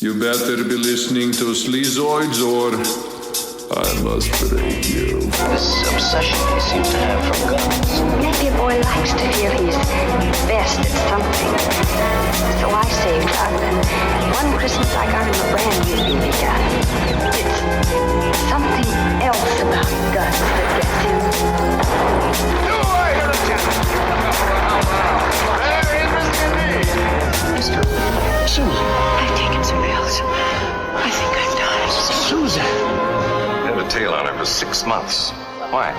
You better be listening to Sleazoids or I must break you. This obsession he seems to have for guns. Maybe a boy likes to feel he's best at something. So I saved up, and one Christmas I got him a brand new BB gun. It's something else about guns that gets him. Do I hear a gentleman? Very interesting indeed. Susan. I've taken some pills. I think I'm done. Susan. Had a tail on her for 6 months. Why?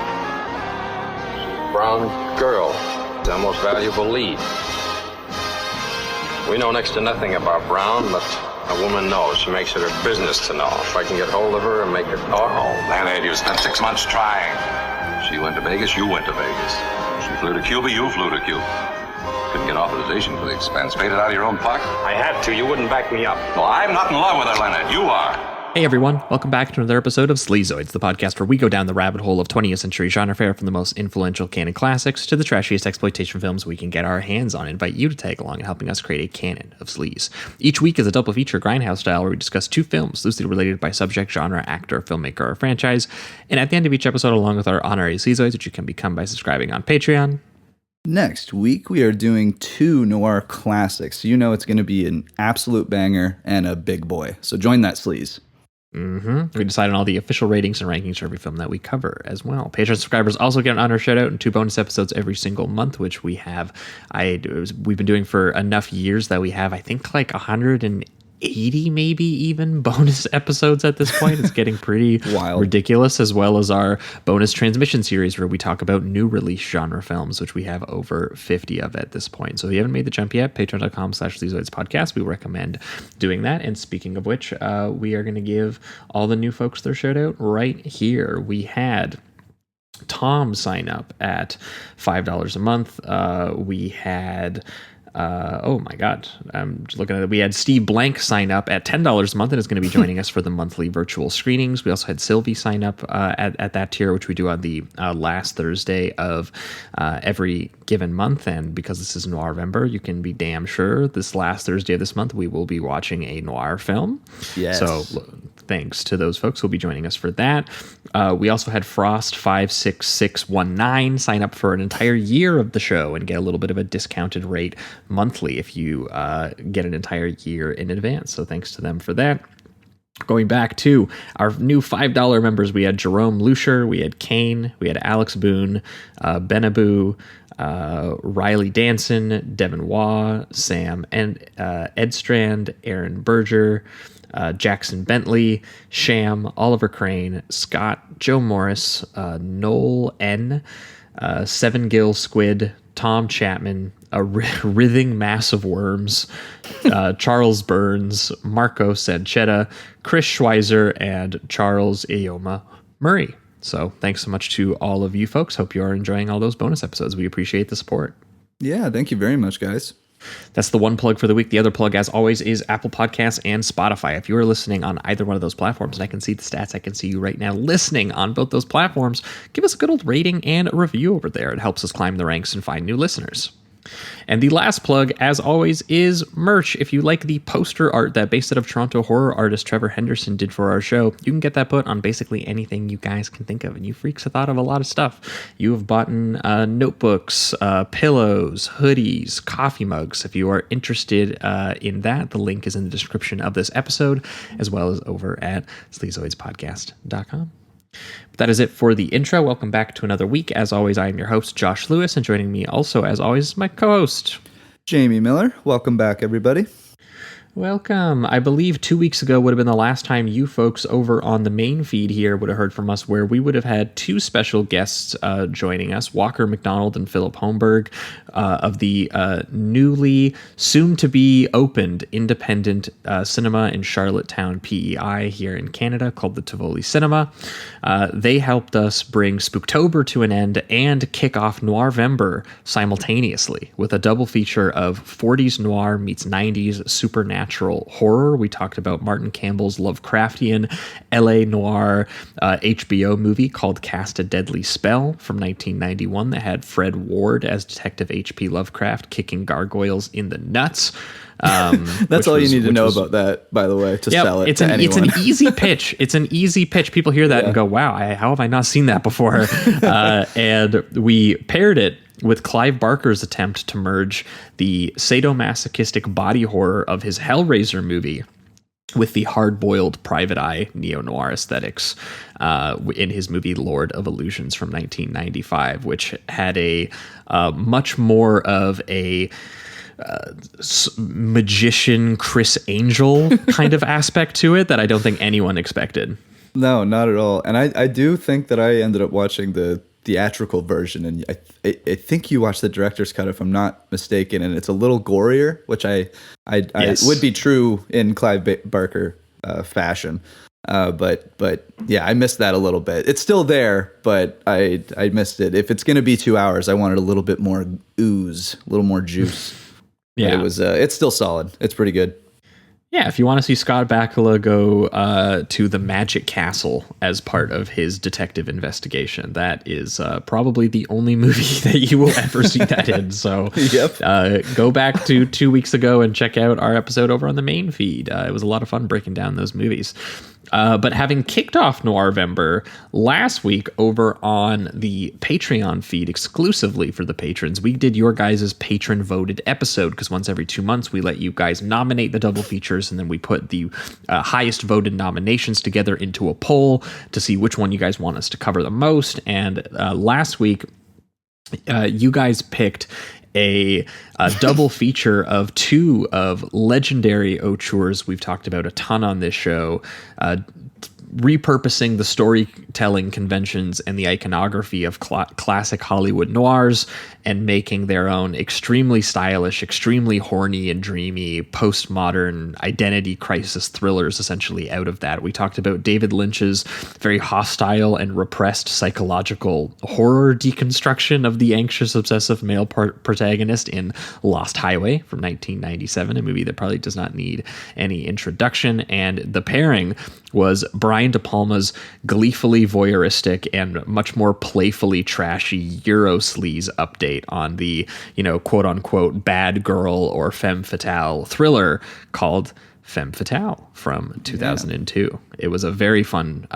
Brown girl, the most valuable lead. We know next to nothing about Brown, but a woman knows. She makes it her business to know. If I can get hold of her and make her talk. Oh, Leonard, you spent 6 months trying. She went to Vegas, you went to Vegas. She flew to Cuba, you flew to Cuba. Couldn't get authorization for the expense. Paid it out of your own pocket. I had to. You wouldn't back me up. Well, I'm not in love with her, Leonard. You are. Hey everyone, welcome back to another episode of Sleazoids, the podcast where we go down the rabbit hole of 20th century genre fare from the most influential canon classics to the trashiest exploitation films we can get our hands on and invite you to tag along in helping us create a canon of sleaze. Each week is a double feature grindhouse style where we discuss 2 films loosely related by subject, genre, actor, filmmaker, or franchise, and at the end of each episode along with our honorary Sleazoids, which you can become by subscribing on Patreon. Next week, we are doing 2 noir classics. You know it's going to be an absolute banger and a big boy, so join that sleaze. We decide on all the official ratings and rankings for every film that we cover as well. Patreon subscribers also get an honor shout out and 2 bonus episodes every single month, which we have. We've been doing for enough years that we have, I think, like 180 maybe even bonus episodes at this point. It's getting pretty wild, ridiculous, as well as our bonus transmission series where we talk about new release genre films, which we have over 50 of at this point. So if you haven't made the jump yet, patreon.com/Sleazoids podcast, we recommend doing that. And speaking of which, we are going to give all the new folks their shout out right here. We had Tom sign up at $5 a month. We had oh my God, I'm just looking at it. We had Steve Blank sign up at $10 a month and is going to be joining us for the monthly virtual screenings. We also had Sylvie sign up at that tier, which we do on the last Thursday of every given month. And because this is Noirvember, you can be damn sure this last Thursday of this month, we will be watching a noir film. Yes. So thanks to those folks who will be joining us for that. We also had Frost56619 sign up for an entire year of the show and get a little bit of a discounted rate monthly if you get an entire year in advance. So thanks to them for that. Going back to our new $5 members, we had Jerome Lucier, we had Kane, we had Alex Boone, Benaboo, Riley Danson, Devin Waugh, Sam and Ed Strand, Aaron Berger, Jackson Bentley, Sham, Oliver Crane, Scott, Joe Morris, Noel N, Seven Gill Squid, Tom Chapman, a writhing mass of worms, Charles Burns, Marco Sanchetta, Chris Schweizer, and Charles Ioma Murray. So thanks so much to all of you folks. Hope you are enjoying all those bonus episodes. We appreciate the support. Yeah, thank you very much, guys. That's the one plug for the week. The other plug, as always, is Apple Podcasts and Spotify. If you are listening on either one of those platforms, and I can see the stats, I can see you right now listening on both those platforms, give us a good old rating and a review over there. It helps us climb the ranks and find new listeners. And the last plug, as always, is merch. If you like the poster art that based out of Toronto horror artist Trevor Henderson did for our show, you can get that put on basically anything you guys can think of. And you freaks have thought of a lot of stuff. You have bought notebooks, pillows, hoodies, coffee mugs. If you are interested in that, the link is in the description of this episode, as well as over at sleazoidspodcast.com. But that is it for the intro. Welcome back to another week. As always, I am your host, Josh Lewis, and joining me also, as always, is my co-host, Jamie Miller. Welcome back, everybody. Welcome. I believe 2 weeks ago would have been the last time you folks over on the main feed here would have heard from us, where we would have had 2 special guests joining us, Walker McDonald and Philip Holmberg of the newly soon-to-be opened independent cinema in Charlottetown, PEI, here in Canada, called the Tivoli Cinema. They helped us bring Spooktober to an end and kick off Noirvember simultaneously with a double feature of 40s noir meets 90s supernatural supernatural horror. We talked about Martin Campbell's Lovecraftian LA noir HBO movie called Cast a Deadly Spell from 1991 that had Fred Ward as Detective H.P. Lovecraft kicking gargoyles in the nuts. That's all you need to know about that, by the way, to sell it to anyone. It's an easy pitch. It's an easy pitch. People hear that and go, wow, how have I not seen that before? And we paired it with Clive Barker's attempt to merge the sadomasochistic body horror of his Hellraiser movie with the hard-boiled private eye neo-noir aesthetics in his movie Lord of Illusions from 1995, which had a much more of a magician Chris Angel kind of aspect to it that I don't think anyone expected. No, not at all. And I do think that I ended up watching the theatrical version, and I think you watched the director's cut if I'm not mistaken, and it's a little gorier, which I would be true in Clive Barker fashion. But yeah, I missed that a little bit. It's still there, but I missed it. If it's going to be 2 hours, I wanted a little bit more ooze, a little more juice. Yeah, but it's still solid. It's pretty good. Yeah, if you want to see Scott Bakula go to the Magic Castle as part of his detective investigation, that is probably the only movie that you will ever see that in. So go back to 2 weeks ago and check out our episode over on the main feed. It was a lot of fun breaking down those movies. But having kicked off Noirvember last week over on the Patreon feed exclusively for the patrons, we did your guys' patron voted episode, because once every 2 months we let you guys nominate the double features, and then we put the highest voted nominations together into a poll to see which one you guys want us to cover the most. And last week you guys picked a double feature of two of legendary auteurs we've talked about a ton on this show, repurposing the storytelling conventions and the iconography of classic Hollywood noirs and making their own extremely stylish, extremely horny and dreamy postmodern identity crisis thrillers essentially out of that. We talked about David Lynch's very hostile and repressed psychological horror deconstruction of the anxious, obsessive male protagonist in Lost Highway from 1997, a movie that probably does not need any introduction. And the pairing was Brian De Palma's gleefully voyeuristic and much more playfully trashy Euro sleaze update on the, quote unquote bad girl or femme fatale thriller called Femme Fatale from 2002. Yeah. It was a very fun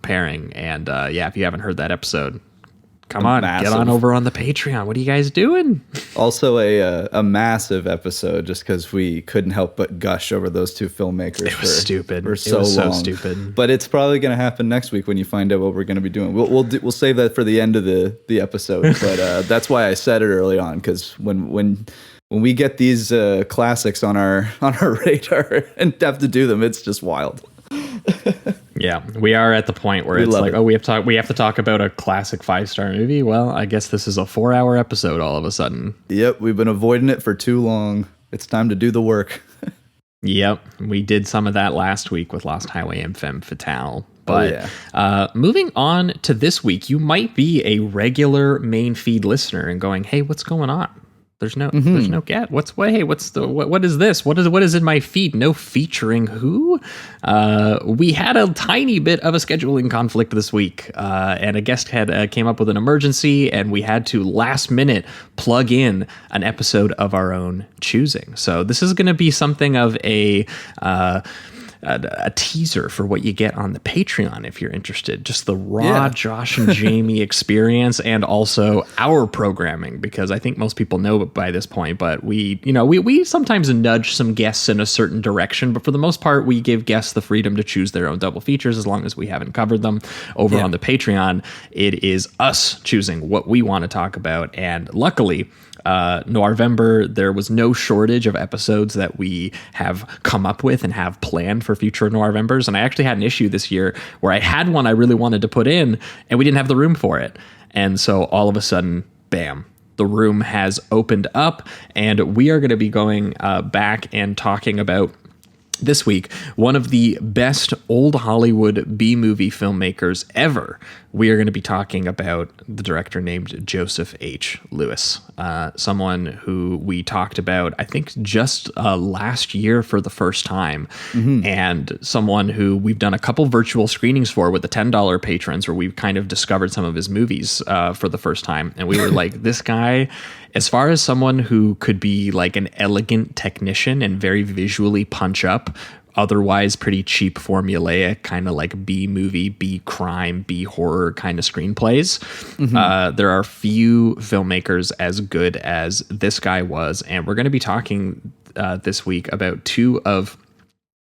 pairing. And if you haven't heard that episode, come on, get on over on the Patreon. What are you guys doing? Also a massive episode, just because we couldn't help but gush over those two filmmakers. It was stupid. For so long. Stupid. But it's probably going to happen next week when you find out what we're going to be doing. We'll save that for the end of the episode. But that's why I said it early on, because when we get these classics on our radar and have to do them, it's just wild. Yeah, we are at the point where it's like, we have to talk about a classic 5-star movie. Well, I guess this is a 4-hour episode all of a sudden. Yep, we've been avoiding it for too long. It's time to do the work. Yep, we did some of that last week with Lost Highway and Femme Fatale. But moving on to this week, you might be a regular main feed listener and going, hey, what's going on? There's no get. What is this? What is in my feed? No featuring who? We had a tiny bit of a scheduling conflict this week, and a guest came up with an emergency, and we had to last minute plug in an episode of our own choosing. So this is going to be something of a teaser for what you get on the Patreon if you're interested. Just the raw Josh and Jamie experience, and also our programming, because I think most people know by this point, but we sometimes nudge some guests in a certain direction, but for the most part, we give guests the freedom to choose their own double features as long as we haven't covered them. Over on the Patreon, it is us choosing what we want to talk about, and luckily, Noirvember, there was no shortage of episodes that we have come up with and have planned for future Noirvembers. And I actually had an issue this year where I had one I really wanted to put in and we didn't have the room for it. And so all of a sudden, bam, the room has opened up, and we are going to be going back and talking about This week, one of the best old Hollywood B-movie filmmakers ever. We are going to be talking about the director named Joseph H. Lewis, someone who we talked about, I think, just last year for the first time, and someone who we've done a couple virtual screenings for with the $10 patrons, where we've kind of discovered some of his movies for the first time. And we were like, this guy, as far as someone who could be like an elegant technician and very visually punch up otherwise pretty cheap formulaic kind of like B movie, B crime, B horror kind of screenplays. There are few filmmakers as good as this guy was. And we're going to be talking this week about two of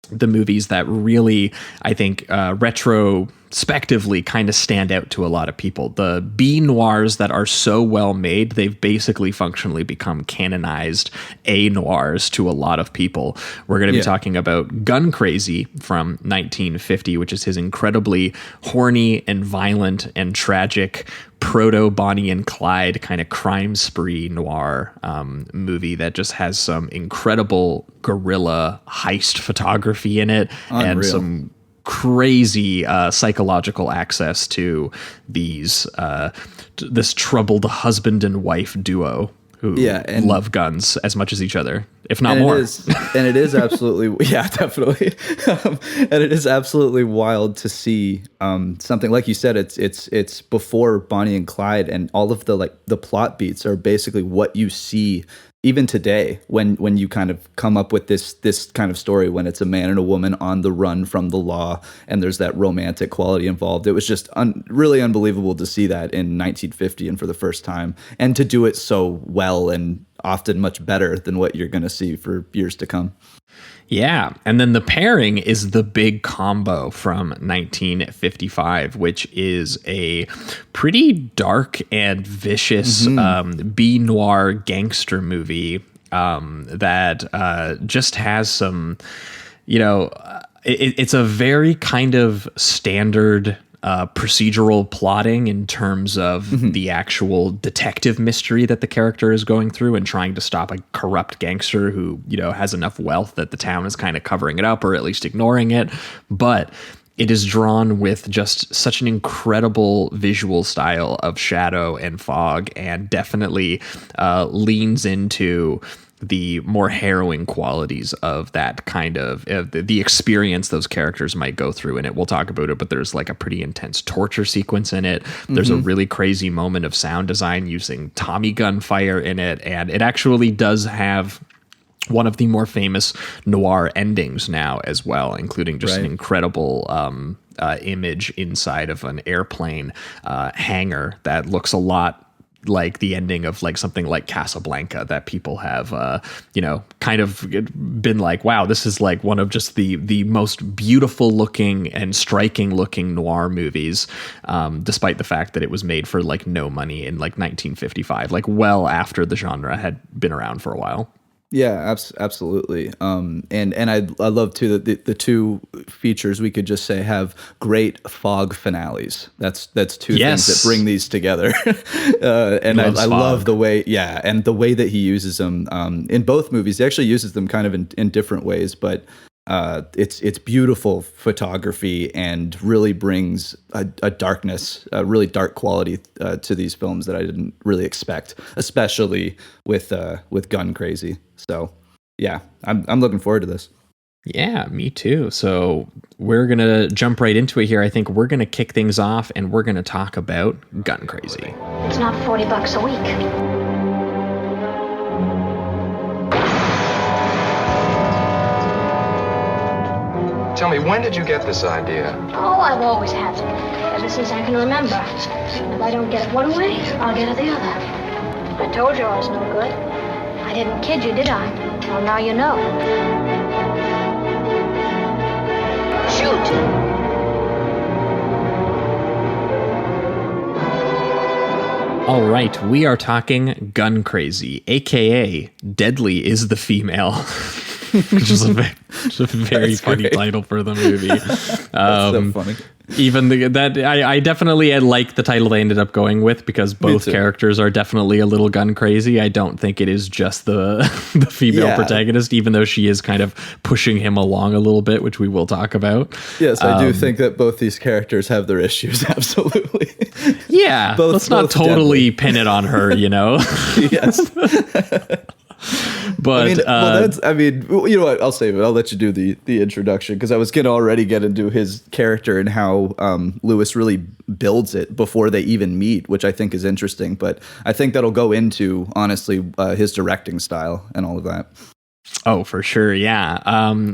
the movies that really, I think, retrospectively kind of stand out to a lot of people. The B-noirs that are so well made, they've basically functionally become canonized A-noirs to a lot of people. We're going to be talking about Gun Crazy from 1950, which is his incredibly horny and violent and tragic proto-Bonnie and Clyde kind of crime spree noir movie that just has some incredible guerrilla heist photography in it. Unreal. And some crazy psychological access to these this troubled husband and wife duo who love guns as much as each other, if not more. It is absolutely, yeah, definitely. And it is absolutely wild to see something like you said. It's before Bonnie and Clyde, and all of the plot beats are basically what you see even today when you kind of come up with this kind of story, when it's a man and a woman on the run from the law and there's that romantic quality involved. It was just really unbelievable to see that in 1950 and for the first time, and to do it so well and often much better than what you're going to see for years to come. Yeah. And then the pairing is the big combo from 1955, which is a pretty dark and vicious B-noir gangster movie that just has some, it's a very kind of standard procedural plotting in terms of the actual detective mystery that the character is going through and trying to stop a corrupt gangster who, has enough wealth that the town is kind of covering it up or at least ignoring it. But it is drawn with just such an incredible visual style of shadow and fog, and definitely leans into the more harrowing qualities of that kind of the experience those characters might go through in it. We'll talk about it, but there's like a pretty intense torture sequence in it. There's a really crazy moment of sound design using Tommy gun fire in it. And it actually does have one of the more famous noir endings now as well, including just an incredible image inside of an airplane hangar that looks a lot like the ending of like something like Casablanca that people have, kind of been like, wow, this is like one of just the most beautiful looking and striking looking noir movies, despite the fact that it was made for like no money in like 1955, like well after the genre had been around for a while. Yeah, absolutely. And I love too that the two features, we could just say, have great fog finales. That's two things that bring these together. And I love the way, and the way that he uses them in both movies. He actually uses them kind of in different ways, but it's beautiful photography and really brings a darkness, a really dark quality to these films that I didn't really expect, especially with Gun Crazy. So yeah, I'm looking forward to this. Yeah, me too. So we're going to jump right into it here. I think we're going to kick things off and we're going to talk about Gun Crazy. It's not $40 a week. Tell me, when did you get this idea? Oh, I've always had it, ever since I can remember. If I don't get it one way, I'll get it the other. I told you I was no good. I didn't kid you, did I? Well, now you know. Shoot. All right, we are talking Gun Crazy, aka Deadly is the Female. which is a very funny title for the movie. That's so funny. Even I definitely like the title they ended up going with, because both characters are definitely a little gun crazy. I don't think it is just the female protagonist, even though she is kind of pushing him along a little bit, which we will talk about. Yes, I do think that both these characters have their issues. Absolutely. Yeah, let's not totally pin it on her, Yes. But you know what? I'll save it. I'll let you do the introduction, because I was going to already get into his character and how Lewis really builds it before they even meet, which I think is interesting. But I think that'll go into, honestly, his directing style and all of that. Oh, for sure. Yeah.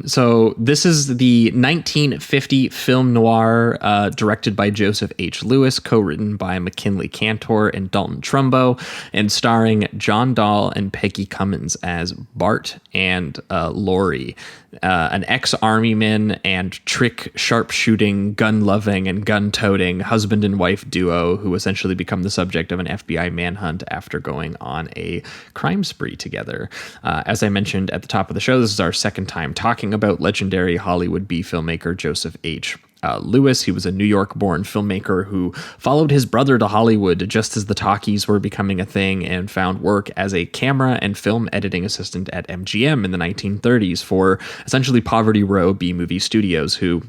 So this is the 1950 film noir directed by Joseph H. Lewis, co-written by McKinley Cantor and Dalton Trumbo, and starring John Dahl and Peggy Cummins as Bart and Laurie, an ex-army man and trick sharpshooting, gun-loving, and gun-toting husband and wife duo who essentially become the subject of an FBI manhunt after going on a crime spree together. As I mentioned at the top of the show, this is our second time talking about legendary Hollywood B filmmaker Joseph H. Lewis. He was a New York-born filmmaker who followed his brother to Hollywood just as the talkies were becoming a thing, and found work as a camera and film editing assistant at MGM in the 1930s for essentially Poverty Row B-movie studios, who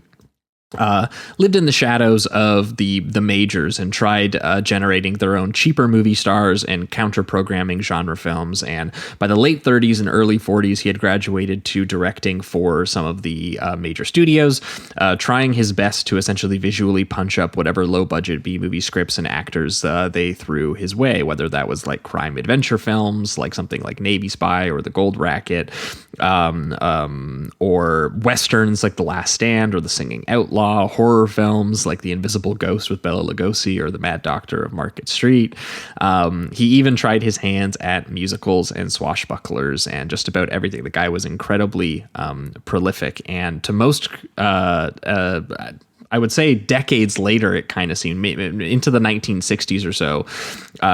lived in the shadows of the majors and tried generating their own cheaper movie stars and counter-programming genre films. And by the late 30s and early 40s, he had graduated to directing for some of the major studios, trying his best to essentially visually punch up whatever low-budget B-movie scripts and actors they threw his way, whether that was like crime adventure films, like something like Navy Spy or The Gold Racket, or westerns like The Last Stand or The Singing Outlaw, horror films like The Invisible Ghost with Bela Lugosi or The Mad Doctor of Market Street. He even tried his hands at musicals and swashbucklers and just about everything. The guy was incredibly prolific, and to most I would say decades later, it kind of seemed into the 1960s or so,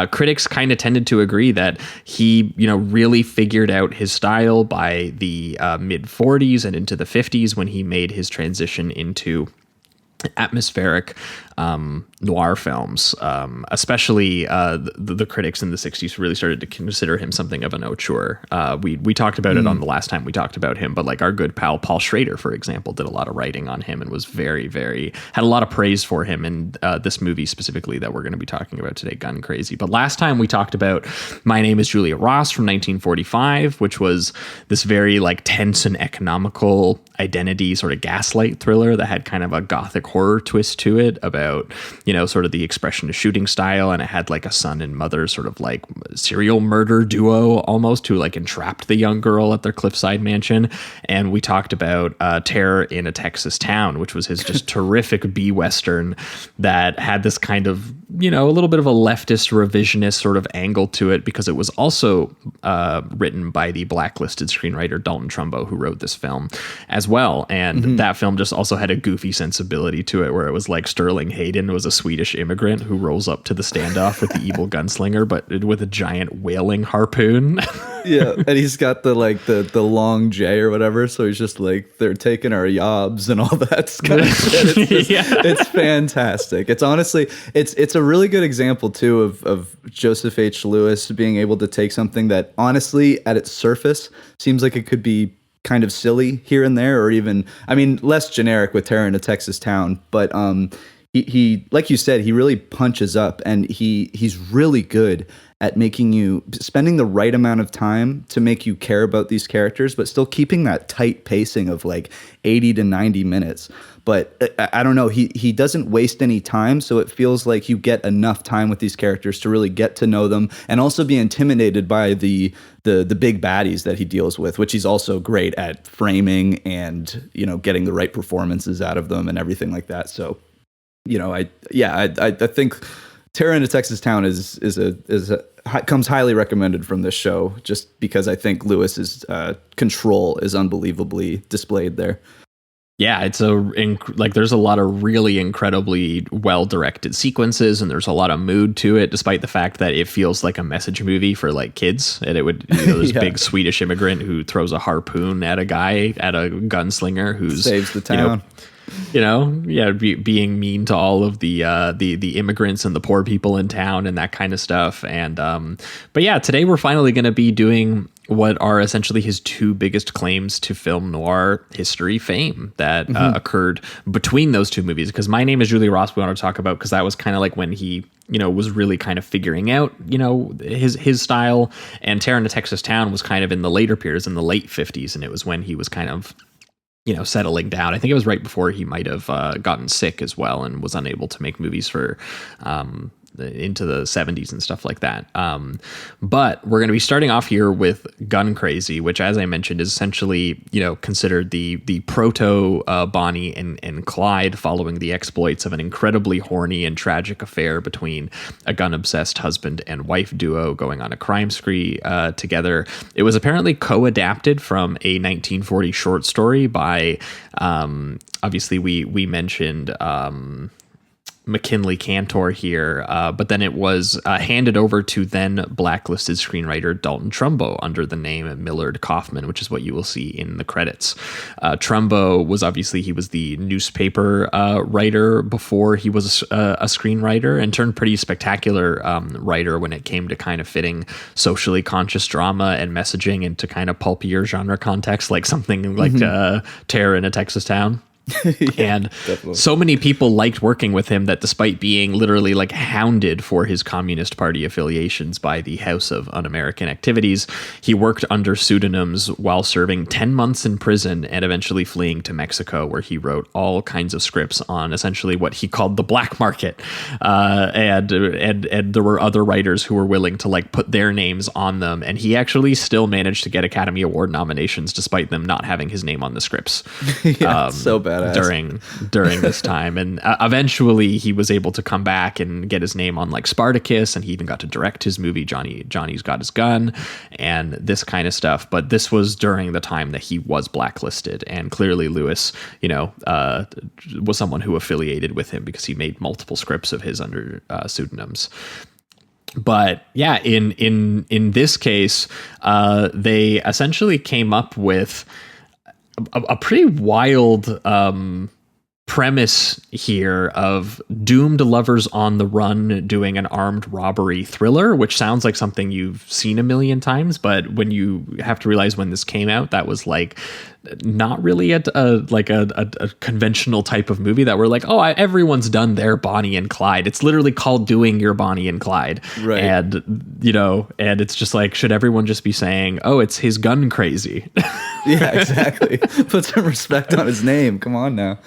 critics kind of tended to agree that he, really figured out his style by the mid 40s and into the 50s, when he made his transition into atmospheric noir films. Especially the critics in the 60s really started to consider him something of an auteur. We talked about it on the last time we talked about him, but like our good pal Paul Schrader, for example, did a lot of writing on him and was very, very, had a lot of praise for him in this movie specifically that we're going to be talking about today, Gun Crazy. But last time we talked about My Name is Julia Ross from 1945, which was this very like tense and economical identity sort of gaslight thriller that had kind of a gothic horror twist to it about, sort of the expressionist shooting style. And it had like a son and mother sort of like serial murder duo almost, who like entrapped the young girl at their cliffside mansion. And we talked about Terror in a Texas Town, which was his just terrific B-Western that had this kind of, a little bit of a leftist revisionist sort of angle to it, because it was also written by the blacklisted screenwriter Dalton Trumbo, who wrote this film as well. And that film just also had a goofy sensibility to it, where it was like Sterling Hayden was a Swedish immigrant who rolls up to the standoff with the evil gunslinger, but with a giant whaling harpoon. Yeah, and he's got the long J or whatever, so he's just like, they're taking our yobs and all that kind of shit. It's fantastic. It's honestly, it's a really good example too of Joseph H. Lewis being able to take something that honestly at its surface seems like it could be kind of silly here and there, or even, less generic with Terror in a Texas Town, but he like you said, he really punches up, and he's really good at making you spending the right amount of time to make you care about these characters, but still keeping that tight pacing of like 80 to 90 minutes. But I don't know, he doesn't waste any time, so it feels like you get enough time with these characters to really get to know them and also be intimidated by the big baddies that he deals with, which he's also great at framing and, getting the right performances out of them and everything like that. So, I think Terror in a Texas Town comes highly recommended from this show, just because I think Lewis's control is unbelievably displayed there. Yeah, it's there's a lot of really incredibly well directed sequences, and there's a lot of mood to it, despite the fact that it feels like a message movie for like kids. And it would, this big Swedish immigrant who throws a harpoon at a gunslinger who saves the town. Being mean to all of the immigrants and the poor people in town and that kind of stuff. And but yeah, today we're finally going to be doing what are essentially his two biggest claims to film noir history fame that occurred between those two movies. Because My Name is Julia Ross we want to talk about, because that was kind of like when he was really kind of figuring out his style, and Terror in a Texas Town was kind of in the later periods, in the late 50s, and it was when he was kind of settling down. I think it was right before he might have gotten sick as well and was unable to make movies for into the 70s and stuff like that. But we're going to be starting off here with Gun Crazy, which, as I mentioned, is essentially, considered the proto-Bonnie and Clyde, following the exploits of an incredibly horny and tragic affair between a gun-obsessed husband and wife duo going on a crime spree together. It was apparently co-adapted from a 1940 short story by, obviously we mentioned McKinley Cantor here, but then it was handed over to then blacklisted screenwriter Dalton Trumbo under the name Millard Kaufman, which is what you will see in the credits. Trumbo was he was the newspaper writer before he was a screenwriter, and turned pretty spectacular writer when it came to kind of fitting socially conscious drama and messaging into kind of pulpier genre context, like something like Terror in a Texas Town. And definitely. So many people liked working with him that, despite being literally like hounded for his Communist Party affiliations by the House of Un-American Activities, he worked under pseudonyms while serving 10 months in prison and eventually fleeing to Mexico, where he wrote all kinds of scripts on essentially what he called the black market. And there were other writers who were willing to like put their names on them, and he actually still managed to get Academy Award nominations despite them not having his name on the scripts. So bad. During this time, and eventually he was able to come back and get his name on like Spartacus, and he even got to direct his movie Johnny's Got His Gun and this kind of stuff. But this was during the time that he was blacklisted, and clearly Lewis was someone who affiliated with him because he made multiple scripts of his under pseudonyms. But yeah, in this case, they essentially came up with a pretty wild premise here of doomed lovers on the run doing an armed robbery thriller, which sounds like something you've seen a million times, but when you have to realize when this came out, that was like not really a conventional type of movie that we're like, everyone's done their Bonnie and Clyde. It's literally called doing your Bonnie and Clyde. Right. And, and it's just like, should everyone just be saying, it's his Gun Crazy? Yeah, exactly. Put some respect on his name. Come on now.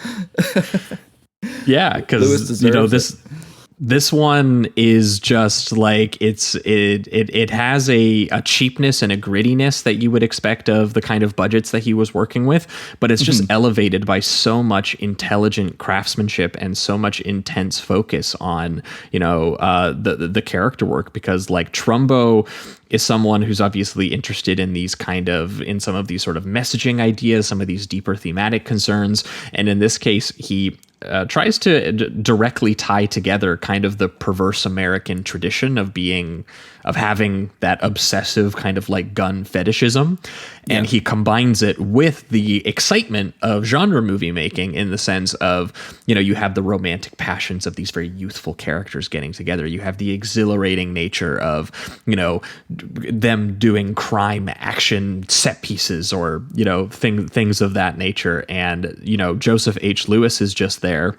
Yeah, because this one is just like it has a cheapness and a grittiness that you would expect of the kind of budgets that he was working with, but it's just elevated by so much intelligent craftsmanship and so much intense focus on the character work, because like Trumbo is someone who's obviously interested in some of these sort of messaging ideas, some of these deeper thematic concerns, and in this case he tries to directly tie together kind of the perverse American tradition of having that obsessive kind of like gun fetishism. And he combines it with the excitement of genre movie making, in the sense of, you have the romantic passions of these very youthful characters getting together. You have the exhilarating nature of, them doing crime action set pieces or, things of that nature. And, Joseph H. Lewis is just there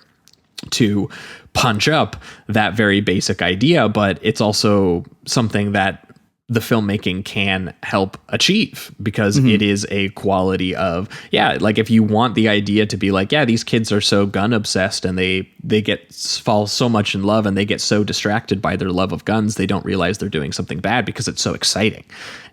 to punch up that very basic idea, but it's also something that the filmmaking can help achieve, because it is a quality of, like if you want the idea to be like, these kids are so gun obsessed and they fall so much in love and they get so distracted by their love of guns, they don't realize they're doing something bad because it's so exciting.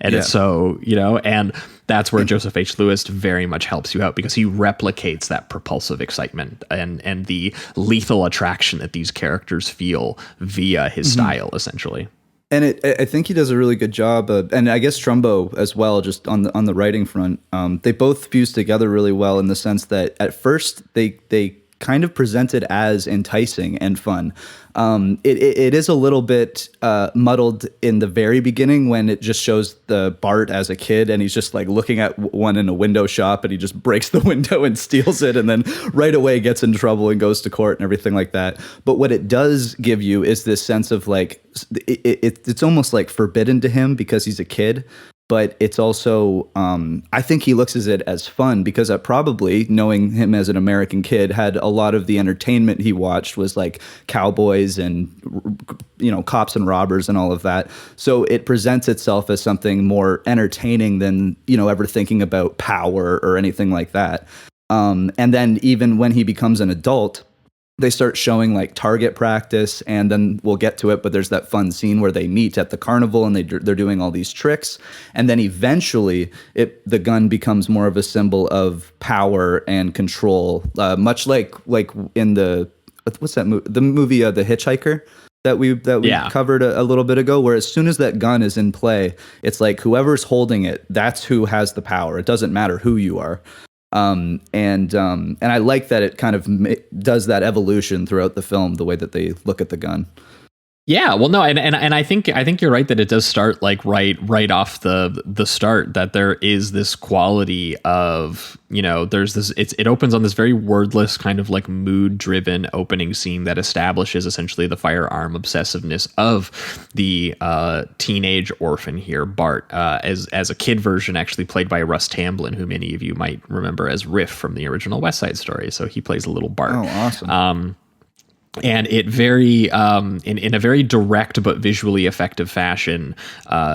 And it's so, and that's where Joseph H. Lewis very much helps you out, because he replicates that propulsive excitement and the lethal attraction that these characters feel via his style, essentially. And I think he does a really good job, and I guess Trumbo as well, just on the writing front. They both fuse together really well in the sense that at first they kind of present it as enticing and fun. It is a little bit muddled in the very beginning when it just shows the Bart as a kid and he's just like looking at one in a window shop and he just breaks the window and steals it and then right away gets in trouble and goes to court and everything like that. But what it does give you is this sense of like it's almost like forbidden to him because he's a kid. But it's also, I think he looks at it as fun because probably, knowing him as an American kid, had a lot of the entertainment he watched was like cowboys and, cops and robbers and all of that. So it presents itself as something more entertaining than, ever thinking about power or anything like that. And then even when he becomes an adult, they start showing like target practice, and then we'll get to it, but there's that fun scene where they meet at the carnival and they're doing all these tricks, and then eventually the gun becomes more of a symbol of power and control, much like in the what's that movie? The movie The Hitchhiker that we covered a little bit ago, where as soon as that gun is in play, it's like whoever's holding it, that's who has the power. It doesn't matter who you are. And I like that it kind of does that evolution throughout the film, the way that they look at the gun. Yeah, well, no, and I think you're right that it does start like right off the start, that there is this quality of, there's this, it opens on this very wordless kind of like mood driven opening scene that establishes essentially the firearm obsessiveness of the teenage orphan here, Bart, as a kid version, actually played by Russ Tamblyn, who many of you might remember as Riff from the original West Side Story. So he plays a little Bart. Oh, awesome. And it very, in a very direct but visually effective fashion,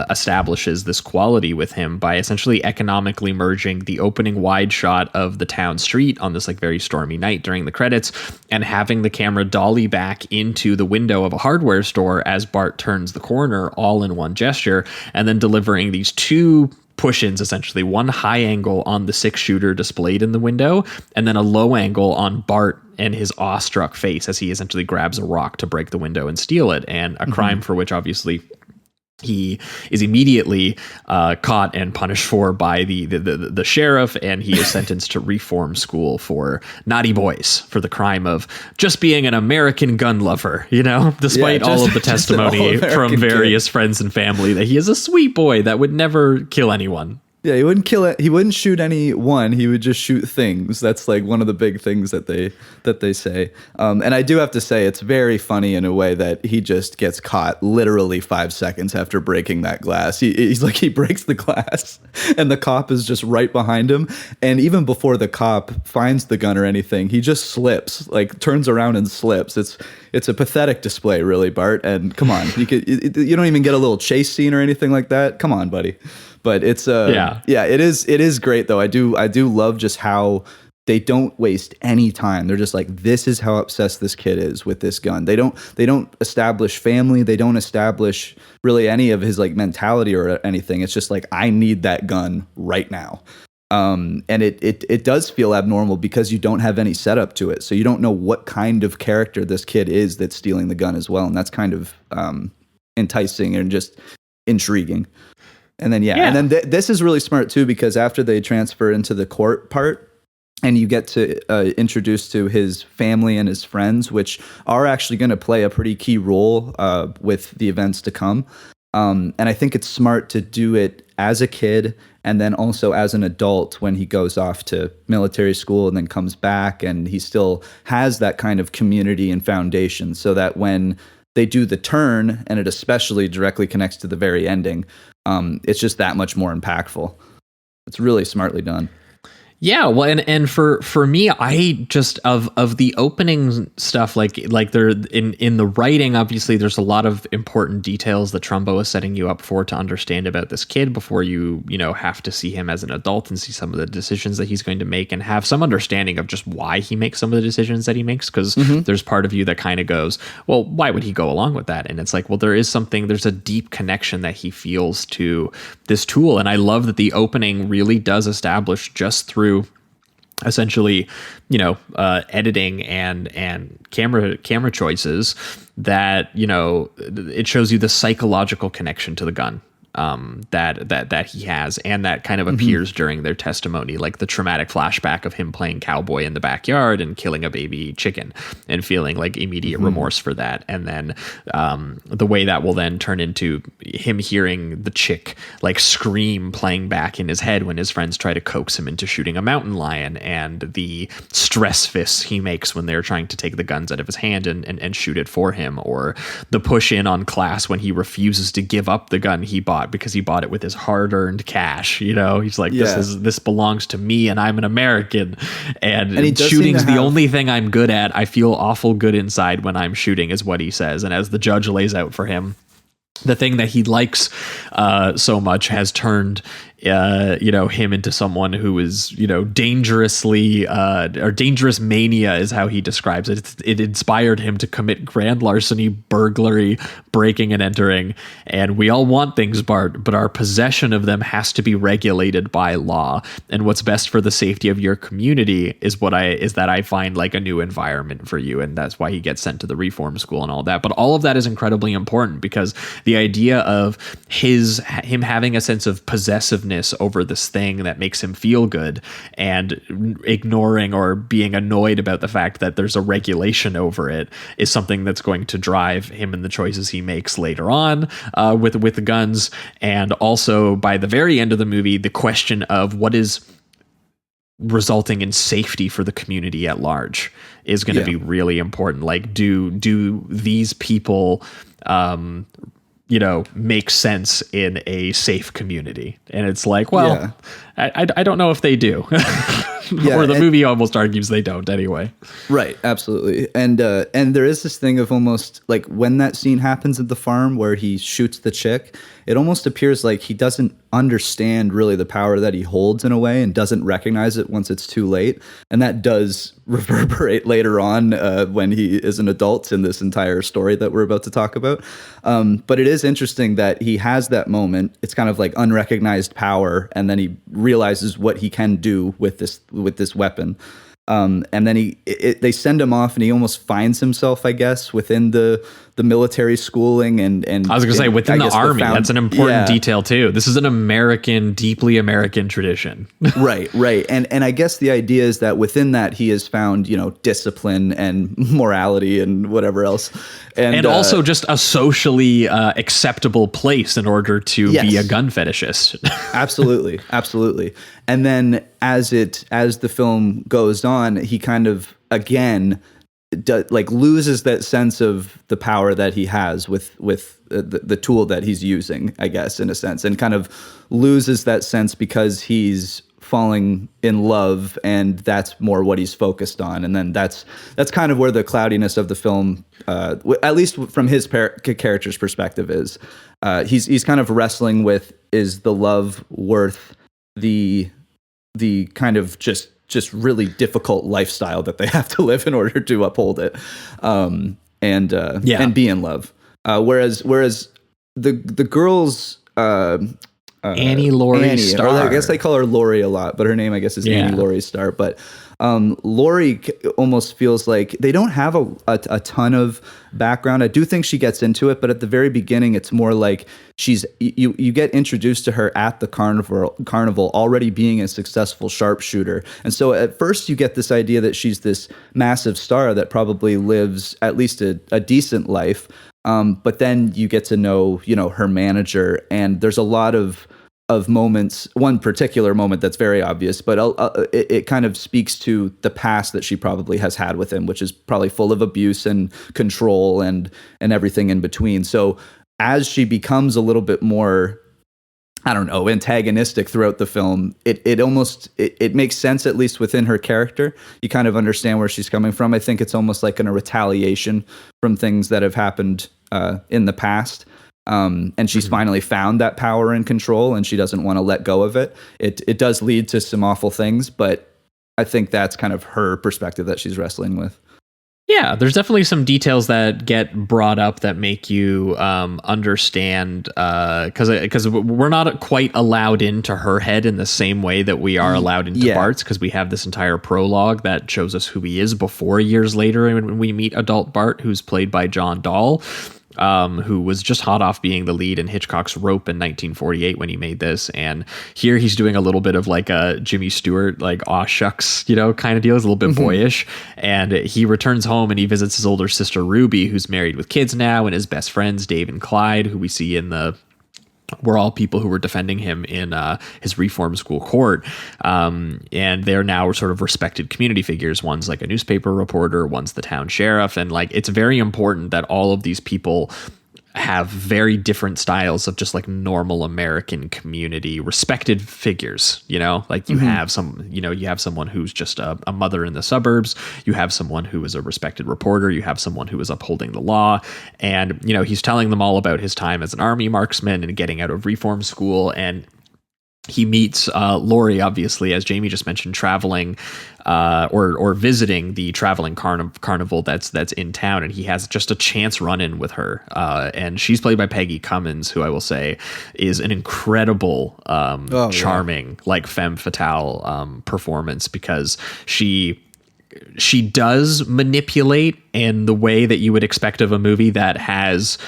establishes this quality with him by essentially economically merging the opening wide shot of the town street on this like very stormy night during the credits, and having the camera dolly back into the window of a hardware store as Bart turns the corner, all in one gesture, and then delivering these two push-ins, essentially one high angle on the 6-shooter displayed in the window, and then a low angle on Bart and his awestruck face as he essentially grabs a rock to break the window and steal it, and a crime for which obviously he is immediately caught and punished for by the sheriff, and he is sentenced to reform school for naughty boys for the crime of just being an American gun lover, despite all of the testimony from various friends and family that he is a sweet boy that would never kill anyone. Yeah, he wouldn't kill it. He wouldn't shoot anyone. He would just shoot things. That's like one of the big things that they say. And I do have to say, it's very funny in a way that he just gets caught literally 5 seconds after breaking that glass. He breaks the glass, and the cop is just right behind him. And even before the cop finds the gun or anything, he just slips, like turns around and slips. It's a pathetic display, really, Bart. And come on, you don't even get a little chase scene or anything like that. Come on, buddy. But it's it is great though. I do love just how they don't waste any time. They're just like, this is how obsessed this kid is with this gun. They don't establish family. They don't establish really any of his like mentality or anything. It's just like, I need that gun right now. And it does feel abnormal because you don't have any setup to it. So you don't know what kind of character this kid is that's stealing the gun as well. And that's kind of enticing and just intriguing. And then, and then this is really smart too, because after they transfer into the court part and you get to introduce to his family and his friends, which are actually going to play a pretty key role with the events to come. And I think it's smart to do it as a kid and then also as an adult when he goes off to military school and then comes back, and he still has that kind of community and foundation, so that when they do the turn, and it especially directly connects to the very ending, it's just that much more impactful. It's really smartly done. Yeah, well, and for me, I just of the opening stuff, like there in the writing, obviously there's a lot of important details that Trumbo is setting you up for to understand about this kid before you have to see him as an adult and see some of the decisions that he's going to make and have some understanding of just why he makes some of the decisions that he makes, because there's part of you that kind of goes, well, why would he go along with that? And it's like, well, there's a deep connection that he feels to this tool, and I love that the opening really does establish just through essentially, editing and camera choices that, it shows you the psychological connection to the gun that he has, and that kind of appears during their testimony, like the traumatic flashback of him playing cowboy in the backyard and killing a baby chicken and feeling like immediate remorse for that. And then the way that will then turn into him hearing the chick like scream playing back in his head when his friends try to coax him into shooting a mountain lion, and the stress fists he makes when they're trying to take the guns out of his hand and shoot it for him, or the push in on class when he refuses to give up the gun he bought because he bought it with his hard-earned cash. He's like, this belongs to me and I'm an American, and shooting's the only thing I'm good at. I feel awful good inside when I'm shooting, is what he says. And as the judge lays out for him, the thing that he likes so much has turned him into someone who is, dangerously or dangerous mania is how he describes it. It inspired him to commit grand larceny, burglary, breaking and entering. And we all want things, Bart, but our possession of them has to be regulated by law. And what's best for the safety of your community is that I find like a new environment for you. And that's why he gets sent to the reform school and all that. But all of that is incredibly important, because the idea of him having a sense of possessiveness over this thing that makes him feel good, and ignoring or being annoyed about the fact that there's a regulation over it, is something that's going to drive him in the choices he makes later on with the guns. And also by the very end of the movie, the question of what is resulting in safety for the community at large is going to be really important. Like, do these people make sense in a safe community? And it's like, well, I don't know if they do. Or the movie almost argues they don't anyway. Right, absolutely. And there is this thing of almost like when that scene happens at the farm where he shoots the chick, it almost appears like he doesn't understand really the power that he holds in a way, and doesn't recognize it once it's too late. And that does reverberate later on when he is an adult in this entire story that we're about to talk about. But it is interesting that he has that moment. It's kind of like unrecognized power, and then he realizes what he can do with this weapon. And then they send him off, and he almost finds himself, I guess, within the military schooling and I was going to say within the army. That's an important detail too. This is an deeply American tradition. Right. And I guess the idea is that within that he has found, discipline and morality and whatever else. And also just a socially acceptable place in order to be a gun fetishist. Absolutely. And then as the film goes on, he kind of again loses that sense of the power that he has with the tool that he's using, I guess, in a sense, and kind of loses that sense because he's falling in love, and that's more what he's focused on. And then that's kind of where the cloudiness of the film, at least from his character's perspective, is. He's kind of wrestling with, is the love worth the kind of just really difficult lifestyle that they have to live in order to uphold it, and be in love. Whereas the girls, Laurie Starr. I guess they call her Laurie a lot, but her name, I guess, is Annie Laurie Starr. But Laurie almost feels like they don't have a ton of background. I do think she gets into it, but at the very beginning, it's more like you get introduced to her at the carnival already being a successful sharpshooter. And so at first you get this idea that she's this massive star that probably lives at least a decent life. But then you get to know, her manager, and there's a lot of moments, one particular moment that's very obvious, but it kind of speaks to the past that she probably has had with him, which is probably full of abuse and control and everything in between. So as she becomes a little bit more, I don't know, antagonistic throughout the film, it makes sense, at least within her character. You kind of understand where she's coming from. I think it's almost like a retaliation from things that have happened in the past. And she's finally found that power and control, and she doesn't want to let go of it. It does lead to some awful things, but I think that's kind of her perspective that she's wrestling with. Yeah, there's definitely some details that get brought up that make you understand, because we're not quite allowed into her head in the same way that we are allowed into Bart's, because we have this entire prologue that shows us who he is before years later when we meet adult Bart, who's played by John Dahl. Who was just hot off being the lead in Hitchcock's Rope in 1948 when he made this. And here he's doing a little bit of like a Jimmy Stewart, like, aw shucks, kind of deal. It's a little bit boyish. And he returns home and he visits his older sister, Ruby, who's married with kids now, and his best friends, Dave and Clyde, who we see in were all people who were defending him in his reform school court. And they're now sort of respected community figures. One's like a newspaper reporter, one's the town sheriff. And like, it's very important that all of these people have very different styles of just like normal American community respected figures, like you have you have someone who's just a mother in the suburbs. You have someone who is a respected reporter. You have someone who is upholding the law. And, he's telling them all about his time as an army marksman and getting out of reform school. And he meets Lori, obviously, as Jamie just mentioned, traveling or visiting the traveling carnival that's in town, and he has just a chance run-in with her. And she's played by Peggy Cummins, who I will say is an incredible, charming, like femme fatale performance, because she does manipulate in the way that you would expect of a movie that has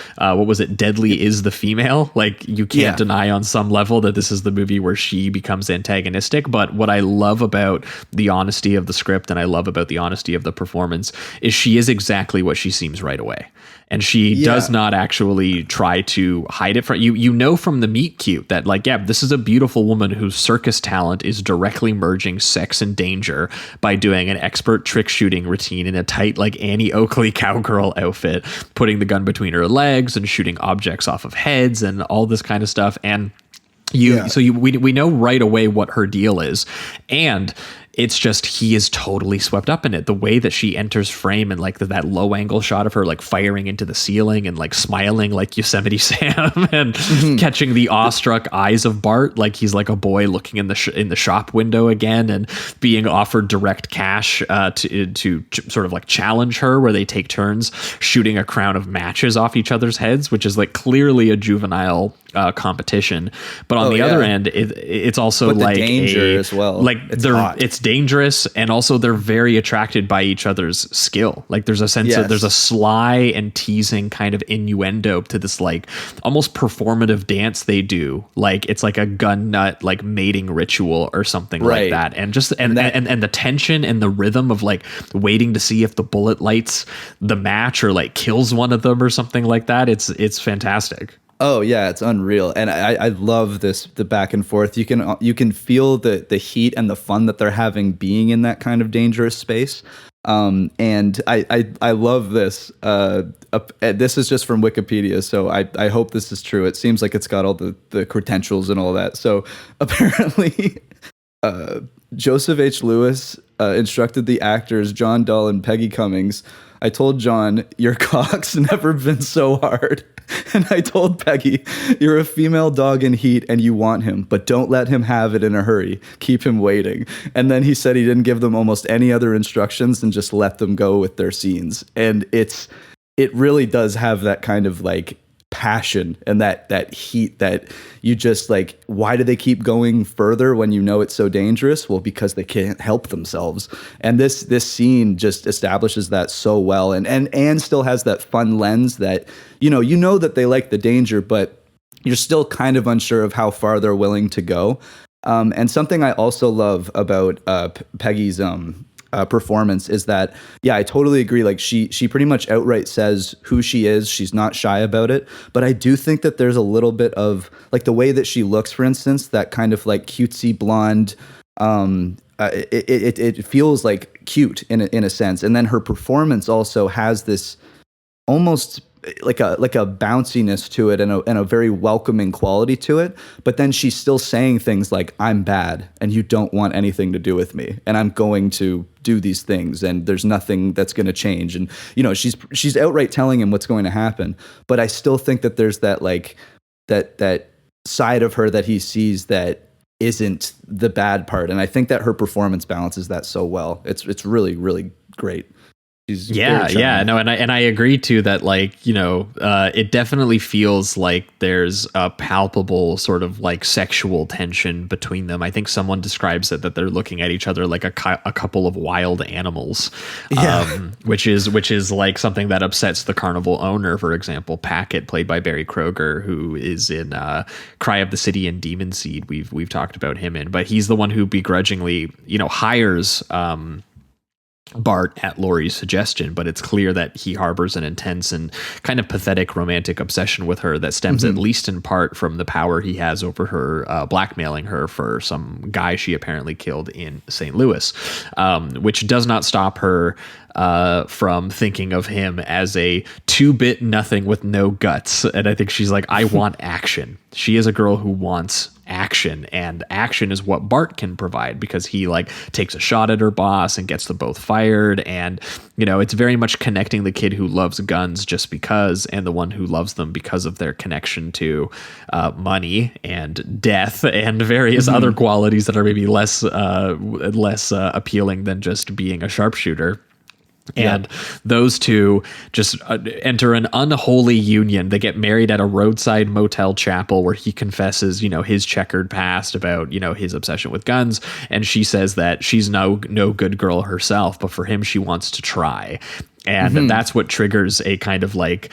deadly is the female. Like, you can't deny on some level that this is the movie where she becomes antagonistic. But what I love about the honesty of the script, and I love about the honesty of the performance, is she is exactly what she seems right away. And she does not actually try to hide it from you. From the meet cute that, like, this is a beautiful woman whose circus talent is directly merging sex and danger by doing an expert trick shooting routine in a tight, like, Annie Oakley cowgirl outfit, putting the gun between her legs and shooting objects off of heads and all this kind of stuff. And we know right away what her deal is. And it's just, he is totally swept up in it. The way that she enters frame and like that low angle shot of her like firing into the ceiling and like smiling like Yosemite Sam and catching the awestruck eyes of Bart like he's like a boy looking in the shop window again, and being offered direct cash to sort of like challenge her, where they take turns shooting a crown of matches off each other's heads, which is like clearly a juvenile competition. But on the other end, it's also like the danger as well. Like it's dangerous, and also they're very attracted by each other's skill. Like there's a sense of, there's a sly and teasing kind of innuendo to this like almost performative dance they do. Like it's like a gun nut like mating ritual or something like that. And just and the tension and the rhythm of like waiting to see if the bullet lights the match or like kills one of them or something like that. It's fantastic. Oh yeah, it's unreal, and I love the back and forth. You can feel the heat and the fun that they're having being in that kind of dangerous space. And I love this. This is just from Wikipedia, so I hope this is true. It seems like it's got all the credentials and all that. So apparently, Joseph H. Lewis instructed the actors John Dahl and Peggy Cummings. I told John, your cock's never been so hard. And I told Peggy, you're a female dog in heat and you want him, but don't let him have it in a hurry. Keep him waiting. And then he said he didn't give them almost any other instructions and just let them go with their scenes. And it really does have that kind of like passion and that heat that you just like, why do they keep going further when you know it's so dangerous? Well, because they can't help themselves. And this scene just establishes that so well, and still has that fun lens that you know that they like the danger, but you're still kind of unsure of how far they're willing to go. And something I also love about Peggy's performance is that, I totally agree. Like she pretty much outright says who she is. She's not shy about it. But I do think that there's a little bit of like the way that she looks, for instance, that kind of like cutesy blonde. It feels like cute in a sense. And then her performance also has this almost like a bounciness to it and a very welcoming quality to it. But then she's still saying things like, I'm bad and you don't want anything to do with me, and I'm going to do these things and there's nothing that's going to change. And she's outright telling him what's going to happen. But I still think that there's that like that side of her that he sees that isn't the bad part. And I think that her performance balances that so well. It's really, really great. No, and I agree too that, like, you know, it definitely feels like there's a palpable sort of like sexual tension between them. I think someone describes it that they're looking at each other like a couple of wild animals, which is like something that upsets the carnival owner, for example, Packet, played by Barry Kroger, who is in Cry of the City and Demon Seed. We've talked about him but he's the one who begrudgingly, you know, hires Bart at Laurie's suggestion, but it's clear that he harbors an intense and kind of pathetic romantic obsession with her that stems at least in part from the power he has over her, blackmailing her for some guy she apparently killed in St. Louis, which does not stop her from thinking of him as a 2-bit nothing with no guts. And I think she's like, I want action. She is a girl who wants action, and action is what Bart can provide, because he like takes a shot at her boss and gets them both fired. And, you know, it's very much connecting the kid who loves guns just because, and the one who loves them because of their connection to money and death and various other qualities that are maybe less appealing than just being a sharpshooter. And those two just enter an unholy union. They get married at a roadside motel chapel where he confesses, you know, his checkered past about, you know, his obsession with guns. And she says that she's no good girl herself, but for him, she wants to try. And that's what triggers a kind of like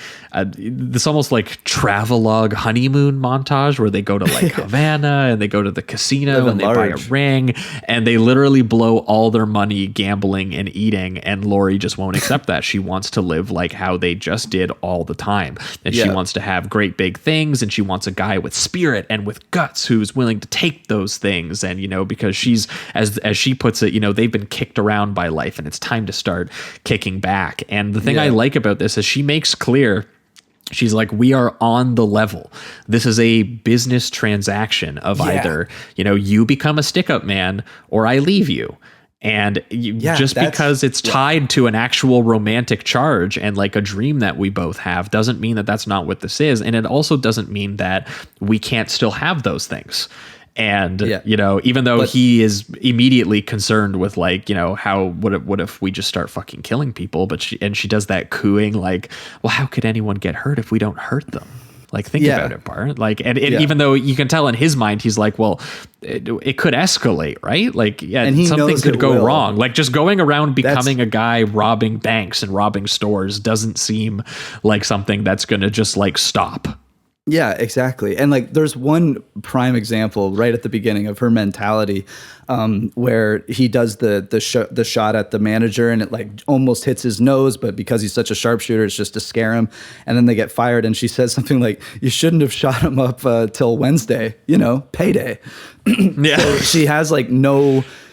this almost like travelogue honeymoon montage where they go to like Havana and they go to the casino and they buy a ring and they literally blow all their money gambling and eating. And Laurie just won't accept that. She wants to live like how they just did all the time. And she wants to have great big things. And she wants a guy with spirit and with guts who's willing to take those things. And, you know, because she's, as she puts it, you know, they've been kicked around by life and it's time to start kicking back. And the thing I like about this is she makes clear, she's like, we are on the level. This is a business transaction of either, you know, you become a stick-up man or I leave you. And just because it's tied to an actual romantic charge and like a dream that we both have doesn't mean that that's not what this is. And it also doesn't mean that we can't still have those things. And, you know, even though he is immediately concerned with like, you know, what if we just start fucking killing people? But she does that cooing like, well, how could anyone get hurt if we don't hurt them? Like, think about it, Bart. Like, and even though you can tell in his mind, he's like, well, it could escalate, right? Like, and something could go wrong. Like, just going around becoming a guy robbing banks and robbing stores doesn't seem like something that's going to just like stop. Yeah, exactly. And like, there's one prime example right at the beginning of her mentality, where he does the shot at the manager and it like almost hits his nose, but because he's such a sharpshooter, it's just to scare him. And then they get fired. And she says something like, "You shouldn't have shot him up till Wednesday, you know, payday." So she has like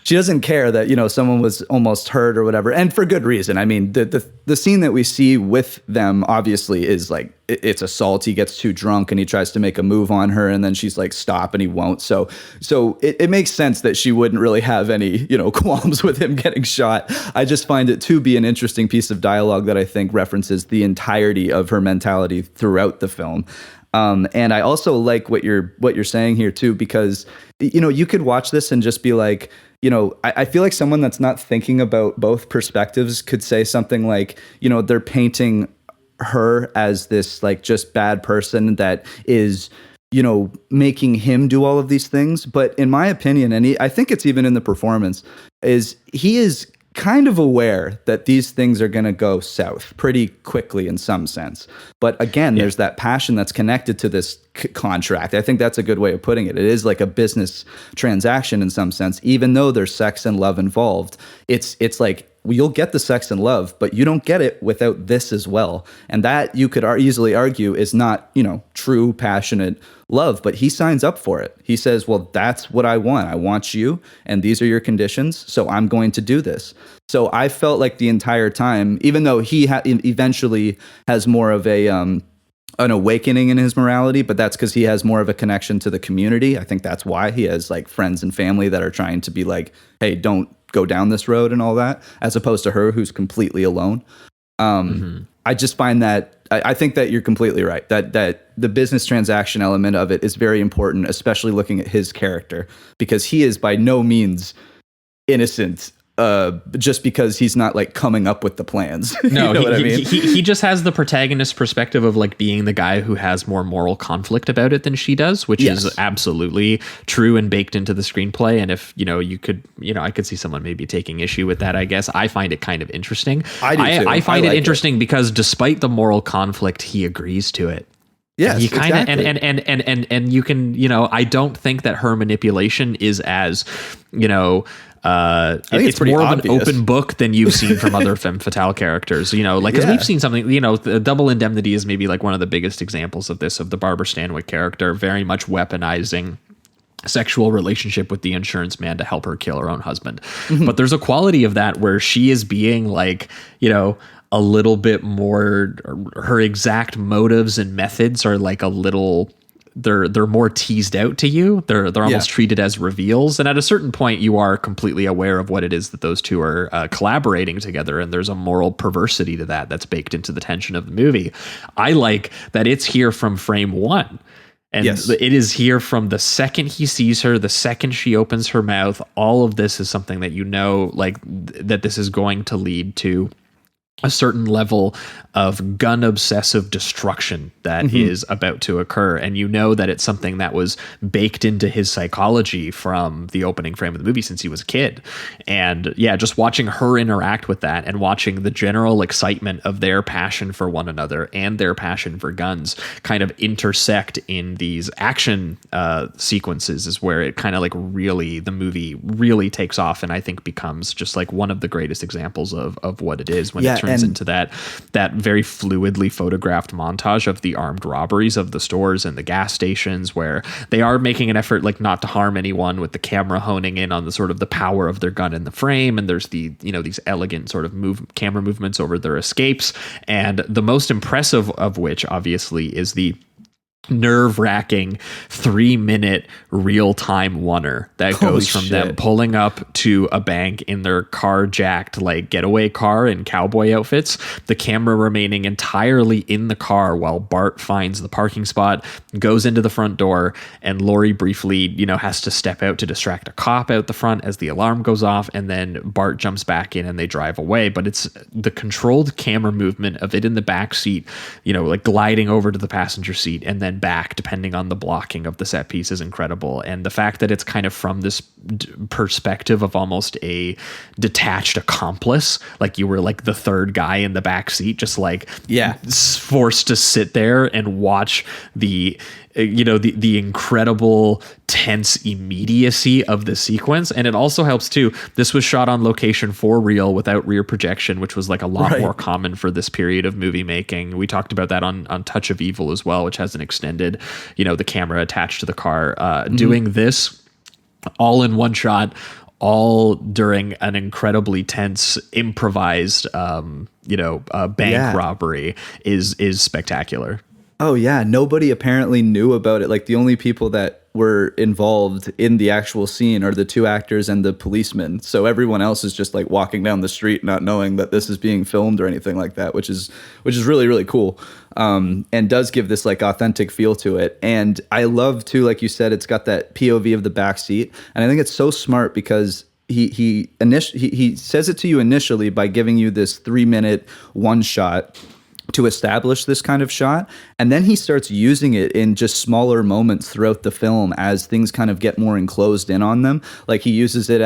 she doesn't care that, you know, someone was almost hurt or whatever. And for good reason. I mean, the scene that we see with them obviously is like, it's assault. He gets too drunk and he tries to make a move on her. And then she's like, stop, and he won't. So it makes sense that she wouldn't really have any, you know, qualms with him getting shot. I just find it to be an interesting piece of dialogue that I think references the entirety of her mentality throughout the film. And I also like what you're saying here too, because, you know, you could watch this and just be like, you know, I feel like someone that's not thinking about both perspectives could say something like, you know, they're painting her as this like just bad person that is, you know, making him do all of these things. But in my opinion, and I think it's even in the performance, he is kind of aware that these things are going to go south pretty quickly in some sense. But again, there's that passion that's connected to this contract. I think that's a good way of putting it. It is like a business transaction in some sense, even though there's sex and love involved. It's like, you'll get the sex and love, but you don't get it without this as well. And that you could easily argue is not, you know, true passionate love, but he signs up for it. He says, well, that's what I want. I want you, and these are your conditions, so I'm going to do this. So I felt like the entire time, even though he eventually has more of an awakening in his morality, but that's because he has more of a connection to the community. I think that's why he has like friends and family that are trying to be like, hey, don't go down this road and all that, as opposed to her who's completely alone. I just find that I think that you're completely right, that the business transaction element of it is very important, especially looking at his character, because he is by no means innocent just because he's not like coming up with the plans. No, you know what I mean? he just has the protagonist perspective of like being the guy who has more moral conflict about it than she does, which is absolutely true and baked into the screenplay. And if, I could see someone maybe taking issue with that, I guess. I find it kind of interesting. I do too. I find it interesting because despite the moral conflict, he agrees to it. Yes, you kind of exactly. and you can, I don't think that her manipulation is as, it's more obvious. Of an open book than you've seen from other femme fatale characters, because we've seen something, the Double Indemnity is maybe like one of the biggest examples of this, of the Barbara Stanwyck character very much weaponizing sexual relationship with the insurance man to help her kill her own husband. But there's a quality of that where she is being like, a little bit more, her exact motives and methods are like a little, they're more teased out to you. They're almost treated as reveals. And at a certain point, you are completely aware of what it is that those two are collaborating together. And there's a moral perversity to that that's baked into the tension of the movie. I like that it's here from frame one. And it is here from the second he sees her, the second she opens her mouth. All of this is something that that this is going to lead to a certain level of gun obsessive destruction that is about to occur. And that it's something that was baked into his psychology from the opening frame of the movie since he was a kid. And just watching her interact with that and watching the general excitement of their passion for one another and their passion for guns kind of intersect in these action sequences is where it kind of like really, the movie really takes off and I think becomes just like one of the greatest examples of what it is when it turns into that very fluidly photographed montage of the armed robberies of the stores and the gas stations, where they are making an effort like not to harm anyone, with the camera honing in on the sort of the power of their gun in the frame. And there's the, these elegant sort of camera movements over their escapes. And the most impressive of which obviously is the nerve-wracking 3-minute real-time oneer that goes from them pulling up to a bank in their car-jacked like getaway car in cowboy outfits, the camera remaining entirely in the car while Bart finds the parking spot, goes into the front door, and Laurie briefly has to step out to distract a cop out the front as the alarm goes off, and then Bart jumps back in and they drive away. But it's the controlled camera movement of it in the back seat, like gliding over to the passenger seat and then back, depending on the blocking of the set piece, is incredible. And the fact that it's kind of from this perspective of almost a detached accomplice, like you were like the third guy in the back seat, just like forced to sit there and watch the incredible tense immediacy of the sequence. And it also helps too, this was shot on location for real without rear projection, which was like a lot more common for this period of movie making. We talked about that on Touch of Evil as well, which has an extended, the camera attached to the car. Doing this all in one shot, all during an incredibly tense improvised bank robbery is spectacular. Oh yeah, nobody apparently knew about it. Like the only people that were involved in the actual scene are the two actors and the policeman. So everyone else is just like walking down the street not knowing that this is being filmed or anything like that, which is really, really cool. And does give this like authentic feel to it. And I love too, like you said, it's got that POV of the back seat. And I think it's so smart because he says it to you initially by giving you this 3-minute one shot to establish this kind of shot, and then he starts using it in just smaller moments throughout the film as things kind of get more enclosed in on them. Like he uses it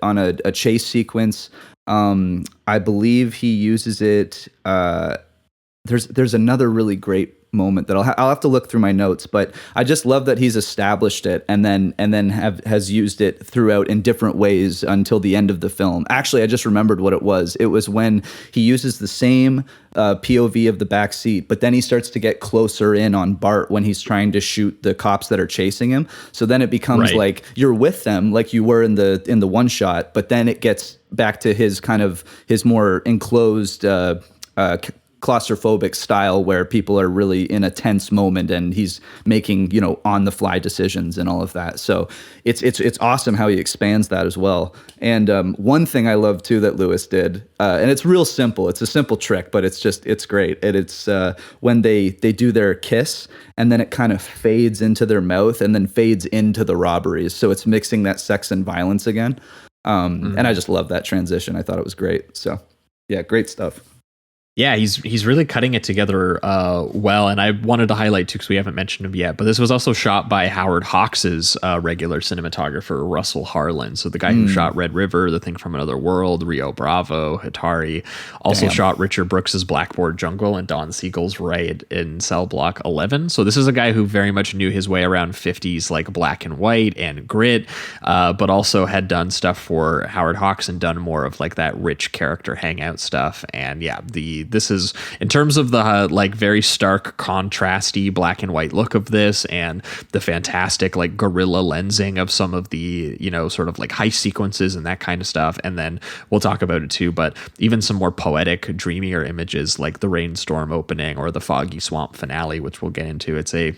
on a chase sequence. I believe he uses it. There's another really great moment that I'll have to look through my notes, but I just love that he's established it and then has used it throughout in different ways until the end of the film. Actually, I just remembered what it was. It was when he uses the same POV of the back seat, but then he starts to get closer in on Bart when he's trying to shoot the cops that are chasing him. So then it becomes like you're with them like you were in the one shot, but then it gets back to his more enclosed claustrophobic style where people are really in a tense moment and he's making on the fly decisions and all of that. So it's awesome how he expands that as well. And one thing I love too that Lewis did, and it's real simple, it's a simple trick, but it's great. And it's when they do their kiss and then it kind of fades into their mouth and then fades into the robberies, so it's mixing that sex and violence again. And I just love that transition. I thought it was great. So yeah, great stuff. Yeah, he's really cutting it together well, and I wanted to highlight too because we haven't mentioned him yet. But this was also shot by Howard Hawks's regular cinematographer Russell Harlan, so the guy who shot Red River, The Thing from Another World, Rio Bravo, Hatari, also shot Richard Brooks's Blackboard Jungle and Don Siegel's Raid in Cell Block 11. So this is a guy who very much knew his way around 50s like black and white and grit, but also had done stuff for Howard Hawks and done more of like that rich character hangout stuff. And yeah, this is in terms of the like very stark contrasty black and white look of this and the fantastic like guerrilla lensing of some of the, you know, sort of like heist sequences and that kind of stuff. And then we'll talk about it too, but even some more poetic, dreamier images like the rainstorm opening or the foggy swamp finale, which we'll get into. It's a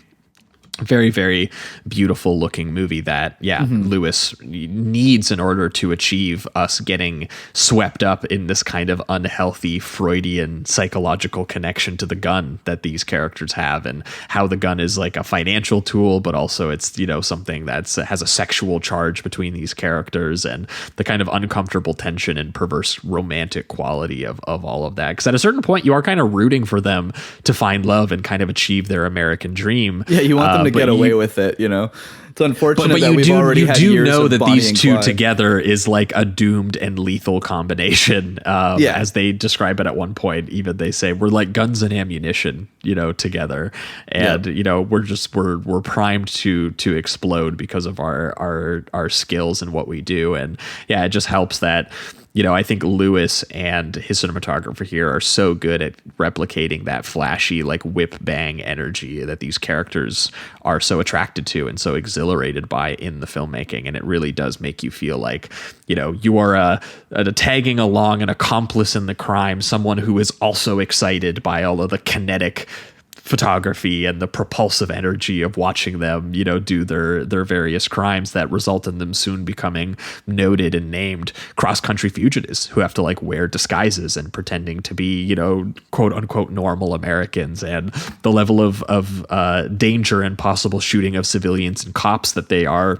very, very beautiful looking movie that, Lewis needs in order to achieve us getting swept up in this kind of unhealthy Freudian psychological connection to the gun that these characters have, and how the gun is like a financial tool, but also it's, you know, something that's has a sexual charge between these characters, and the kind of uncomfortable tension and perverse romantic quality of all of that. Because at a certain point, you are kind of rooting for them to find love and kind of achieve their American dream. Yeah, you want them to get away with it, you know. It's unfortunate but that we've already had years know of that Bonnie these and two Clyde. together is like a doomed and lethal combination. As they describe it at one point, even they say we're like guns and ammunition, you know, together, and you know we're primed to explode because of our skills and what we do, and yeah, it just helps that. You know, I think Lewis and his cinematographer here are so good at replicating that flashy, like whip bang energy that these characters are so attracted to and so exhilarated by in the filmmaking. And it really does make you feel like, you know, you are a tagging along, an accomplice in the crime, someone who is also excited by all of the kinetic photography and the propulsive energy of watching them, you know, do their various crimes that result in them soon becoming noted and named cross-country fugitives who have to like wear disguises and pretending to be, you know, quote unquote normal Americans, and the level of danger and possible shooting of civilians and cops that they are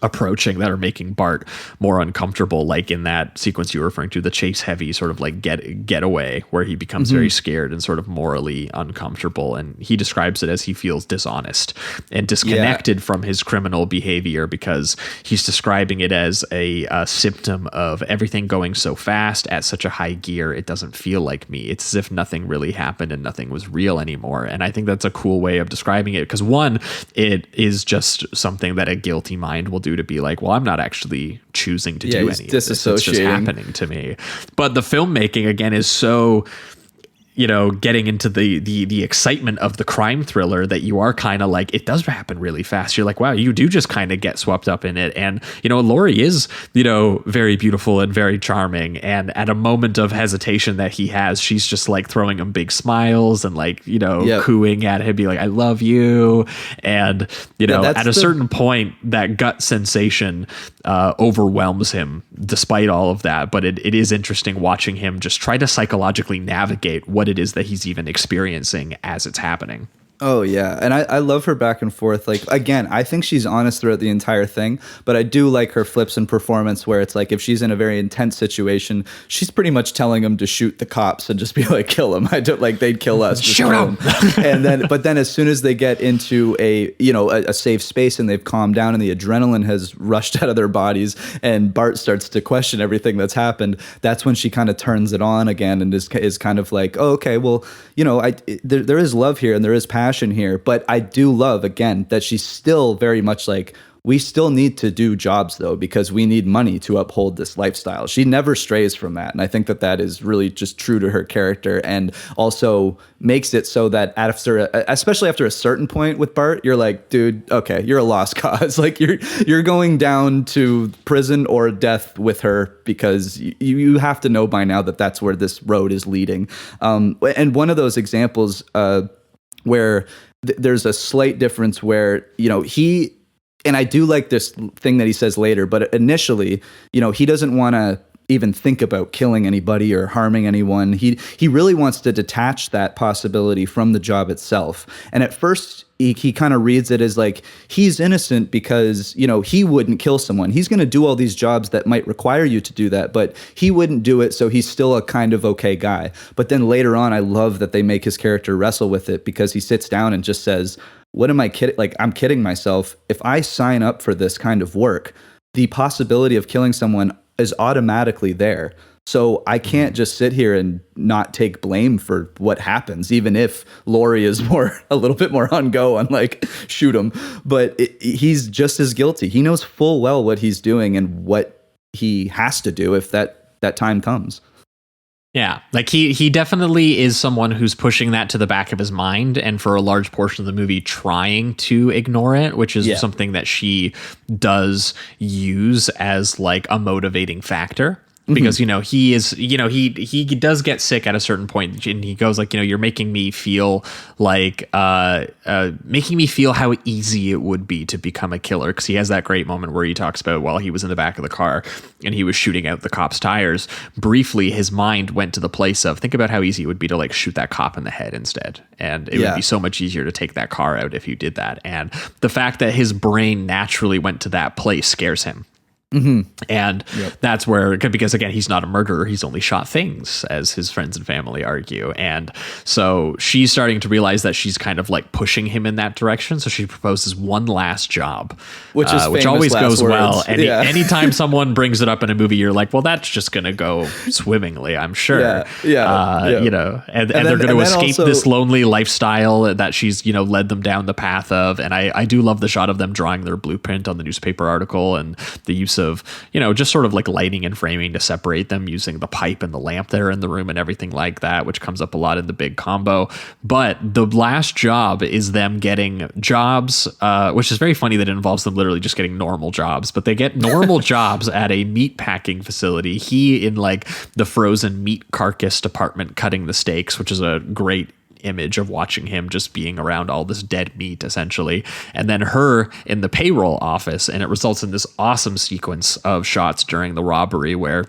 approaching that are making Bart more uncomfortable, like in that sequence you were referring to, the chase heavy sort of like getaway where he becomes very scared and sort of morally uncomfortable, and he describes it as he feels dishonest and disconnected from his criminal behavior, because he's describing it as a symptom of everything going so fast at such a high gear it doesn't feel like me. It's as if nothing really happened and nothing was real anymore. And I think that's a cool way of describing it, because one, it is just something that a guilty mind will do to be like, well, I'm not actually choosing to do any of this. It's just happening to me. But the filmmaking again is so, you know, getting into the excitement of the crime thriller that you are kind of like, it does happen really fast. You're like, wow, you do just kind of get swept up in it. And, you know, Laurie is, you know, very beautiful and very charming. And at a moment of hesitation that he has, she's just like throwing him big smiles and like, you know, cooing at him, be like, I love you. And, you know, at a certain point, that gut sensation overwhelms him despite all of that. But it is interesting watching him just try to psychologically navigate what it is that he's even experiencing as it's happening. Oh, yeah. And I love her back and forth. Like, again, I think she's honest throughout the entire thing, but I do like her flips in performance where it's like if she's in a very intense situation, she's pretty much telling him to shoot the cops and just be like, kill him. I don't like they'd kill us. Shoot him. But then as soon as they get into a safe space and they've calmed down and the adrenaline has rushed out of their bodies and Bart starts to question everything that's happened, that's when she kind of turns it on again and is kind of like, oh, okay, well, you know, there is love here and there is passion here, but I do love again that she's still very much like, we still need to do jobs though, because we need money to uphold this lifestyle. She never strays from that. And I think that is really just true to her character, and also makes it so that especially after a certain point with Bart, you're like, dude, okay, you're a lost cause. Like you're going down to prison or death with her, because you have to know by now that that's where this road is leading. And one of those examples, where there's a slight difference where, you know, and I do like this thing that he says later, but initially, you know, he doesn't want to even think about killing anybody or harming anyone. He really wants to detach that possibility from the job itself. And at first he kind of reads it as like he's innocent because, you know, he wouldn't kill someone. He's going to do all these jobs that might require you to do that, but he wouldn't do it, so he's still a kind of okay guy. But then later on, I love that they make his character wrestle with it, because he sits down and just says, what am I kidding? Like, I'm kidding myself. If I sign up for this kind of work, the possibility of killing someone is automatically there. So I can't just sit here and not take blame for what happens, even if Laurie is a little bit more on go on like shoot him. But he's just as guilty. He knows full well what he's doing and what he has to do if that time comes. Yeah, like he definitely is someone who's pushing that to the back of his mind, and for a large portion of the movie trying to ignore it, which is something that she does use as like a motivating factor. Because, you know, he is, you know, he does get sick at a certain point, and he goes like, you know, you're making me feel like making me feel how easy it would be to become a killer. Because he has that great moment where he talks about while he was in the back of the car and he was shooting out the cop's tires. Briefly, his mind went to the place of, think about how easy it would be to like shoot that cop in the head instead. And it would be so much easier to take that car out if you did that. And the fact that his brain naturally went to that place scares him. And that's where, because again, he's not a murderer, he's only shot things, as his friends and family argue. And so she's starting to realize that she's kind of like pushing him in that direction. So she proposes one last job, which always goes well. And anytime someone brings it up in a movie, you're like, well, that's just going to go swimmingly, I'm sure. You know, and they're going to escape this lonely lifestyle that she's, you know, led them down the path of. And I do love the shot of them drawing their blueprint on the newspaper article, and the use of, you know, just sort of like lighting and framing to separate them, using the pipe and the lamp there in the room and everything like that, which comes up a lot in the big combo. But the last job is them getting jobs, which is very funny that it involves them literally just getting normal jobs, but they get normal jobs at a meat packing facility. He in like the frozen meat carcass department cutting the steaks, which is a great image of watching him just being around all this dead meat essentially, and then her in the payroll office. And it results in this awesome sequence of shots during the robbery where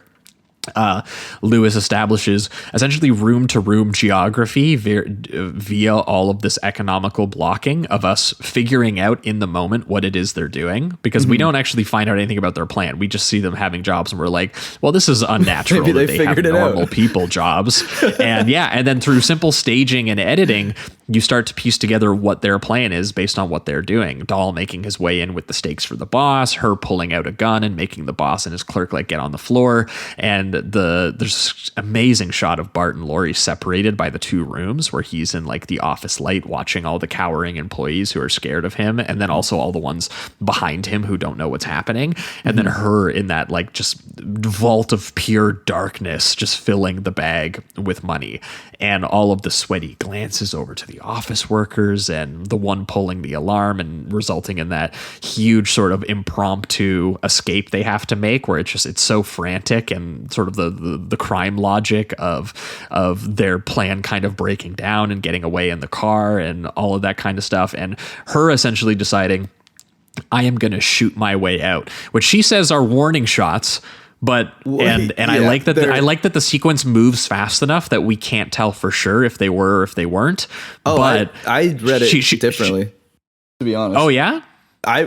Lewis establishes essentially room-to-room geography via all of this economical blocking of us figuring out in the moment what it is they're doing, because we don't actually find out anything about their plan. We just see them having jobs and we're like, well, this is unnatural that they have normal people jobs. And and then through simple staging and editing, you start to piece together what their plan is based on what they're doing. Dahl making his way in with the stakes for the boss, her pulling out a gun and making the boss and his clerk like get on the floor. And there's this amazing shot of Bart and Laurie separated by the two rooms where he's in like the office light watching all the cowering employees who are scared of him, and then also all the ones behind him who don't know what's happening, and then her in that like just vault of pure darkness just filling the bag with money, and all of the sweaty glances over to the office workers and the one pulling the alarm, and resulting in that huge sort of impromptu escape they have to make, where it's so frantic, and sort of the crime logic of their plan kind of breaking down and getting away in the car and all of that kind of stuff, and her essentially deciding, I am going to shoot my way out, which she says are warning shots. But I like that I like that the sequence moves fast enough that we can't tell for sure if they were or if they weren't. Oh, but I read it differently, to be honest. Oh yeah, I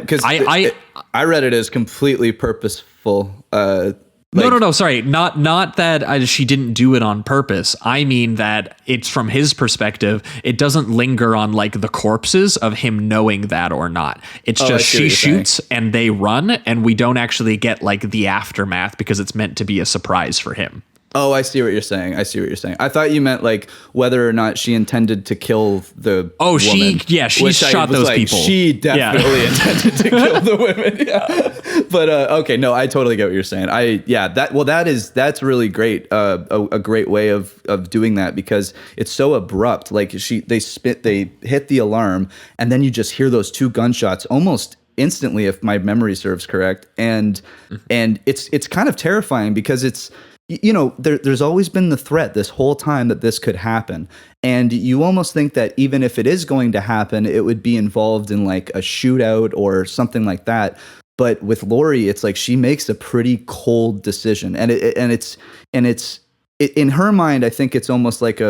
read it as completely purposeful. No. Sorry, not that she didn't do it on purpose. I mean that it's from his perspective. It doesn't linger on like the corpses of him knowing that or not. It's just she shoots and they run, and we don't actually get like the aftermath because it's meant to be a surprise for him. Oh, I see what you're saying. I thought you meant like whether or not she intended to kill the woman. She shot those people. She definitely intended to kill the women. Yeah. But okay, no, I totally get what you're saying. That's really great. A great way of doing that, because it's so abrupt. Like they hit the alarm, and then you just hear those two gunshots almost instantly, if my memory serves correct. And it's kind of terrifying because it's, you know, there's always been the threat this whole time that this could happen. And you almost think that even if it is going to happen, it would be involved in like a shootout or something like that. But with Laurie, it's like she makes a pretty cold decision, and it's in her mind, I think it's almost like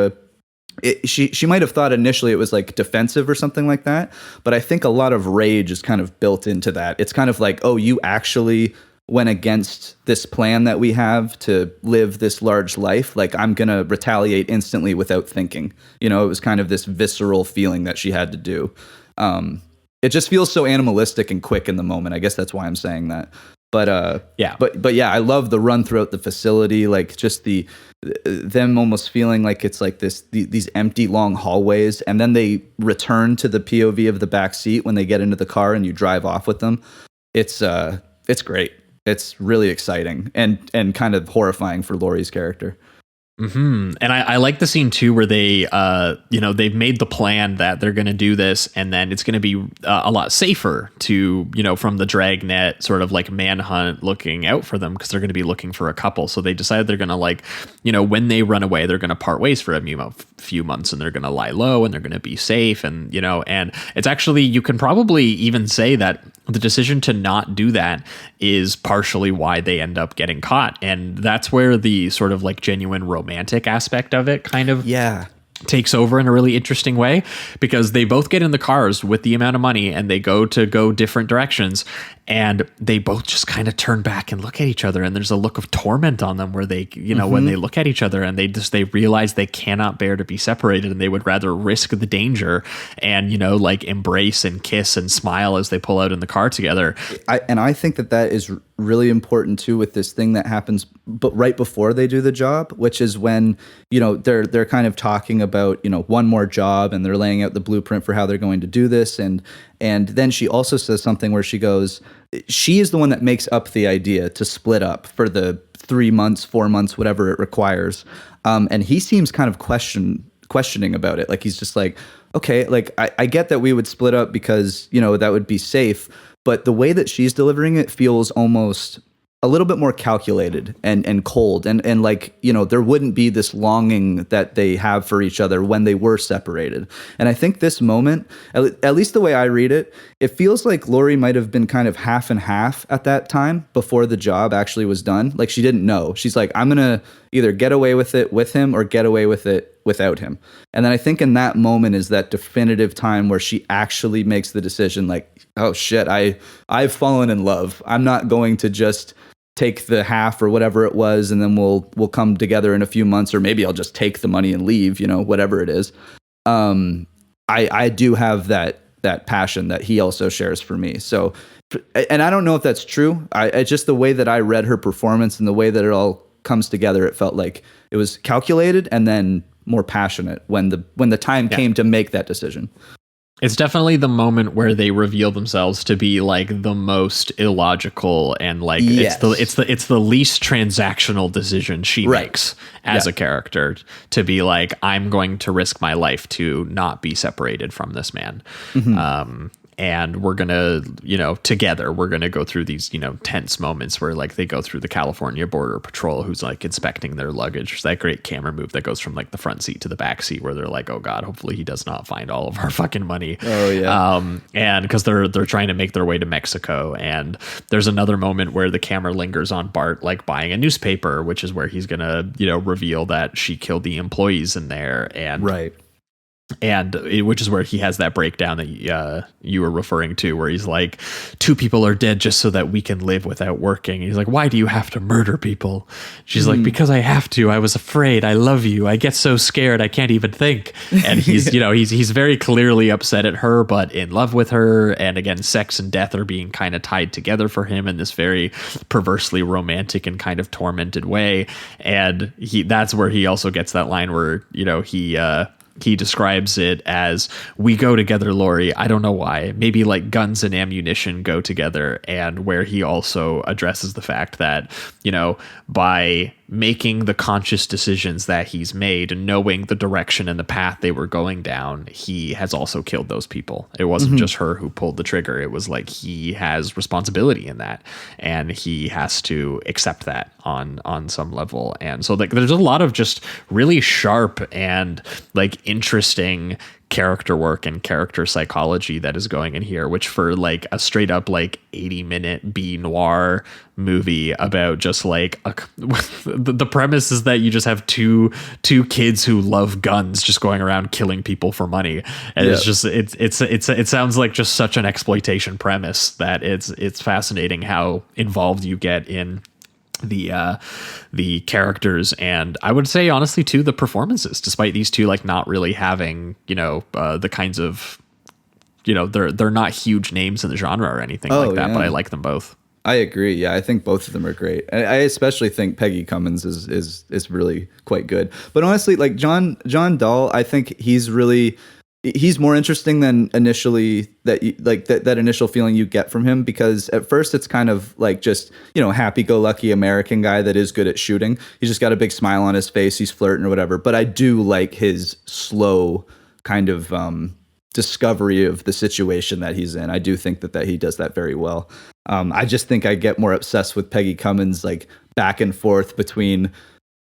she might have thought initially it was like defensive or something like that, but I think a lot of rage is kind of built into that. It's kind of like, oh, you actually went against this plan that we have to live this large life. Like, I'm gonna retaliate instantly without thinking. You know, it was kind of this visceral feeling that she had to do. It just feels so animalistic and quick in the moment. I guess that's why I'm saying that. But yeah, I love the run throughout the facility, like just them almost feeling like it's like these empty long hallways, and then they return to the POV of the back seat when they get into the car and you drive off with them. It's great. It's really exciting and kind of horrifying for Laurie's character. Mm-hmm. And I like the scene too, where they, they've made the plan that they're going to do this, and then it's going to be a lot safer to, from the dragnet sort of like manhunt looking out for them, because they're going to be looking for a couple. So they decided they're going to when they run away, they're going to part ways for a few months, and they're going to lie low, and they're going to be safe. And, and it's actually, you can probably even say that the decision to not do that is partially why they end up getting caught. And that's where the sort of like genuine romantic aspect of it kind of takes over in a really interesting way, because they both get in the cars with the amount of money and they go different directions, and they both just kind of turn back and look at each other, and there's a look of torment on them where they, when they look at each other, and they realize they cannot bear to be separated, and they would rather risk the danger and, like embrace and kiss and smile as they pull out in the car together. I think that is really important too, with this thing that happens but right before they do the job, which is when they're kind of talking about one more job, and they're laying out the blueprint for how they're going to do this, and then she also says something where she goes, she is the one that makes up the idea to split up for the 3 months, 4 months, whatever it requires, and he seems kind of questioning about it. Like, he's just like, okay, like I get that we would split up because that would be safe, but the way that she's delivering it feels almost a little bit more calculated and cold, and like, there wouldn't be this longing that they have for each other when they were separated. And I think this moment, at least the way I read it, it feels like Laurie might have been kind of half and half at that time before the job actually was done. Like, she didn't know. She's like, I'm gonna either get away with it with him or get away with it without him. And then I think in that moment is that definitive time where she actually makes the decision, like, oh shit, I've fallen in love. I'm not going to just take the half or whatever it was, and then we'll come together in a few months, or maybe I'll just take the money and leave, whatever it is. I do have that passion that he also shares for me. So, and I don't know if that's true. I just, the way that I read her performance and the way that it all comes together, it felt like it was calculated and then more passionate when the time came to make that decision. It's definitely the moment where they reveal themselves to be like the most illogical, and like it's the least transactional decision she makes as a character, to be like, I'm going to risk my life to not be separated from this man. And we're going to, together, we're going to go through these, tense moments where like they go through the California Border Patrol, who's like inspecting their luggage. There's that great camera move that goes from like the front seat to the back seat, where they're like, oh God, hopefully he does not find all of our fucking money. Oh yeah. And because they're trying to make their way to Mexico. And there's another moment where the camera lingers on Bart, like buying a newspaper, which is where he's going to, reveal that she killed the employees in there. And which is where he has that breakdown that you were referring to, where he's like, 2 people are dead just so that we can live without working. And he's like, why do you have to murder people? She's like, because I have to. I was afraid. I love you. I get so scared I can't even think. And he's he's very clearly upset at her, but in love with her. And again, sex and death are being kind of tied together for him in this very perversely romantic and kind of tormented way. And that's where he also gets that line where he describes it as, we go together, Laurie. I don't know why. Maybe like guns and ammunition go together. And where he also addresses the fact that, by making the conscious decisions that he's made and knowing the direction and the path they were going down, he has also killed those people. It wasn't just her who pulled the trigger. It was like, he has responsibility in that, and he has to accept that on some level. And so like, there's a lot of just really sharp and like interesting character work and character psychology that is going in here, which for like a straight up like 80-minute B-noir movie about just like the premise is that you just have two kids who love guns just going around killing people for money, and it's just it sounds like just such an exploitation premise that it's fascinating how involved you get in the characters, and I would say honestly too the performances, despite these two like not really having the kinds of they're not huge names in the genre or anything like that, but I like them both. I agree. Yeah, I think both of them are great. I especially think Peggy Cummins is really quite good. But honestly, like John Dahl, I think he's more interesting than initially that initial feeling you get from him, because at first it's kind of like just, happy-go-lucky American guy that is good at shooting. He's just got a big smile on his face. He's flirting or whatever. But I do like his slow kind of discovery of the situation that he's in. I do think that he does that very well. I just think I get more obsessed with Peggy Cummins, like back and forth between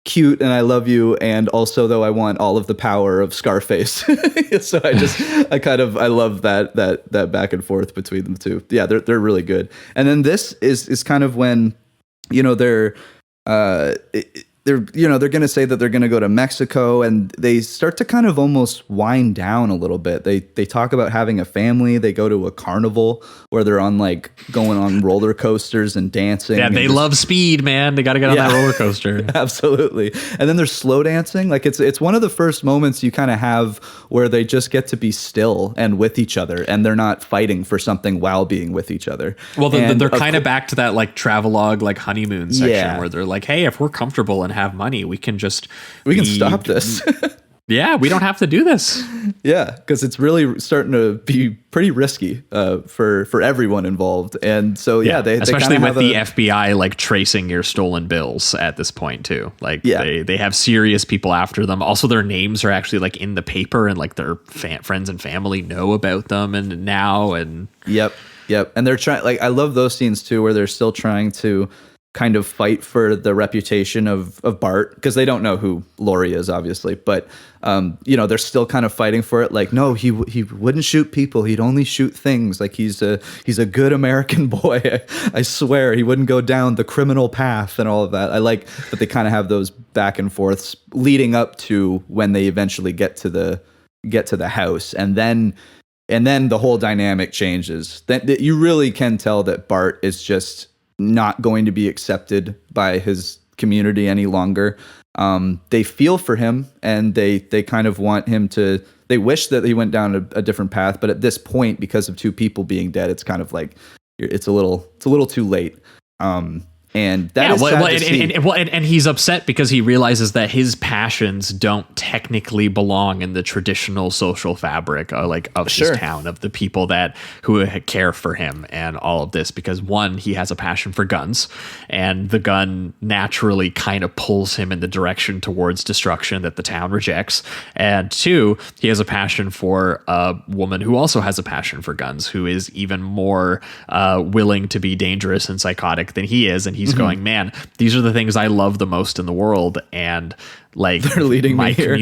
cute and I love you, and also though I want all of the power of Scarface. So I love that back and forth between them two. Yeah, they're really good. And then this is kind of when they're going to say that they're going to go to Mexico, and they start to kind of almost wind down a little bit. They talk about having a family. They go to a carnival where they're going on roller coasters and dancing. Yeah, they love speed, man. They got to get on that roller coaster. Absolutely. And then they're slow dancing. Like it's one of the first moments you kind of have where they just get to be still and with each other, and they're not fighting for something while being with each other. Well, they're kind of back to that like travelogue, like honeymoon section where they're like, hey, if we're comfortable and have money, we can stop this. Yeah, we don't have to do this. Yeah, because it's really starting to be pretty risky for everyone involved. And so they especially with the FBI like tracing your stolen bills at this point too. Like they have serious people after them. Also, their names are actually like in the paper, and like their friends and family know about them and Yep. And they're trying, like, I love those scenes too, where they're still trying to kind of fight for the reputation of Bart, because they don't know who Laurie is, obviously, but they're still kind of fighting for it. Like, no, he wouldn't shoot people. He'd only shoot things. Like he's a good American boy. I swear he wouldn't go down the criminal path and all of that. I like that they kind of have those back and forths leading up to when they eventually get to the house, and then the whole dynamic changes. That you really can tell that Bart is just not going to be accepted by his community any longer. They feel for him, and they kind of want him to, they wish that he went down a different path, but at this point, because of two people being dead, it's kind of like it's a little too late. And that is sad to see. And he's upset because he realizes that his passions don't technically belong in the traditional social fabric of his town, of the people who care for him and all of this. Because one, he has a passion for guns, and the gun naturally kind of pulls him in the direction towards destruction that the town rejects. And two, he has a passion for a woman who also has a passion for guns, who is even more willing to be dangerous and psychotic than he is. And he's going, man, these are the things I love the most in the world, and like they're leading me here.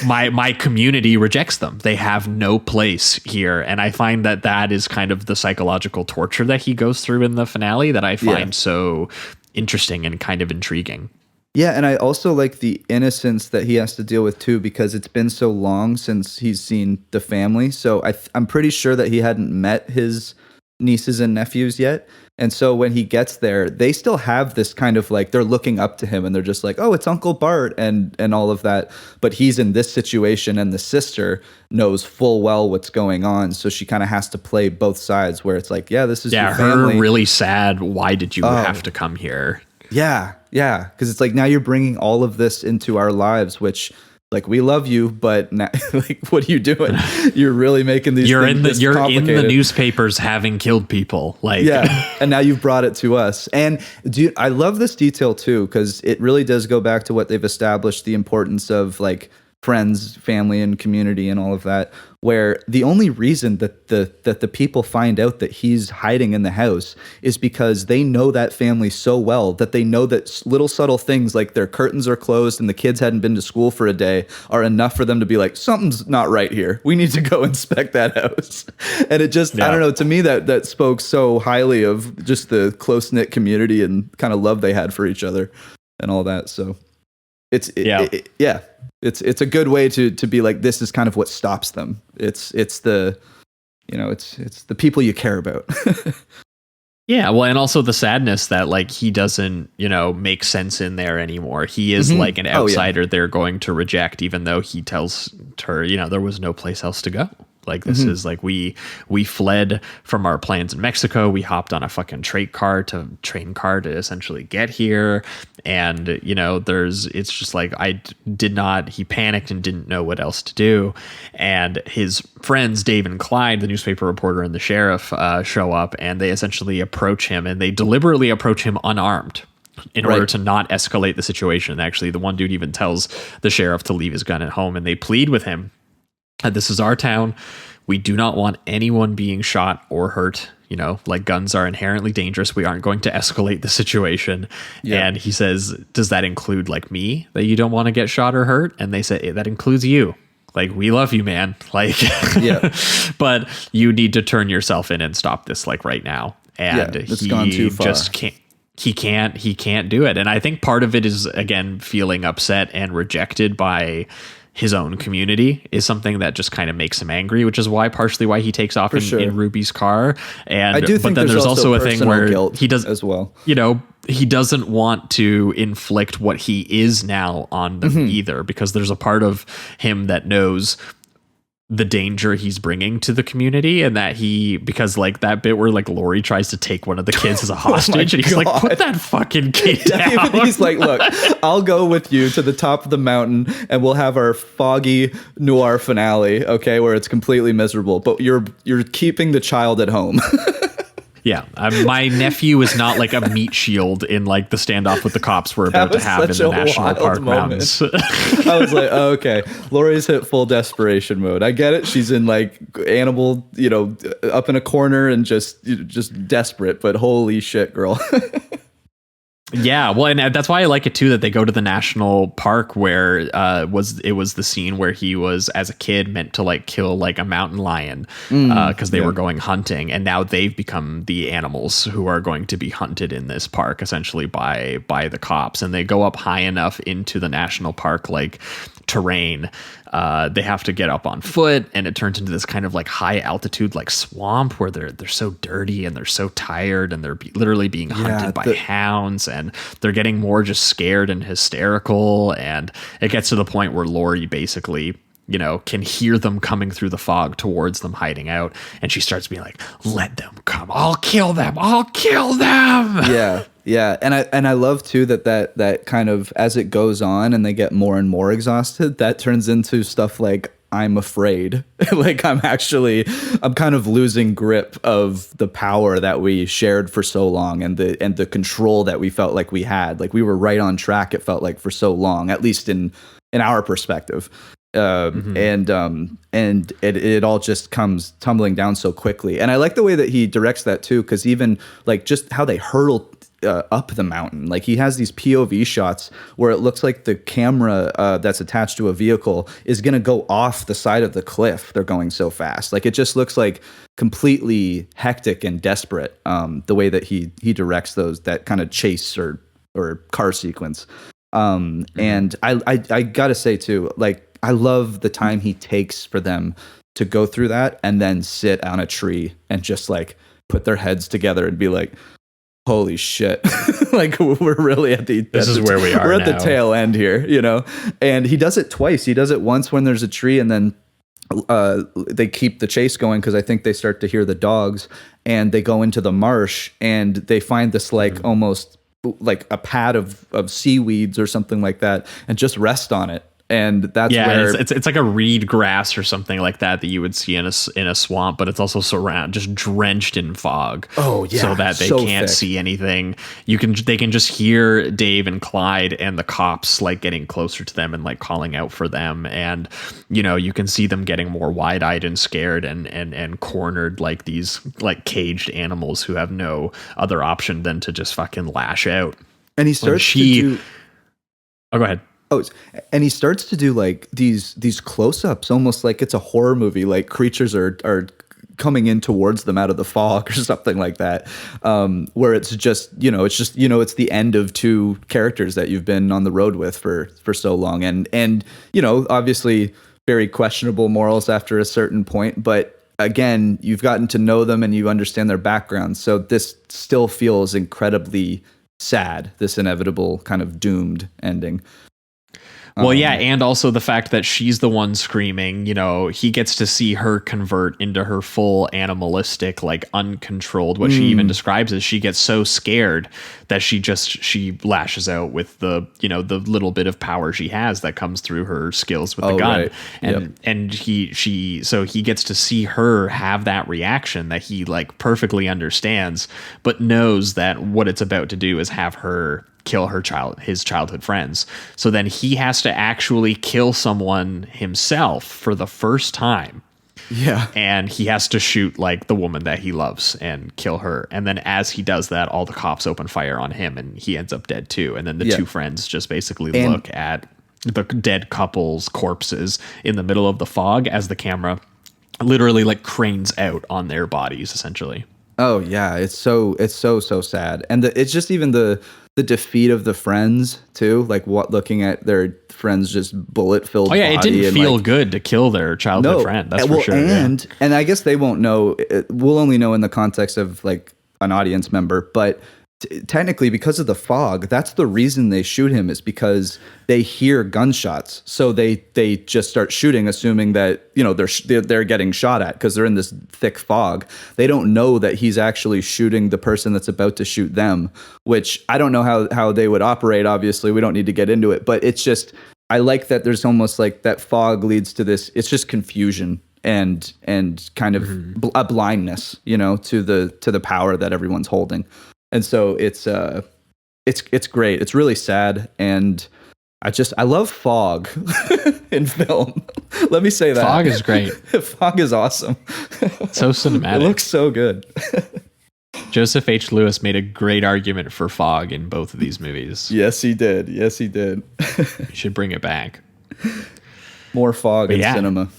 my community rejects them. They have no place here. And I find that is kind of the psychological torture that he goes through in the finale that I find so interesting and kind of intriguing. Yeah, and I also like the innocence that he has to deal with too, because it's been so long since he's seen the family. So I'm pretty sure that he hadn't met his nieces and nephews yet. And so when he gets there, they still have this kind of like, they're looking up to him and they're just like, oh, it's Uncle Bart and all of that. But he's in this situation, and the sister knows full well what's going on. So she kind of has to play both sides, where it's like, yeah, this is your family. Her really sad. Why did you have to come here? Yeah. Because it's like, now you're bringing all of this into our lives, which, like, we love you, but now, like, what are you doing? You're really making these. You're in the newspapers having killed people. Like, yeah, and now you've brought it to us. And I love this detail too, because it really does go back to what they've established, the importance of like friends, family, and community and all of that, where the only reason that the people find out that he's hiding in the house is because they know that family so well that they know that little subtle things like their curtains are closed and the kids hadn't been to school for a day are enough for them to be like, something's not right here. We need to go inspect that house. And it just, I don't know, to me that spoke so highly of just the close-knit community and kind of love they had for each other and all that. So it's a good way to be like, this is kind of what stops them. It's the people you care about. Yeah, well, and also the sadness that like he doesn't, make sense in there anymore. He is like an outsider they're going to reject, even though he tells her, there was no place else to go. Like this is like we fled from our plans in Mexico. We hopped on a fucking train car to essentially get here. And, it's just like he panicked and didn't know what else to do. And his friends, Dave and Clyde, the newspaper reporter and the sheriff, show up and they essentially approach him, and they deliberately approach him unarmed in order to not escalate the situation. Actually, the one dude even tells the sheriff to leave his gun at home, and they plead with him. This is our town. We do not want anyone being shot or hurt. Like guns are inherently dangerous. We aren't going to escalate the situation. Yeah. And he says, does that include like me, that you don't want to get shot or hurt? And they say, that includes you. Like, we love you, man. Like, yeah. But you need to turn yourself in and stop this like right now. And it's gone too far. Just can't. He can't do it. And I think part of it is, again, feeling upset and rejected by his own community is something that just kind of makes him angry, which is partially why he takes off in Ruby's car. And I do think but then there's also a thing where he does as well. He doesn't want to inflict what he is now on them either, because there's a part of him that knows the danger he's bringing to the community, and that because like that bit where like Laurie tries to take one of the kids as a hostage, and he's like, put that fucking kid down. He's like, look, I'll go with you to the top of the mountain and we'll have our foggy noir finale, okay, where it's completely miserable, but you're keeping the child at home. Yeah, my nephew is not like a meat shield in like the standoff with the cops we're about to have in the national park mountains. I was like, oh, okay, Laurie's hit full desperation mode. I get it. She's in like animal, up in a corner and just desperate. But holy shit, girl. Yeah, well, and that's why I like it too, that they go to the national park where it was the scene where he was, as a kid, meant to like kill like a mountain lion because they were going hunting, and now they've become the animals who are going to be hunted in this park essentially by the cops. And they go up high enough into the national park like terrain, they have to get up on foot, and it turns into this kind of like high altitude like swamp where they're so dirty and they're so tired, and they're literally being hunted by hounds, and they're getting more just scared and hysterical. And it gets to the point where Laurie basically can hear them coming through the fog towards them hiding out, and she starts being like, let them come, I'll kill them. Yeah. And I love too that kind of, as it goes on and they get more and more exhausted, that turns into stuff like, I'm afraid. Like I'm kind of losing grip of the power that we shared for so long, and the control that we felt like we had. Like we were right on track, it felt like, for so long, at least in our perspective. And it all just comes tumbling down so quickly. And I like the way that he directs that too, because even like just how they hurtle up the mountain, like he has these POV shots where it looks like the camera that's attached to a vehicle is going to go off the side of the cliff. They're going so fast. Like it just looks like completely hectic and desperate, the way that he directs that kind of chase or car sequence. And I gotta say too, like, I love the time he takes for them to go through that and then sit on a tree and just like put their heads together and be like, holy shit. Like we're really at the, this is where we are. We're at now. The tail end here, and he does it twice. He does it once when there's a tree, and then they keep the chase going, because I think they start to hear the dogs, and they go into the marsh and they find this like almost like a pad of seaweeds or something like that, and just rest on it. And that's yeah, where it's like a reed grass or something like that you would see in a swamp, but it's also just drenched in fog. Oh yeah, so that they so can't thick. see anything. They can just hear Dave and Clyde and the cops like getting closer to them and like calling out for them, and you can see them getting more wide-eyed and scared and cornered like these like caged animals who have no other option than to just fucking lash out. And he starts to do. Oh, go ahead. Oh, and he starts to do like these close-ups, almost like it's a horror movie. Like creatures are coming in towards them out of the fog or something like that. Where it's just it's the end of two characters that you've been on the road with for so long, and obviously very questionable morals after a certain point, but again, you've gotten to know them and you understand their background. So this still feels incredibly sad. This inevitable kind of doomed ending. Well, yeah, and also the fact that she's the one screaming, he gets to see her convert into her full animalistic, like uncontrolled, what she even describes as she gets so scared that she lashes out with the little bit of power she has that comes through her skills with the gun. Right. And he gets to see her have that reaction that he like perfectly understands, but knows that what it's about to do is have her kill his childhood friends. So then he has to actually kill someone himself for the first time. Yeah. And he has to shoot like the woman that he loves and kill her. And then as he does that, all the cops open fire on him and he ends up dead too. And then the two friends just basically look at the dead couple's corpses in the middle of the fog as the camera literally like cranes out on their bodies essentially. Oh yeah, it's so sad. And it's just even the defeat of the friends too, like looking at their friends just bullet filled. Oh yeah, it didn't feel good to kill their childhood friend. That's for sure. And I guess they won't know. We'll only know in the context of like an audience member, but technically because of the fog, that's the reason they shoot him, is because they hear gunshots. So they just start shooting, assuming that they're getting shot at because they're in this thick fog. They don't know that he's actually shooting the person that's about to shoot them, which I don't know how they would operate. Obviously, we don't need to get into it, but it's just, I like that there's almost like that fog leads to this. It's just confusion and kind of a blindness, to the power that everyone's holding. And so it's great. It's really sad, and I love fog in film. Let me say that. Fog is great. Fog is awesome. So cinematic. It looks so good. Joseph H. Lewis made a great argument for fog in both of these movies. Yes, he did. You should bring it back. More fog in cinema.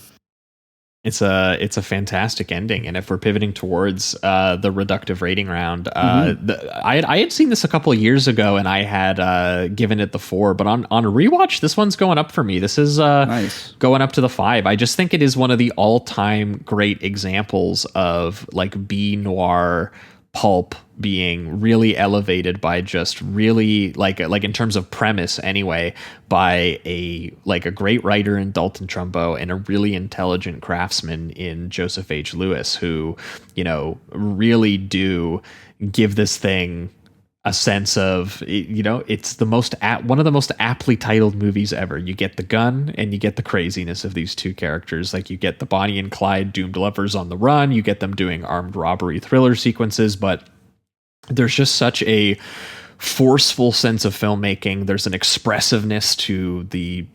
It's a fantastic ending, and if we're pivoting towards the reductive rating round, I had seen this a couple of years ago, and I had given it the 4, but on a rewatch, this one's going up for me. This is nice. Going up to the 5. I just think it is one of the all-time great examples of like B-noir pulp being really elevated by just really like in terms of premise anyway, by a great writer in Dalton Trumbo and a really intelligent craftsman in Joseph H. Lewis, who really do give this thing a sense of, it's one of the most aptly titled movies ever. You get the gun and you get the craziness of these two characters. Like you get the Bonnie and Clyde doomed lovers on the run. You get them doing armed robbery thriller sequences, but there's just such a forceful sense of filmmaking. There's an expressiveness to the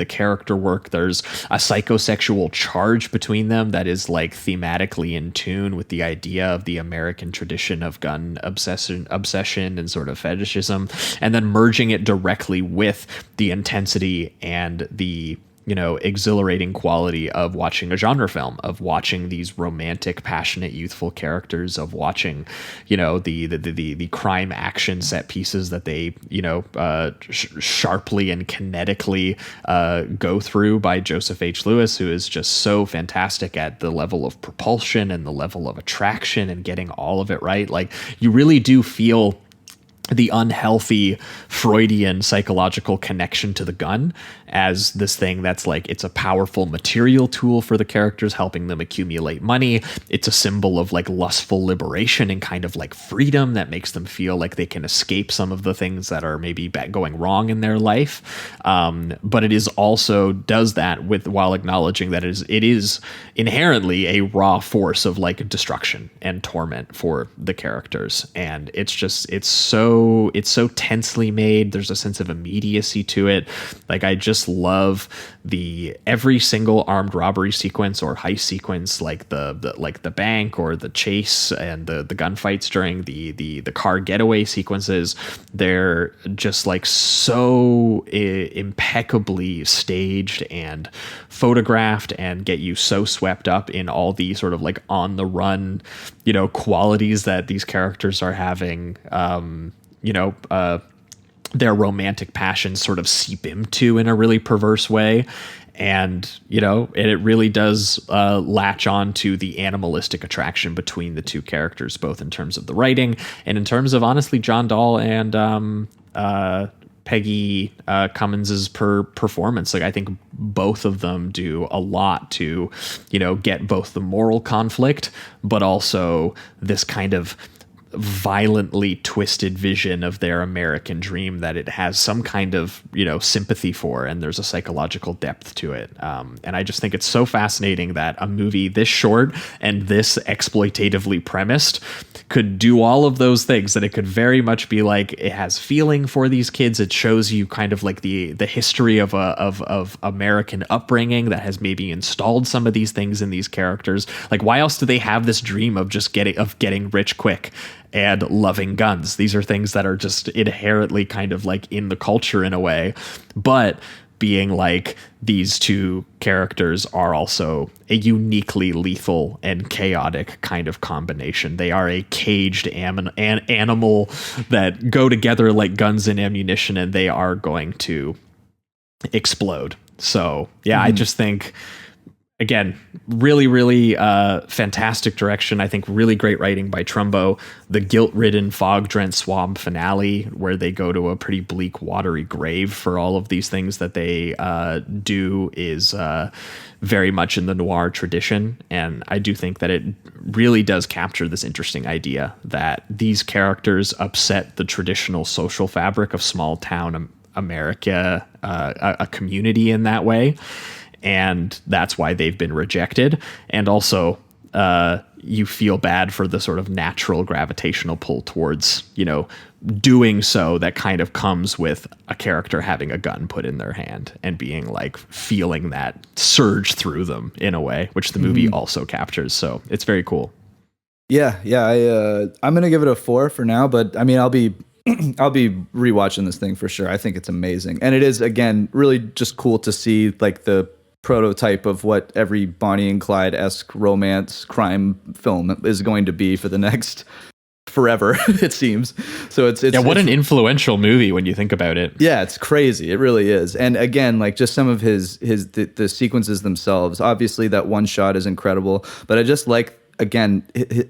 character work. There's a psychosexual charge between them that is like thematically in tune with the idea of the American tradition of gun obsession and sort of fetishism, and then merging it directly with the intensity and the exhilarating quality of watching a genre film, of watching these romantic, passionate, youthful characters, of watching, the crime action set pieces that they, sharply and kinetically go through by Joseph H. Lewis, who is just so fantastic at the level of propulsion and the level of attraction and getting all of it right. Like you really do feel the unhealthy Freudian psychological connection to the gun as this thing that's like, it's a powerful material tool for the characters, helping them accumulate money. It's a symbol of like lustful liberation and kind of like freedom that makes them feel like they can escape some of the things that are maybe going wrong in their life. But it is also does that while acknowledging that it is inherently a raw force of like destruction and torment for the characters. And it's so tensely made. There's a sense of immediacy to it. Like, I just love every single armed robbery sequence or heist sequence, like the bank or the chase and the gunfights during the car getaway sequences. They're just like so impeccably staged and photographed and get you so swept up in all the sort of like on the run, qualities that these characters are having. Their romantic passions sort of seep into in a really perverse way. And, it really does latch on to the animalistic attraction between the two characters, both in terms of the writing and in terms of, honestly, John Dahl and Peggy Cummins's performance. Like, I think both of them do a lot to, get both the moral conflict, but also this kind of violently twisted vision of their American dream that it has some kind of, sympathy for, and there's a psychological depth to it. And I just think it's so fascinating that a movie this short and this exploitatively premised could do all of those things, that it could very much be like, it has feeling for these kids. It shows you kind of like the history of American upbringing that has maybe installed some of these things in these characters. Like, why else do they have this dream of just getting rich quick and loving guns? These are things that are just inherently kind of like in the culture in a way, but being like, these two characters are also a uniquely lethal and chaotic kind of combination. They are a caged animal that go together like guns and ammunition, and they are going to explode. So yeah, I just think, again, really, really fantastic direction. I think really great writing by Trumbo. The guilt-ridden, fog-drenched swamp finale, where they go to a pretty bleak, watery grave for all of these things that they do, is very much in the noir tradition. And I do think that it really does capture this interesting idea that these characters upset the traditional social fabric of small-town America, a community in that way. And that's why they've been rejected. And also, you feel bad for the sort of natural gravitational pull towards, doing so that kind of comes with a character having a gun put in their hand and being like feeling that surge through them in a way, which the movie also captures. So it's very cool. Yeah. I'm going to give it a 4 for now, but I mean, I'll be rewatching this thing for sure. I think it's amazing. And it is, again, really just cool to see like the prototype of what every Bonnie and Clyde-esque romance crime film is going to be for the next forever, it seems. So it's what an influential movie when you think about it. Yeah, it's crazy. It really is. And again, like just some of the sequences themselves, obviously that one shot is incredible, but I just like, again,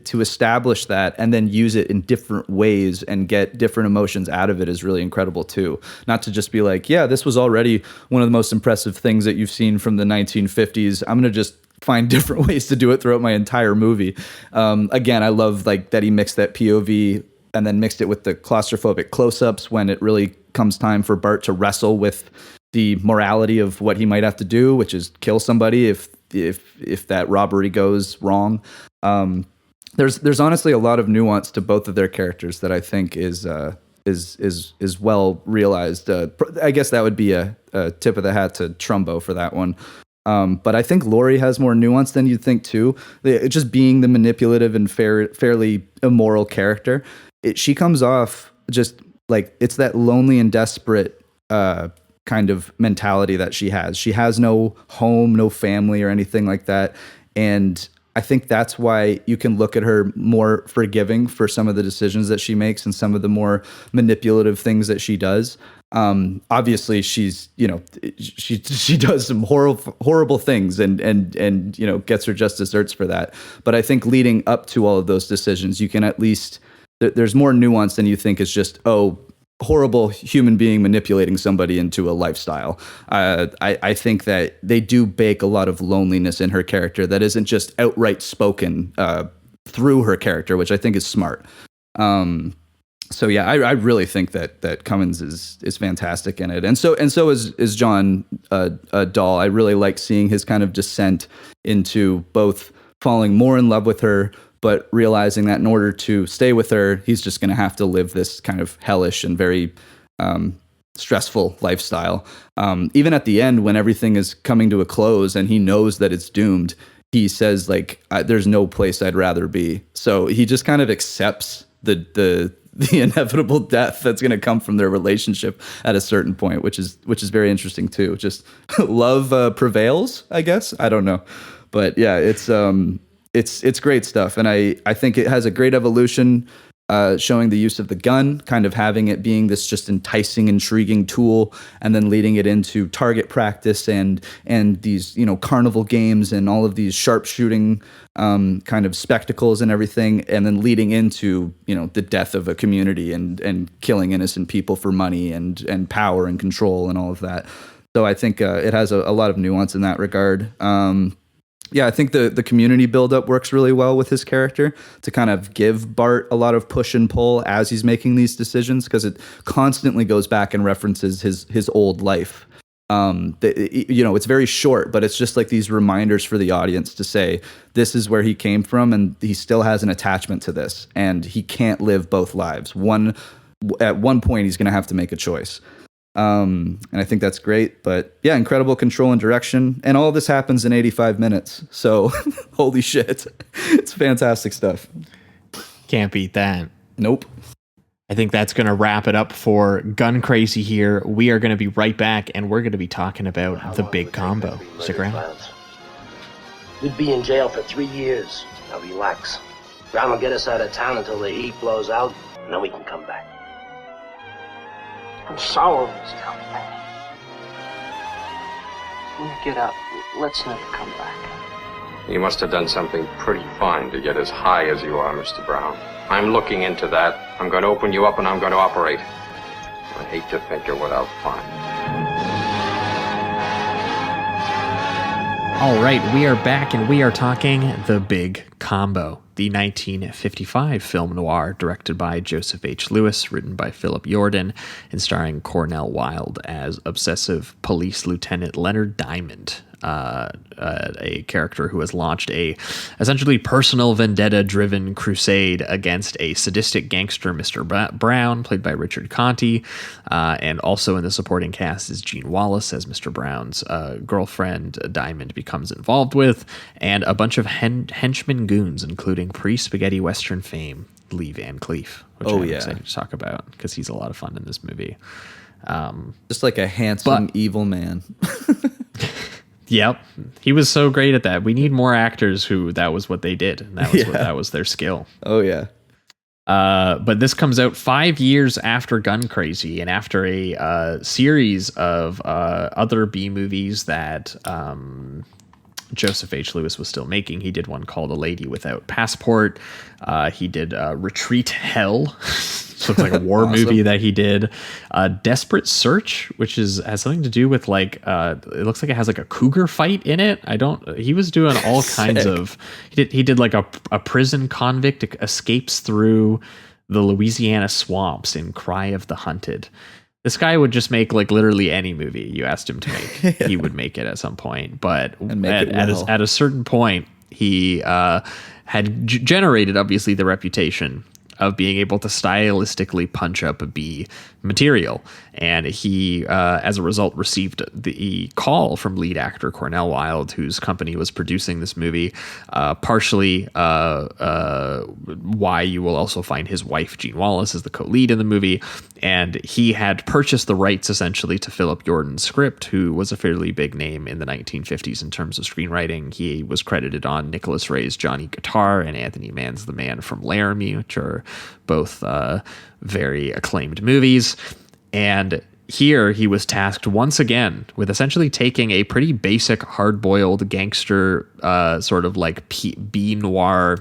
to establish that and then use it in different ways and get different emotions out of it is really incredible too. Not to just be like, yeah, this was already one of the most impressive things that you've seen from the 1950s. I'm going to just find different ways to do it throughout my entire movie. Again, I love like that he mixed that POV and then mixed it with the claustrophobic close-ups when it really comes time for Bart to wrestle with the morality of what he might have to do, which is kill somebody if that robbery goes wrong. There's honestly a lot of nuance to both of their characters that I think is well realized. I guess that would be a tip of the hat to Trumbo for that one. But I think Laurie has more nuance than you'd think too. Just being the manipulative and fairly immoral character, she comes off just like it's that lonely and desperate kind of mentality that she has. She has no home, no family or anything like that. And I think that's why you can look at her more forgiving for some of the decisions that she makes and some of the more manipulative things that she does. Obviously she's, she does some horrible things and gets her just desserts for that. But I think leading up to all of those decisions, you can at least there's more nuance than you think is just, horrible human being manipulating somebody into a lifestyle. I think that they do bake a lot of loneliness in her character that isn't just outright spoken through her character, which I think is smart. So yeah, I really think that Cummins is fantastic in it, and so is John Dahl. I really like seeing his kind of descent into both falling more in love with her, but realizing that in order to stay with her, he's just going to have to live this kind of hellish and very stressful lifestyle. Even at the end, when everything is coming to a close and he knows that it's doomed, he says, like, there's no place I'd rather be. So he just kind of accepts the inevitable death that's going to come from their relationship at a certain point, which is very interesting too. Just love prevails, I guess. I don't know, but yeah, it's great stuff, and I think it has a great evolution, showing the use of the gun, kind of having it being this just enticing, intriguing tool, and then leading it into target practice and these, carnival games and all of these sharpshooting kind of spectacles and everything, and then leading into the death of a community and killing innocent people for money and power and control and all of that. So I think it has a lot of nuance in that regard. Yeah, I think the community buildup works really well with his character to kind of give Bart a lot of push and pull as he's making these decisions, because it constantly goes back and references his old life. It's very short, but it's just like these reminders for the audience to say, this is where he came from, and he still has an attachment to this, and he can't live both lives. At one point, he's going to have to make a choice. And I think that's great, but yeah, incredible control and direction. And all of this happens in 85 minutes. So holy shit. It's fantastic stuff. Can't beat that. Nope. I think that's going to wrap it up for Gun Crazy here. We are going to be right back, and we're going to be talking about the big combo. Stick around. We'd be in jail for 3 years. Now relax. Brown will get us out of town until the heat blows out, and then we can come back. I'm sorry, Mr. Humphrey. When you get up, let's never come back. You must have done something pretty fine to get as high as you are, Mr. Brown. I'm looking into that. I'm going to open you up and I'm going to operate. I hate to think you're without fun. All right, we are back and we are talking The Big Combo, the 1955 film noir directed by Joseph H. Lewis, written by Philip Yordan, and starring Cornell Wilde as obsessive police lieutenant Leonard Diamond, a character who has launched a essentially personal vendetta-driven crusade against a sadistic gangster, Mr. Brown, played by Richard Conte, and also in the supporting cast is Gene Wallace as Mr. Brown's girlfriend Diamond becomes involved with, and a bunch of henchmen goons, including pre-spaghetti western fame Lee Van Cleef, which I'm excited to talk about because he's a lot of fun in this movie. Just like a handsome evil man. Yep, he was so great at that. We need more actors who that was what they did, and that was their skill. Oh yeah. But this comes out 5 years after Gun Crazy, and after a series of other B movies that Joseph H. Lewis was still making. He did one called A Lady Without Passport. He did Retreat Hell. So it's like a war movie that he did. Desperate Search, which has something to do with like it looks like it has like a cougar fight in it. He was doing all kinds of. He did like a prison convict escapes through the Louisiana swamps in Cry of the Hunted. This guy would just make like literally any movie you asked him to make. He would make it at some point. But at a certain point, he had generated, obviously, the reputation of being able to stylistically punch up a B material. And he, as a result, received the call from lead actor Cornell Wilde, whose company was producing this movie, partially why you will also find his wife, Jean Wallace, as the co-lead in the movie. And he had purchased the rights, essentially, to Philip Yordan's script, who was a fairly big name in the 1950s in terms of screenwriting. He was credited on Nicholas Ray's Johnny Guitar and Anthony Mann's The Man from Laramie, which are both very acclaimed movies. And here he was tasked once again with essentially taking a pretty basic hard-boiled gangster sort of like B-noir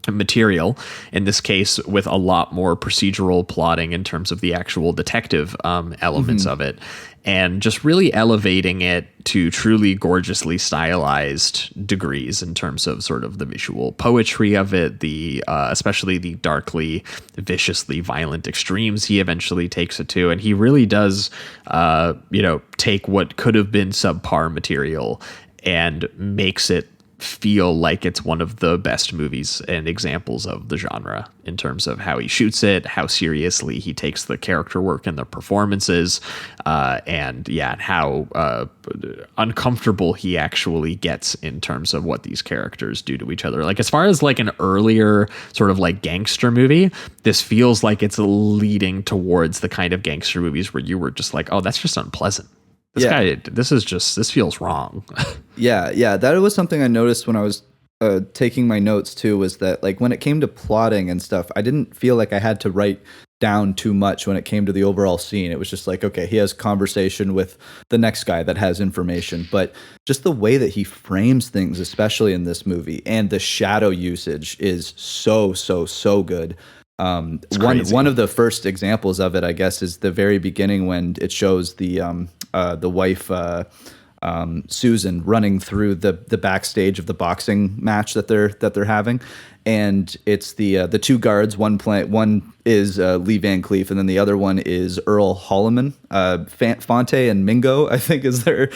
material, in this case with a lot more procedural plotting in terms of the actual detective elements of it, and just really elevating it to truly gorgeously stylized degrees in terms of sort of the visual poetry of it, the especially the darkly, viciously violent extremes he eventually takes it to. And he really does, take what could have been subpar material and makes it feel like it's one of the best movies and examples of the genre in terms of how he shoots it, how seriously he takes the character work and the performances, and how uncomfortable he actually gets in terms of what these characters do to each other. Like, as far as like an earlier sort of like gangster movie, this feels like it's leading towards the kind of gangster movies where you were just like, oh, that's just unpleasant. This feels wrong. Yeah. That was something I noticed when I was taking my notes too, was that like when it came to plotting and stuff, I didn't feel like I had to write down too much when it came to the overall scene. It was just like, okay, he has conversation with the next guy that has information, but just the way that he frames things, especially in this movie, and the shadow usage is so good. One of the first examples of it, I guess, is the very beginning when it shows the wife Susan running through the backstage of the boxing match that they're having, and it's the two guards. One is Lee Van Cleef, and then the other one is Earl Holliman. Fonte and Mingo, I think, is their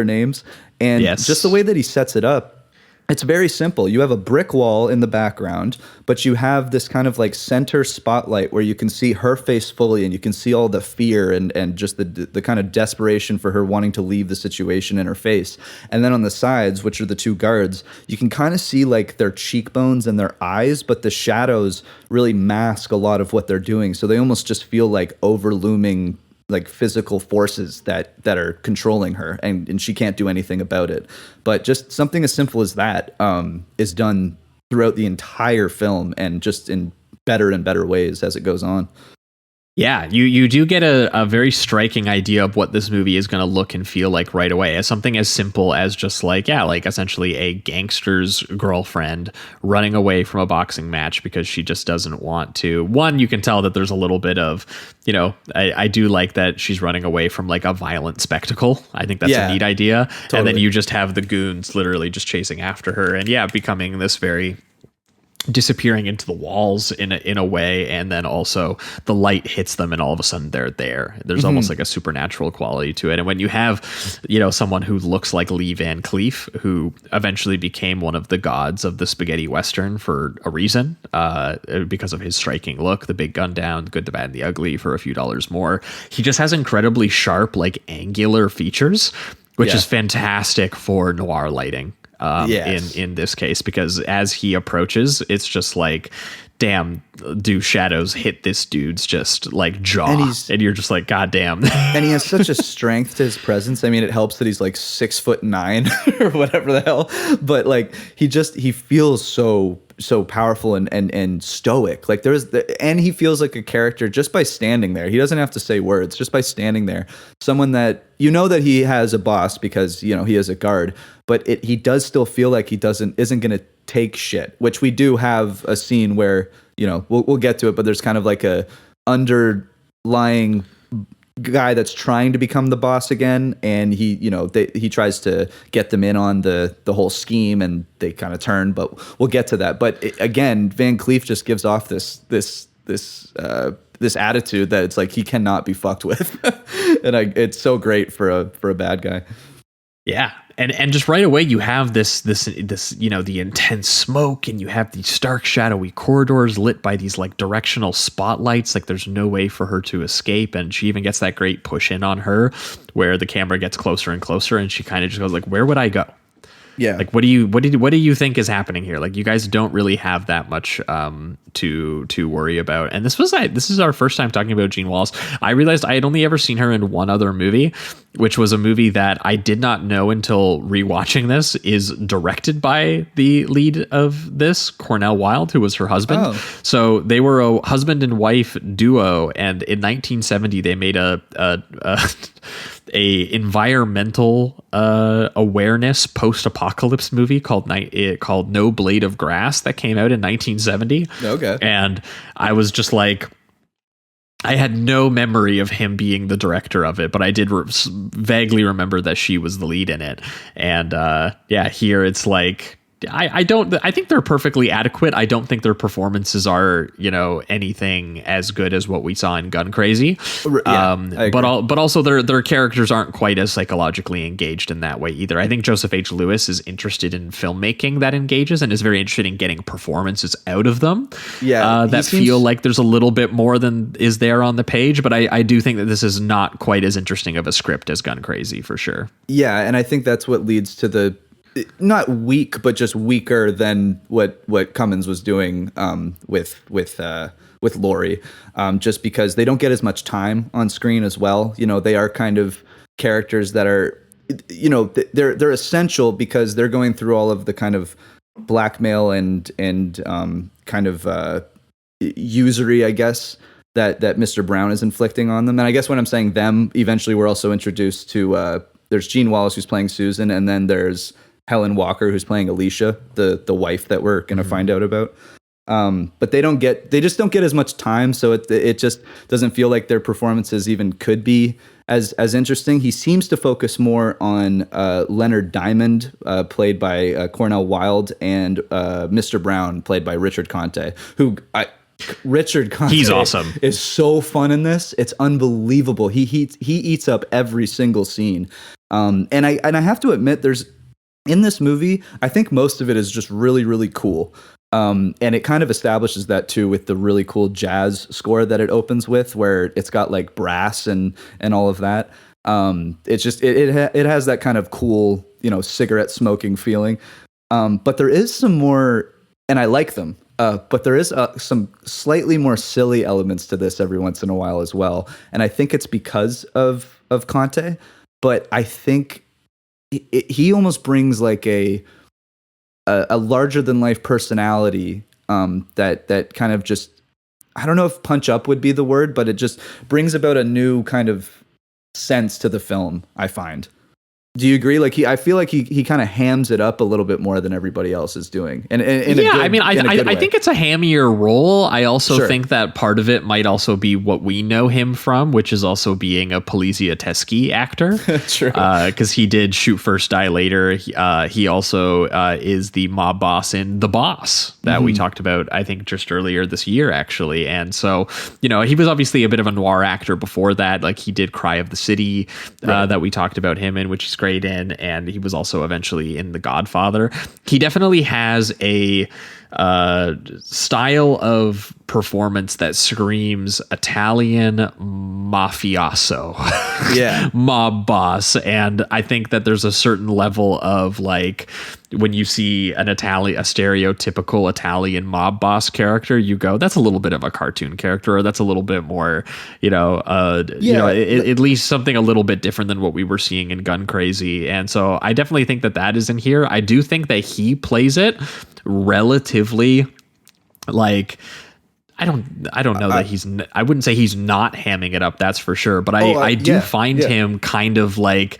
names. And just the way that he sets it up, it's very simple. You have a brick wall in the background, but you have this kind of like center spotlight where you can see her face fully, and you can see all the fear and just the kind of desperation for her wanting to leave the situation in her face. And then on the sides, which are the two guards, you can kind of see like their cheekbones and their eyes, but the shadows really mask a lot of what they're doing. So they almost just feel like overlooming like physical forces that are controlling her, and she can't do anything about it. But just something as simple as that is done throughout the entire film, and just in better and better ways as it goes on. Yeah, you do get a very striking idea of what this movie is going to look and feel like right away, as something as simple as just like essentially a gangster's girlfriend running away from a boxing match because she just doesn't want to. One, you can tell that there's a little bit of, I do like that she's running away from like a violent spectacle. I think that's a neat idea. Totally. And then you just have the goons literally just chasing after her and becoming this very disappearing into the walls in a way, and then also the light hits them and all of a sudden they're there. There's almost like a supernatural quality to it. And when you have someone who looks like Lee Van Cleef, who eventually became one of the gods of the spaghetti western for a reason, because of his striking look, the big gun down, the good, the bad, and the ugly for a few dollars more, he just has incredibly sharp, like angular features, which is fantastic for noir lighting. In this case, because as he approaches, it's just like, damn, do shadows hit this dude's just like jaw, and you're just like, god damn. And he has such a strength to his presence. I mean, it helps that he's like 6'9" or whatever the hell, but like he feels so powerful and stoic. Like and he feels like a character just by standing there. He doesn't have to say words, just by standing there. Someone that that he has a boss because he is a guard, but he does still feel like he isn't going to take shit, which we do have a scene where we'll get to it, but there's kind of like a underlying guy that's trying to become the boss again, and he tries to get them in on the whole scheme, and they kind of turn, but we'll get to that. But again, Van Cleef just gives off this attitude that it's like he cannot be fucked with. And it's so great for a bad guy. Yeah. And just right away you have this the intense smoke, and you have these stark shadowy corridors lit by these like directional spotlights, like there's no way for her to escape. And she even gets that great push in on her where the camera gets closer and closer, and she kind of just goes like, where would I go? Yeah. Like, what do you think is happening here? Like, you guys don't really have that much to worry about. And this is our first time talking about Jean Wallace. I realized I had only ever seen her in one other movie, which was a movie that I did not know until rewatching this is directed by the lead of this, Cornell Wilde, who was her husband. Oh. So they were a husband and wife duo, and in 1970 they made a a environmental awareness post-apocalypse movie called No Blade of Grass that came out in 1970. Okay. And I was just like, I had no memory of him being the director of it, but I did vaguely remember that she was the lead in it. And here it's like, I think they're perfectly adequate. I don't think their performances are, anything as good as what we saw in Gun Crazy. But also their characters aren't quite as psychologically engaged in that way either. I think Joseph H. Lewis is interested in filmmaking that engages and is very interested in getting performances out of them. Yeah, that feel like there's a little bit more than is there on the page. But I do think that this is not quite as interesting of a script as Gun Crazy for sure. Yeah, and I think that's what leads to the not weak, but just weaker than what Cummins was doing with Laurie, just because they don't get as much time on screen as well. They are kind of characters that are, they're essential because they're going through all of the kind of blackmail and kind of usury, I guess, that Mr. Brown is inflicting on them. And I guess when I'm saying them, eventually we're also introduced to there's Gene Wallace who's playing Susan, and then there's Helen Walker who's playing Alicia, the wife that we're going to find out about. But they just don't get as much time, so it just doesn't feel like their performances even could be as interesting. He seems to focus more on Leonard Diamond, played by Cornell Wilde, and Mr. Brown, played by Richard Conte, Richard Conte, he's awesome. Is so fun in this. It's unbelievable. He eats up every single scene. And I have to admit, in this movie, I think most of it is just really, really cool. And it kind of establishes that too with the really cool jazz score that it opens with, where it's got like brass and all of that. It's just it has that kind of cool, cigarette smoking feeling. But there is some more, and I like them. But there is some slightly more silly elements to this every once in a while as well. And I think it's because of Conte, but I think he almost brings like a larger than life personality that kind of just, I don't know if punch up would be the word, but it just brings about a new kind of sense to the film, I find. Do you agree? Like I feel like he kind of hams it up a little bit more than everybody else is doing. And I think it's a hammier role. I also think that part of it might also be what we know him from, which is also being a Polizia Teschi actor. True. Because he did Shoot First, Die Later. He also is the mob boss in The Boss that we talked about, I think, just earlier this year, actually. And so, he was obviously a bit of a noir actor before that. Like he did Cry of the City that we talked about him in, which is great in, and he was also eventually in The Godfather. He definitely has a style of performance that screams Italian mafioso, mob boss. And I think that there's a certain level of like, when you see a stereotypical Italian mob boss character, you go, that's a little bit of a cartoon character, or that's a little bit more, at least something a little bit different than what we were seeing in Gun Crazy. And so I definitely think that is in here. I do think that he plays it relatively like, I don't know that I wouldn't say he's not hamming it up, that's for sure. But I do find him kind of like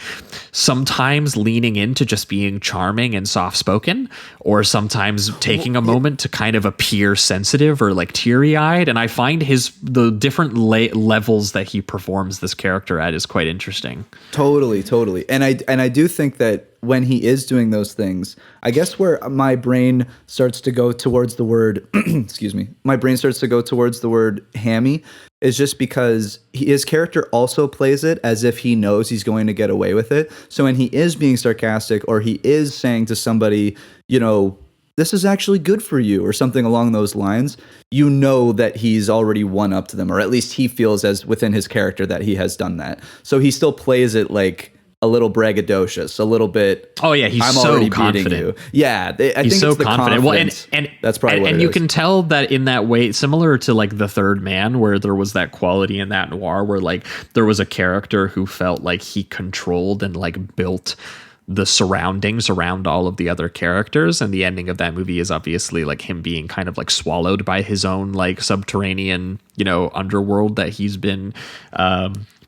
sometimes leaning into just being charming and soft spoken, or sometimes taking a moment to kind of appear sensitive or like teary eyed. And I find the different levels that he performs this character at is quite interesting. Totally. And I do think that when he is doing those things, I guess where my brain starts to go towards the word, my brain starts to go towards the word hammy is just because his character also plays it as if he knows he's going to get away with it. So when he is being sarcastic, or he is saying to somebody, this is actually good for you, or something along those lines, that he's already won up to them, or at least he feels as within his character that he has done that. So he still plays it like a little braggadocious, a little bit. Oh yeah, he's so confident. You. Yeah, I he's think so it's the confident. Well, and that's probably what it is. You can tell that in that way, similar to like The Third Man, where there was that quality in that noir, where like there was a character who felt like he controlled and like built the surroundings around all of the other characters. And the ending of that movie is obviously like him being kind of like swallowed by his own like subterranean, underworld that he's been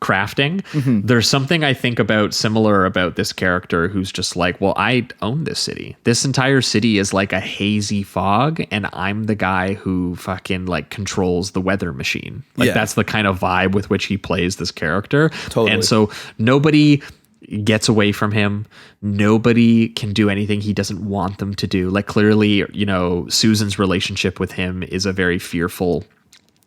crafting. There's something I think about similar about this character who's just like, well, I own this city. This entire city is like a hazy fog, and I'm the guy who fucking like controls the weather machine. Like that's the kind of vibe with which he plays this character. Totally. And so nobody gets away from him. Nobody can do anything he doesn't want them to do. Like clearly, you know, Susan's relationship with him is a very fearful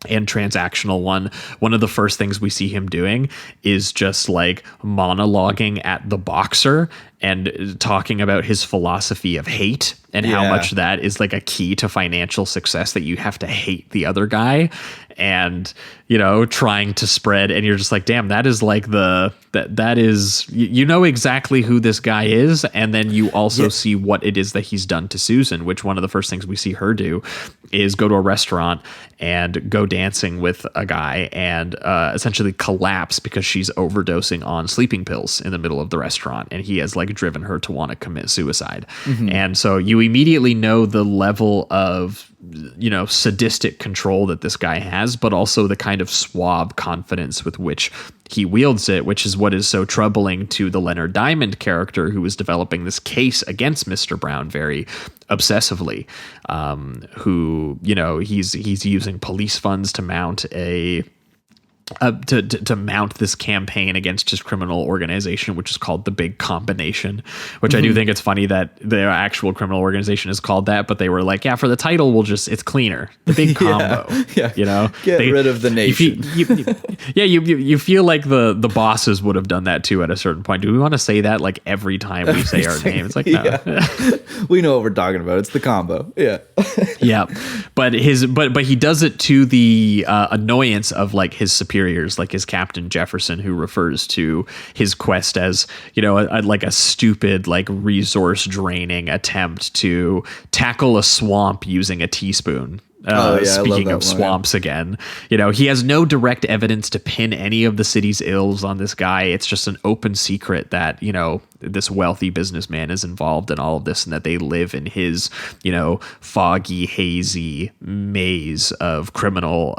and transactional one. One of the first things we see him doing is just like monologuing at the boxer and talking about his philosophy of hate and how much that is like a key to financial success, that you have to hate the other guy and, you know, trying to spread. And you're just like, damn, that is like that is, you know, exactly who this guy is. And then you also see what it is that he's done to Susan, which one of the first things we see her do is go to a restaurant and go dancing with a guy and essentially collapse because she's overdosing on sleeping pills in the middle of the restaurant. And he has like driven her to want to commit suicide. And so you immediately know the level of, you know, sadistic control that this guy has, but also the kind of suave confidence with which he wields it, which is what is so troubling to the Leonard Diamond character, who is developing this case against Mr. Brown very obsessively, who, you know, he's using police funds to mount to mount this campaign against his criminal organization, which is called the Big Combination, which I do think it's funny that their actual criminal organization is called that, but they were like, yeah, for the title, it's cleaner. The Big Combo. You know, get rid of the nation. You feel like the bosses would have done that too at a certain point. Do we want to say that like every time we say our name? It's like, no. We know what we're talking about. It's the combo. But he does it to the annoyance of like his superiors, like his Captain Jefferson, who refers to his quest as, you know, like a stupid, like resource draining attempt to tackle a swamp using a teaspoon. Speaking of swamps again, you know, he has no direct evidence to pin any of the city's ills on this guy. It's just an open secret that, you know, this wealthy businessman is involved in all of this and that they live in his, you know, foggy, hazy maze of criminal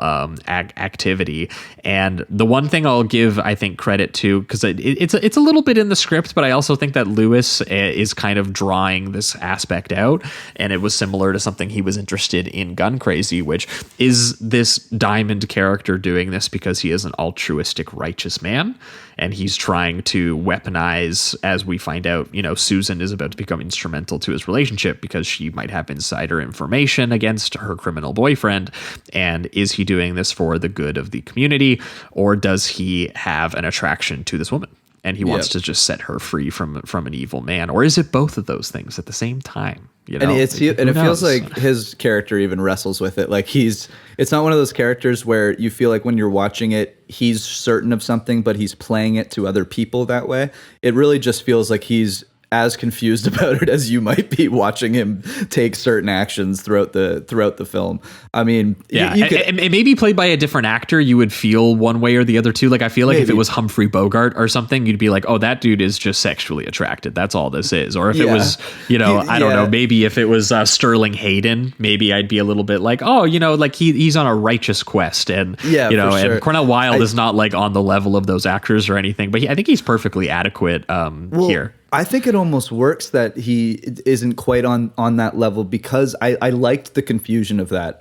activity. And the one thing I'll give, I think, credit to, because it's a little bit in the script, but I also think that Lewis is kind of drawing this aspect out. And it was similar to something he was interested in Gun Crazy, which is this Diamond character doing this because he is an altruistic, righteous man. And he's trying to weaponize, as we find out, you know, Susan is about to become instrumental to his relationship because she might have insider information against her criminal boyfriend. And is he doing this for the good of the community, or does he have an attraction to this woman and he wants to just set her free from an evil man? Or is it both of those things at the same time? You know, and it feels like his character even wrestles with it. Like it's not one of those characters where you feel like when you're watching it, he's certain of something, but he's playing it to other people that way. It really just feels like he's as confused about it as you might be watching him take certain actions throughout the film. I mean, and maybe played by a different actor, you would feel one way or the other too. Like, I feel like if it was Humphrey Bogart or something, you'd be like, oh, that dude is just sexually attracted. That's all this is. Or if it was, you know, I don't know, maybe if it was Sterling Hayden, maybe I'd be a little bit like, oh, you know, like he's on a righteous quest. And, you know, and Cornel Wilde is not like on the level of those actors or anything, but I think he's perfectly adequate here. I think it almost works that he isn't quite on that level, because I liked the confusion of that.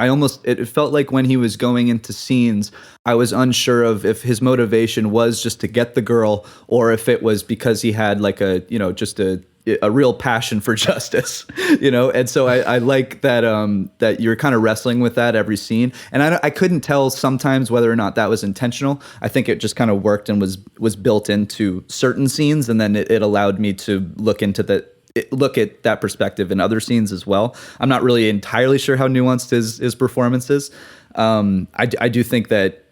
It felt like when he was going into scenes, I was unsure of if his motivation was just to get the girl, or if it was because he had like just a real passion for justice, you know? And so I like that, that you're kind of wrestling with that every scene. And I couldn't tell sometimes whether or not that was intentional. I think it just kind of worked and was built into certain scenes. And then it allowed me to look at that perspective in other scenes as well. I'm not really entirely sure how nuanced his performance is. I do think that,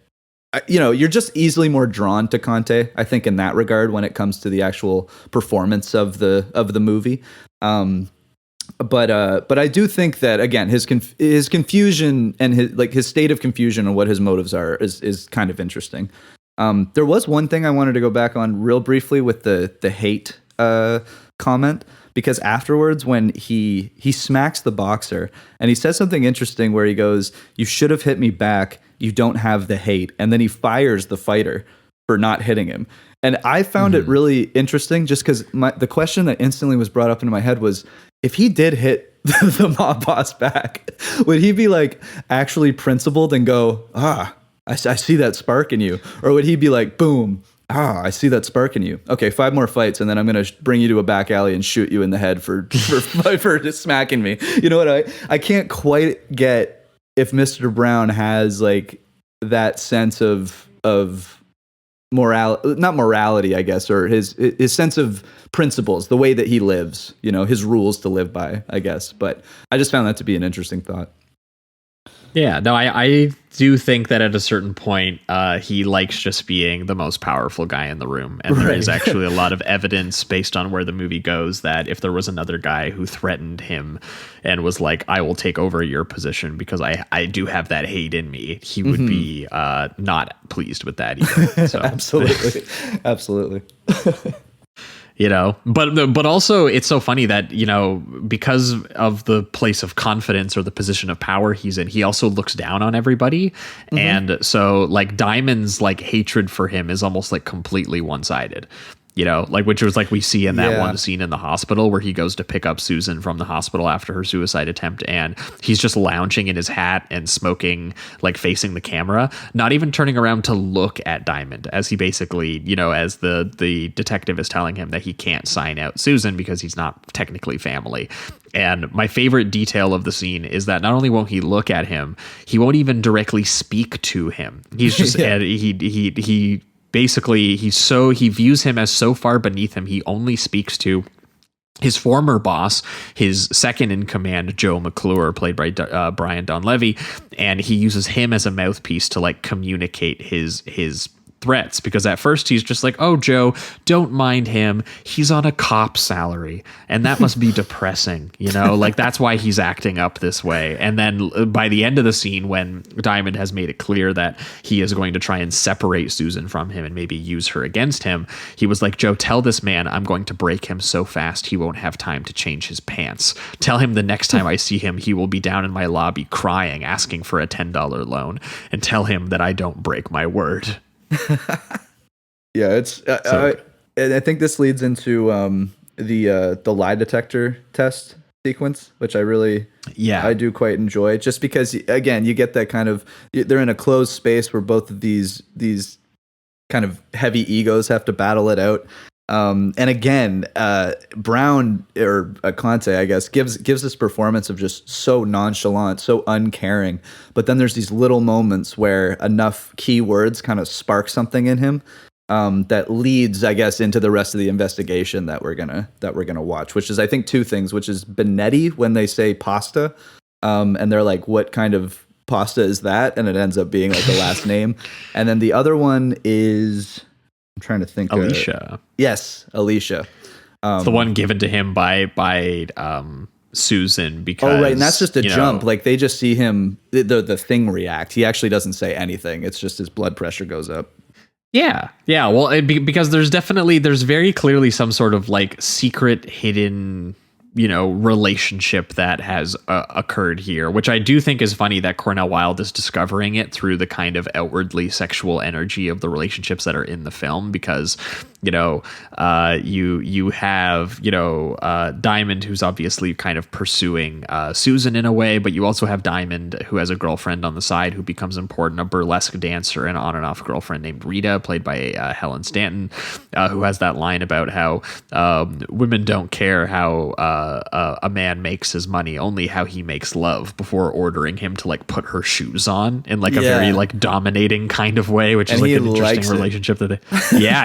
you know, you're just easily more drawn to Conte, I think, in that regard when it comes to the actual performance of the movie. But I do think that, again, his confusion and his state of confusion and what his motives are is kind of interesting. There was one thing I wanted to go back on real briefly with the hate comment, because afterwards when he smacks the boxer and he says something interesting where he goes, "You should have hit me back. You don't have the hate." And then he fires the fighter. for not hitting him. And I found it really interesting just because the question that instantly was brought up into my head was, if he did hit the mob boss back, would he be like actually principled and go, I see that spark in you? Or would he be like, boom, I see that spark in you. Okay, 5 more fights, and then I'm going to bring you to a back alley and shoot you in the head for just smacking me. You know what? I can't quite get if Mr. Brown has like that sense of not morality, I guess, or his sense of principles, the way that he lives, you know, his rules to live by, I guess. But I just found that to be an interesting thought. Yeah, no, I do think that at a certain point, he likes just being the most powerful guy in the room. And there is actually a lot of evidence based on where the movie goes that if there was another guy who threatened him and was like, I will take over your position because I do have that hate in me, he would be not pleased with that either. So. Absolutely. Absolutely. You know, but also it's so funny that, you know, because of the place of confidence or the position of power he's in, he also looks down on everybody. And so like Diamond's like hatred for him is almost like completely one-sided. You know, like, which was like we see in that one scene in the hospital where he goes to pick up Susan from the hospital after her suicide attempt, and he's just lounging in his hat and smoking, like facing the camera, not even turning around to look at Diamond, as he basically, you know, as the detective is telling him that he can't sign out Susan because he's not technically family. And my favorite detail of the scene is that not only won't he look at him, he won't even directly speak to him. He's just he basically, he views him as so far beneath him, he only speaks to his former boss, his second in command, Joe McClure, played by Brian Donlevy, and he uses him as a mouthpiece to like communicate his threats, because at first he's just like, oh, Joe, don't mind him, he's on a cop salary, and that must be depressing, you know, like that's why he's acting up this way. And then by the end of the scene, when Diamond has made it clear that he is going to try and separate Susan from him and maybe use her against him, he was like, Joe, tell this man I'm going to break him so fast he won't have time to change his pants. Tell him the next time I see him, he will be down in my lobby crying, asking for a $10 loan, and tell him that I don't break my word. Yeah, it's I think this leads into the lie detector test sequence, which I do quite enjoy, just because again you get that kind of, they're in a closed space where both of these kind of heavy egos have to battle it out. And again, Brown, or Conte, I guess, gives this performance of just so nonchalant, so uncaring. But then there's these little moments where enough key words kind of spark something in him that leads, I guess, into the rest of the investigation that we're gonna watch. Which is, I think, 2 things. Which is Benetti, when they say pasta, and they're like, "What kind of pasta is that?" And it ends up being like the last name. And then the other one is, I'm trying to think. Alicia. Yes, Alicia. It's the one given to him by Susan, because and that's just a jump. Like they just see him, the thing react. He actually doesn't say anything. It's just his blood pressure goes up. Yeah. Well, because there's very clearly some sort of like secret hidden, you know, relationship that has occurred here, which I do think is funny that Cornell Wilde is discovering it through the kind of outwardly sexual energy of the relationships that are in the film, because, you know, you have, you know, Diamond, who's obviously kind of pursuing Susan in a way, but you also have Diamond, who has a girlfriend on the side who becomes important, a burlesque dancer and on and off girlfriend named Rita, played by Helen Stanton, who has that line about how women don't care how a man makes his money, only how he makes love, before ordering him to like put her shoes on in like a very like dominating kind of way, which is like an interesting relationship that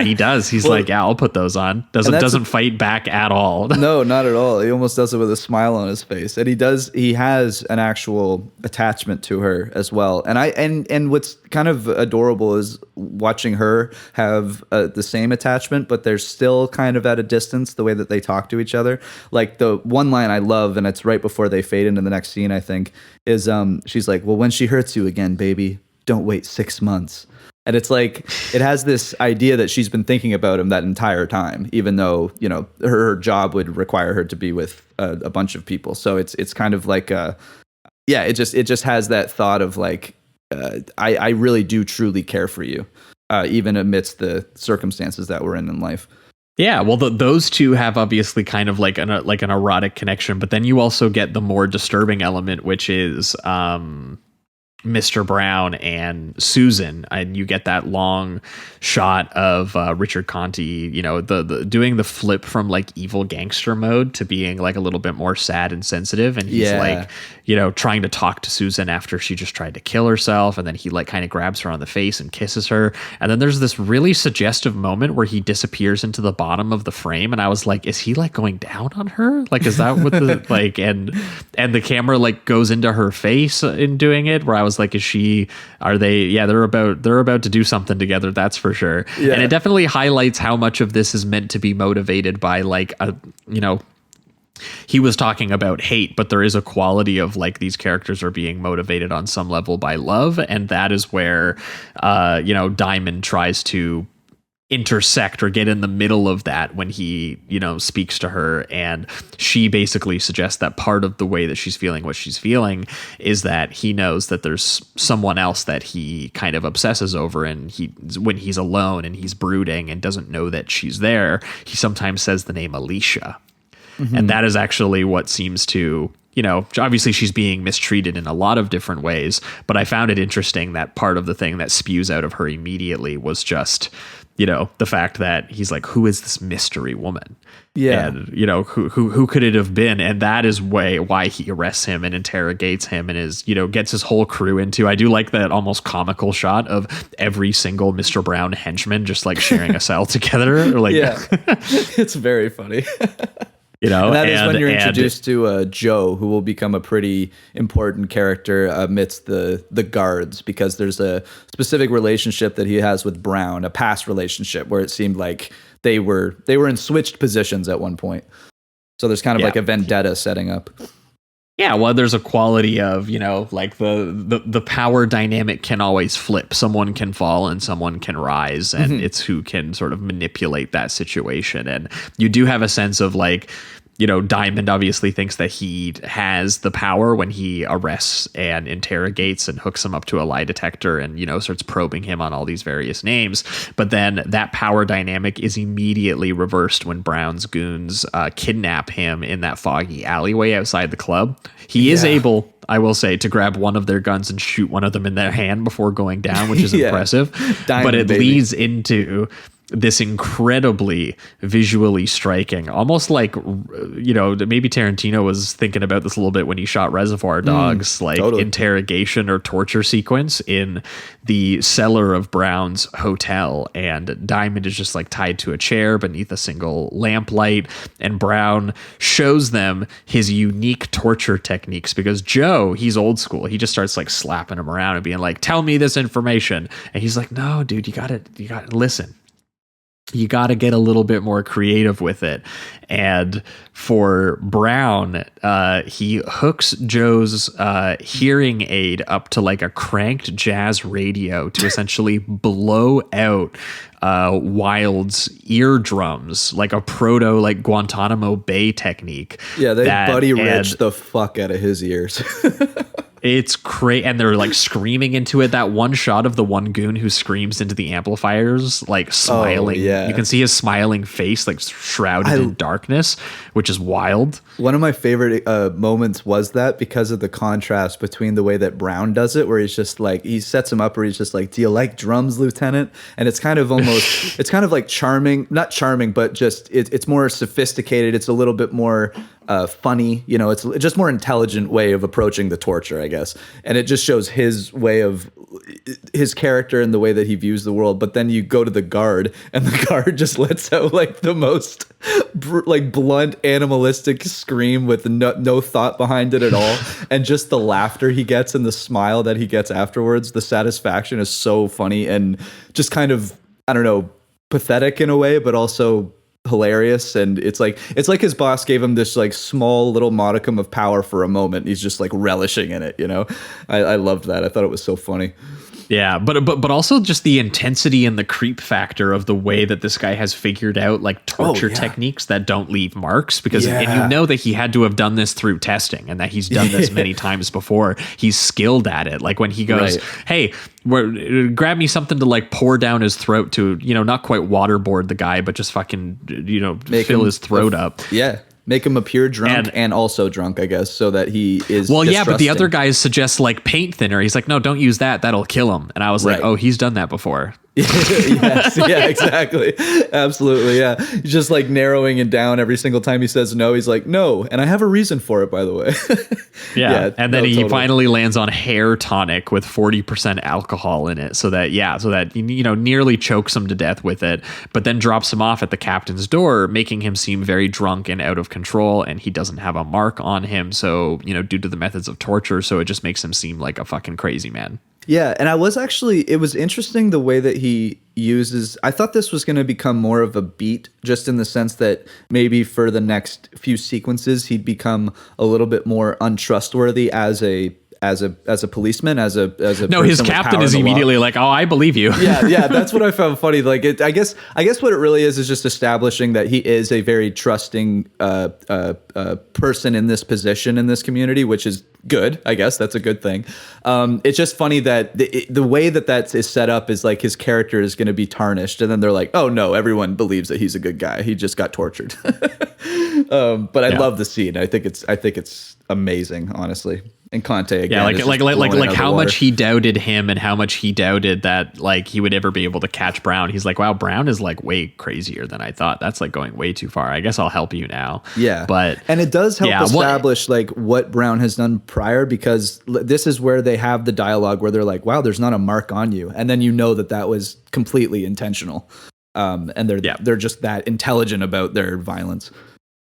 he does. He's like, yeah, I'll put those on. Doesn't fight back at all. No, not at all. He almost does it with a smile on his face. And he has an actual attachment to her as well. And what's kind of adorable is watching her have the same attachment, but they're still kind of at a distance, the way that they talk to each other. Like the one line I love, and it's right before they fade into the next scene, I think, is she's like, well, when she hurts you again, baby, don't wait 6 months. And it's like, it has this idea that she's been thinking about him that entire time, even though, you know, her job would require her to be with a bunch of people. So it's kind of like, it just has that thought of like, I really do truly care for you. even amidst the circumstances that we're in life. Yeah, well, those two have obviously kind of like an erotic connection, but then you also get the more disturbing element, which is Mr. Brown and Susan, and you get that long shot of Richard Conte, you know, the doing the flip from like evil gangster mode to being like a little bit more sad and sensitive, and he's like, you know, trying to talk to Susan after she just tried to kill herself, and then he like kind of grabs her on the face and kisses her, and then there's this really suggestive moment where he disappears into the bottom of the frame, and I was like, is he like going down on her? Like, is that what the like, and the camera like goes into her face in doing it, where I was like, they're about to do something together, that's for sure. Yeah. And it definitely highlights how much of this is meant to be motivated by like a, you know, he was talking about hate, but there is a quality of like these characters are being motivated on some level by love, and that is where you know, Diamond tries to intersect or get in the middle of that when he, you know, speaks to her, and she basically suggests that part of the way that she's feeling what she's feeling is that he knows that there's someone else that he kind of obsesses over, and when he's alone and he's brooding and doesn't know that she's there, he sometimes says the name Alicia. Mm-hmm. And that is actually what seems to, you know, obviously she's being mistreated in a lot of different ways, but I found it interesting that part of the thing that spews out of her immediately was just, you know, the fact that he's like, who is this mystery woman? Yeah. And, you know, who could it have been? And that is why he arrests him and interrogates him and is, you know, gets his whole crew into. I do like that almost comical shot of every single Mr. Brown henchman just like sharing a cell together. Or like, yeah, it's very funny. You know, and that is when you're introduced to Joe, who will become a pretty important character amidst the guards, because there's a specific relationship that he has with Brown, a past relationship where it seemed like they were in switched positions at one point. So there's kind of like a vendetta setting up. Yeah, well, there's a quality of, you know, like the power dynamic can always flip. Someone can fall and someone can rise, and it's who can sort of manipulate that situation. And you do have a sense of like, you know, Diamond obviously thinks that he has the power when he arrests and interrogates and hooks him up to a lie detector and, you know, starts probing him on all these various names. But then that power dynamic is immediately reversed when Brown's goons kidnap him in that foggy alleyway outside the club. He is able, I will say, to grab one of their guns and shoot one of them in their hand before going down, which is impressive. Diamond, but it leads into this incredibly visually striking, almost like, you know, maybe Tarantino was thinking about this a little bit when he shot Reservoir Dogs, interrogation or torture sequence in the cellar of Brown's hotel, and Diamond is just like tied to a chair beneath a single lamplight, and Brown shows them his unique torture techniques, because Joe, he's old school, he just starts like slapping him around and being like, tell me this information, and he's like, no dude, you gotta listen. You got to get a little bit more creative with it. And for Brown, he hooks Joe's hearing aid up to like a cranked jazz radio to essentially blow out Wilde's eardrums, like a proto like Guantanamo Bay technique. Yeah, they Buddy Rich the fuck out of his ears. It's great, and they're like screaming into it. That one shot of the one goon who screams into the amplifiers, like smiling. Oh, yeah. You can see his smiling face, like shrouded in darkness, which is wild. One of my favorite moments was that, because of the contrast between the way that Brown does it, where he's just like, he sets him up where he's just like, do you like drums, Lieutenant? And it's kind of almost, it's kind of like charming, not charming, but just it's more sophisticated. It's a little bit more funny, you know, it's just more intelligent way of approaching the torture, I guess. And it just shows his way of his character and the way that he views the world. But then you go to the guard, and the guard just lets out like the most like blunt animalistic scream with no thought behind it at all. And just the laughter he gets and the smile that he gets afterwards, the satisfaction is so funny and just kind of, I don't know, pathetic in a way, but also hilarious. And it's like his boss gave him this like small little modicum of power for a moment. He's just like relishing in it, you know. I loved that. I thought it was so funny. Yeah, but also just the intensity and the creep factor of the way that this guy has figured out like torture techniques that don't leave marks, because and you know that he had to have done this through testing and that he's done this many times before. He's skilled at it. Like when he goes, hey, grab me something to like pour down his throat to, you know, not quite waterboard the guy, but just fucking, you know, fill his throat up. Yeah. Make him appear drunk and also drunk, I guess, so that he is. Well, yeah, but the other guys suggest like paint thinner. He's like, no, don't use that. That'll kill him. And I was like, oh, he's done that before. Yes, yeah, exactly. Absolutely. Yeah. He's just like narrowing it down every single time he says no. He's like, no. And I have a reason for it, by the way. And then he finally lands on hair tonic with 40% alcohol in it. So that, you know, nearly chokes him to death with it, but then drops him off at the captain's door, making him seem very drunk and out of control. And he doesn't have a mark on him. So, you know, due to the methods of torture. So it just makes him seem like a fucking crazy man. Yeah, and it was interesting the way that he uses. I thought this was going to become more of a beat, just in the sense that maybe for the next few sequences he'd become a little bit more untrustworthy as a policeman, as a no, his captain is immediately like, oh, I believe you. yeah, that's what I found funny. Like, I guess what it really is just establishing that he is a very trusting person in this position in this community, which is good. I guess that's a good thing. It's just funny that the way that is set up is like his character is going to be tarnished, and then they're like, oh no, everyone believes that he's a good guy. He just got tortured. But I love the scene. I think it's amazing, honestly. And Conte again. Yeah, like how much he doubted him and how much he doubted that like he would ever be able to catch Brown. He's like, wow, Brown is like way crazier than I thought. That's like going way too far. I guess I'll help you now. Yeah. And it does help establish like what Brown has done prior, because this is where they have the dialogue where they're like, wow, there's not a mark on you. And then you know that was completely intentional. And they're just that intelligent about their violence.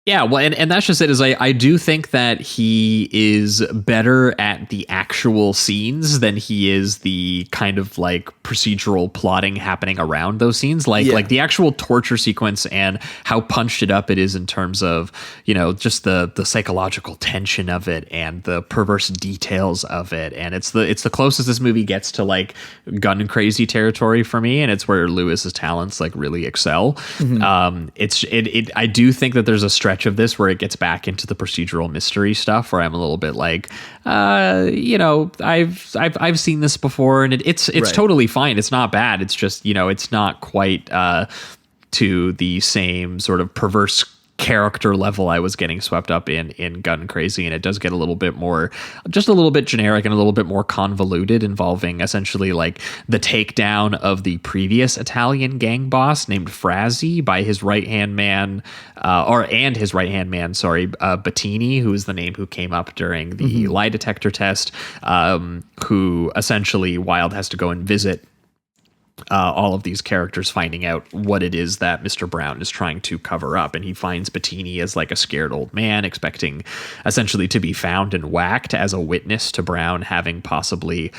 Yeah, well, and that's just it. Is I do think that he is better at the actual scenes than he is the kind of like procedural plotting happening around those scenes. Like the actual torture sequence and how punched it up it is in terms of, you know, just the psychological tension of it and the perverse details of it. And it's the closest this movie gets to like gun crazy territory for me, and it's where Lewis's talents like really excel. Mm-hmm. I do think that there's a stretch of this where it gets back into the procedural mystery stuff where I'm a little bit like, you know, I've seen this before, and it's totally fine. It's not bad. It's just, you know, it's not quite to the same sort of perverse character level I was getting swept up in Gun Crazy, and it does get a little bit more, just a little bit generic and a little bit more convoluted, involving essentially like the takedown of the previous Italian gang boss named Frazzi by his right-hand man, Bettini, who is the name who came up during the lie detector test, who essentially Wilde has to go and visit all of these characters, finding out what it is that Mr. Brown is trying to cover up. And he finds Bettini as like a scared old man, expecting essentially to be found and whacked as a witness to Brown having possibly,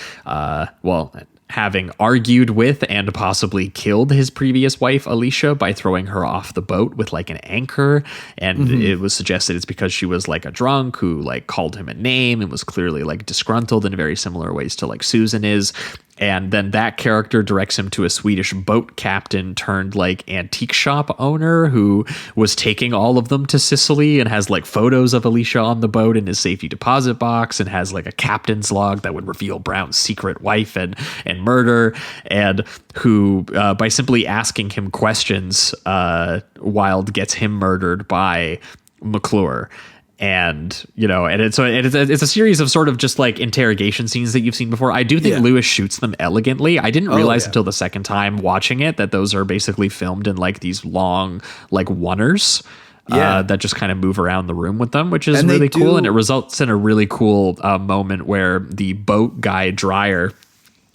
having argued with and possibly killed his previous wife, Alicia, by throwing her off the boat with like an anchor. And it was suggested it's because she was like a drunk who like called him a name and was clearly like disgruntled in very similar ways to like Susan is. And then that character directs him to a Swedish boat captain turned like antique shop owner who was taking all of them to Sicily and has like photos of Alicia on the boat in his safety deposit box, and has like a captain's log that would reveal Brown's secret wife and murder, and who by simply asking him questions, Wilde gets him murdered by McClure. And, you know, and it's a series of sort of just like interrogation scenes that you've seen before. I do think Lewis shoots them elegantly. I didn't realize until the second time watching it that those are basically filmed in like these long, like oneers that just kind of move around the room with them, which is really cool. And it results in a really cool moment where the boat guy, Dreyer,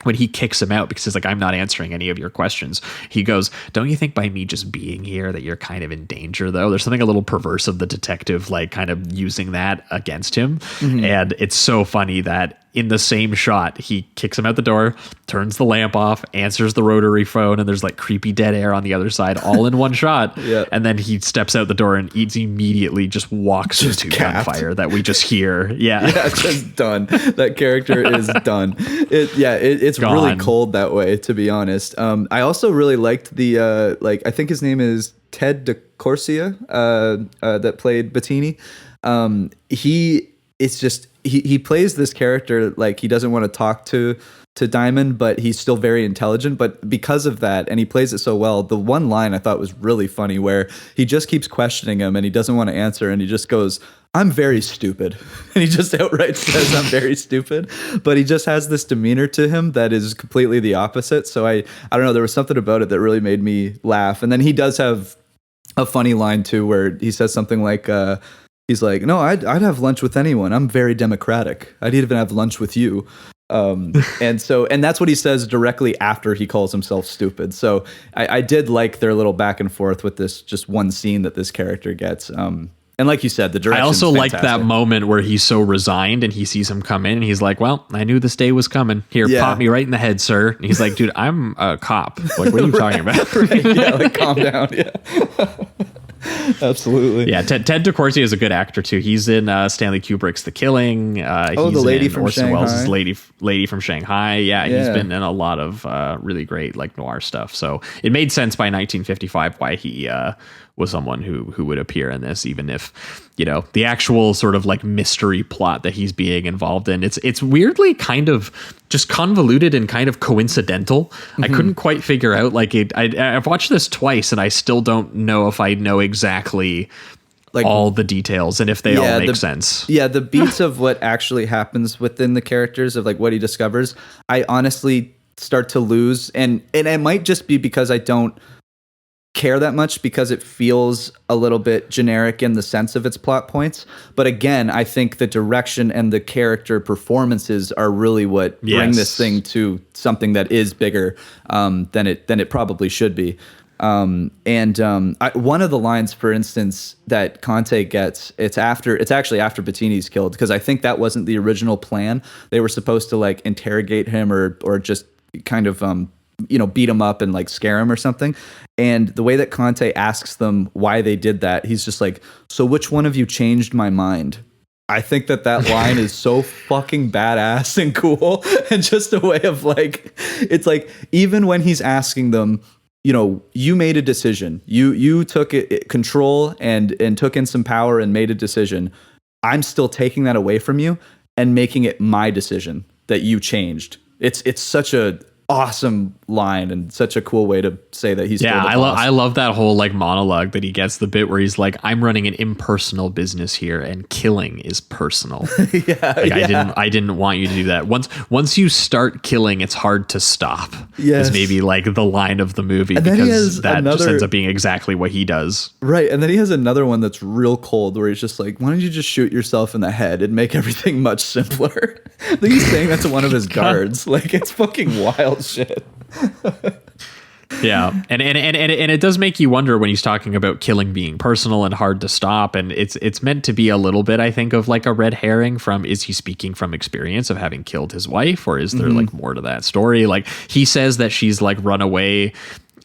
when he kicks him out because he's like, I'm not answering any of your questions, he goes, don't you think by me just being here that you're kind of in danger, though? There's something a little perverse of the detective, like kind of using that against him. And it's so funny that in the same shot. He kicks him out the door, turns the lamp off, answers the rotary phone, and there's like creepy dead air on the other side, all in one shot. Yeah. And then he steps out the door and immediately just walks into gunfire that we just hear. Yeah. Yeah, just done. That character is done. It's Gone. really cold that way, to be honest. I also really liked the I think his name is Ted DeCorsia, that played Bettini. He plays this character like he doesn't want to talk to Diamond, but he's still very intelligent. But because of that, and he plays it so well, the one line I thought was really funny where he just keeps questioning him and he doesn't want to answer, and he just goes, "I'm very stupid." And he just outright says, "I'm very stupid." But he just has this demeanor to him that is completely the opposite. So I don't know, there was something about it that really made me laugh. And then he does have a funny line too, where he says something like, he's like, "No, I'd have lunch with anyone. I'm very democratic. I'd even have lunch with you." And that's what he says directly after he calls himself stupid. So I did like their little back and forth with this just one scene that this character gets. And like you said, the direction. I also liked that moment where he's so resigned and he sees him come in and he's like, "Well, I knew this day was coming. Here, pop me right in the head, sir." And he's like, "Dude, I'm a cop. Like, what are you talking about?" Right, yeah, like calm down. Yeah. Absolutely. Yeah, Ted DeCorsia is a good actor too. He's in Stanley Kubrick's The Killing. He's the lady in from Orson Shanghai. Welles' lady from Shanghai. Yeah, he's been in a lot of really great like noir stuff. So it made sense by 1955 why he was someone who would appear in this, even if, you know, the actual sort of like mystery plot that he's being involved in, it's weirdly kind of just convoluted and kind of coincidental. Mm-hmm. I couldn't quite figure out like it. I've watched this twice and I still don't know if I know exactly like all the details and if they all make sense. Yeah, the beats of what actually happens within the characters of like what he discovers, I honestly start to lose, and it might just be because I don't care that much because it feels a little bit generic in the sense of its plot points. But again, I think the direction and the character performances are really what bring this thing to something that is bigger than it probably should be. One of the lines, for instance, that Conte gets, it's actually after Bettini's killed, because I think that wasn't the original plan. They were supposed to like interrogate him or just kind of beat him up and like scare him or something. And the way that Conte asks them why they did that, he's just like, "So which one of you changed my mind?" I think that line is so fucking badass and cool, and just a way of like, it's like, even when he's asking them, you know, you made a decision, you took control and took in some power and made a decision. I'm still taking that away from you and making it my decision that you changed. It's such a awesome line and such a cool way to say that he's I love that whole like monologue that he gets, the bit where he's like, "I'm running an impersonal business here and killing is personal." I didn't want you to do that. Once you start killing, it's hard to stop. Is maybe like the line of the movie, because that just ends up being exactly what he does. Right. And then he has another one that's real cold where he's just like, "Why don't you just shoot yourself in the head and make everything much simpler?" I think he's saying that to one of his guards. Like, it's fucking wild shit. Yeah, and it does make you wonder when he's talking about killing being personal and hard to stop, and it's meant to be a little bit, I think, of like a red herring from, is he speaking from experience of having killed his wife, or is there like more to that story? Like, he says that she's like run away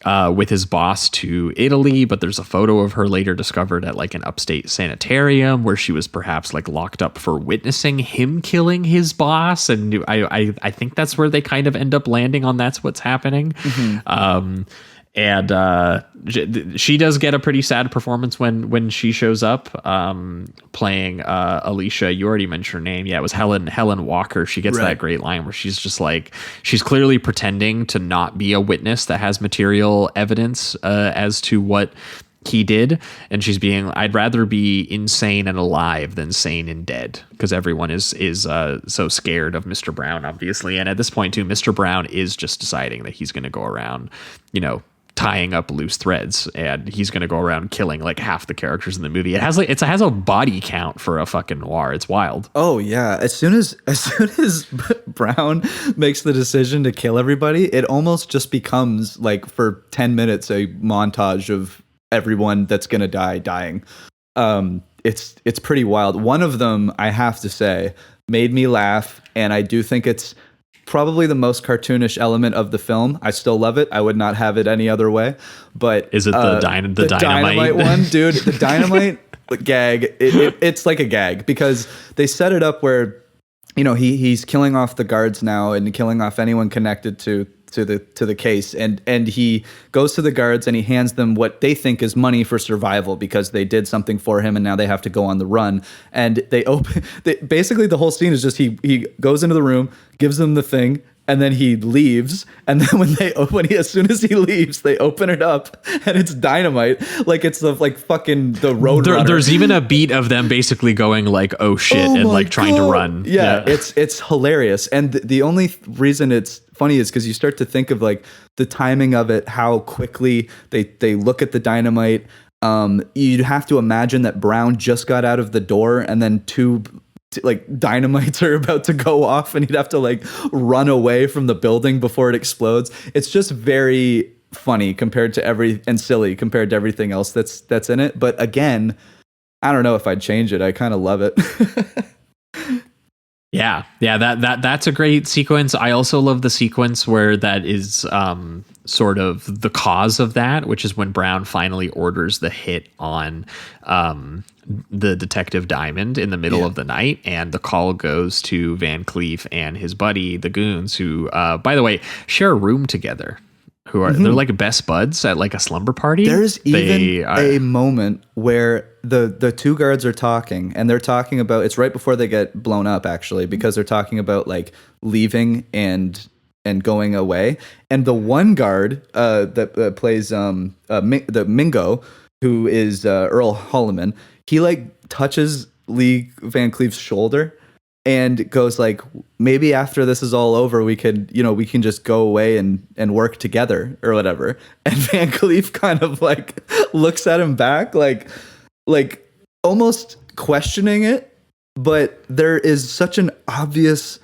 with his boss to Italy, but there's a photo of her later discovered at like an upstate sanitarium where she was perhaps like locked up for witnessing him killing his boss, and I think that's where they kind of end up landing on that's what's happening. She does get a pretty sad performance when she shows up, playing Alicia. You already mentioned her name. Yeah, it was Helen Walker. She gets that great line where she's just like, she's clearly pretending to not be a witness that has material evidence as to what he did, and she's being, "I'd rather be insane and alive than sane and dead," because everyone is so scared of Mr. Brown, obviously. And at this point too, Mr. Brown is just deciding that he's going to go around, tying up loose threads, and he's going to go around killing like half the characters in the movie. It has a body count for a fucking noir. It's wild. Oh yeah. As soon as Brown makes the decision to kill everybody, it almost just becomes like, for 10 minutes, a montage of everyone that's going to die dying. It's pretty wild. One of them, I have to say, made me laugh and I do think it's probably the most cartoonish element of the film. I still love it. I would not have it any other way. But is it the dynamite one, dude? The dynamite gag. It's like a gag because they set it up where, you know, he's killing off the guards now and killing off anyone connected to the case, and he goes to the guards and he hands them what they think is money for survival because they did something for him and now they have to go on the run. And basically the whole scene is just he goes into the room, gives them the thing, and then he leaves. And then as soon as he leaves, they open it up and it's dynamite. Like it's like fucking the road runner. There's even a beat of them basically going like, oh shit, and like trying to run. Yeah. It's hilarious. And the only reason it's funny is because you start to think of like the timing of it, how quickly they look at the dynamite. You'd have to imagine that Brown just got out of the door and then two like dynamites are about to go off and he'd have to like run away from the building before it explodes. It's just very funny and silly compared to everything else that's in it. But again, I don't know if I'd change it. I kind of love it. Yeah, that's a great sequence. I also love the sequence where that is sort of the cause of that, which is when Brown finally orders the hit on the detective Diamond in the middle of the night, and the call goes to Van Cleef and his buddy, the Goons, who, by the way, share a room together. Who are they're like best buds at like a slumber party. There's even a moment where the two guards are talking, and they're talking about, it's right before they get blown up actually, because they're talking about like leaving and going away. And the one guard that plays the Mingo, who is Earl Holliman, he like touches Lee Van Cleef's shoulder and goes like, maybe after this is all over, we can just go away and work together or whatever. And Van Cleef kind of like looks at him back, like almost questioning it. But there is such an obvious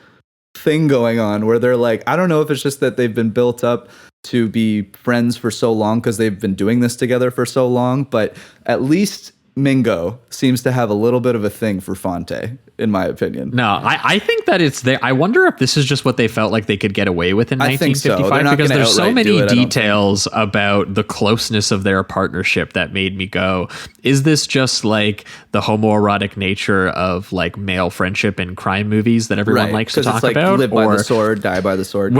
thing going on where they're like, I don't know if it's just that they've been built up to be friends for so long because they've been doing this together for so long, but at least Mingo seems to have a little bit of a thing for Fonte, in my opinion. No, I think that it's there. I wonder if this is just what they felt like they could get away with in 1955, because there's so many details about the closeness of their partnership that made me go, is this just like the homoerotic nature of like male friendship in crime movies that everyone likes to talk about? Live by the sword, die by the sword.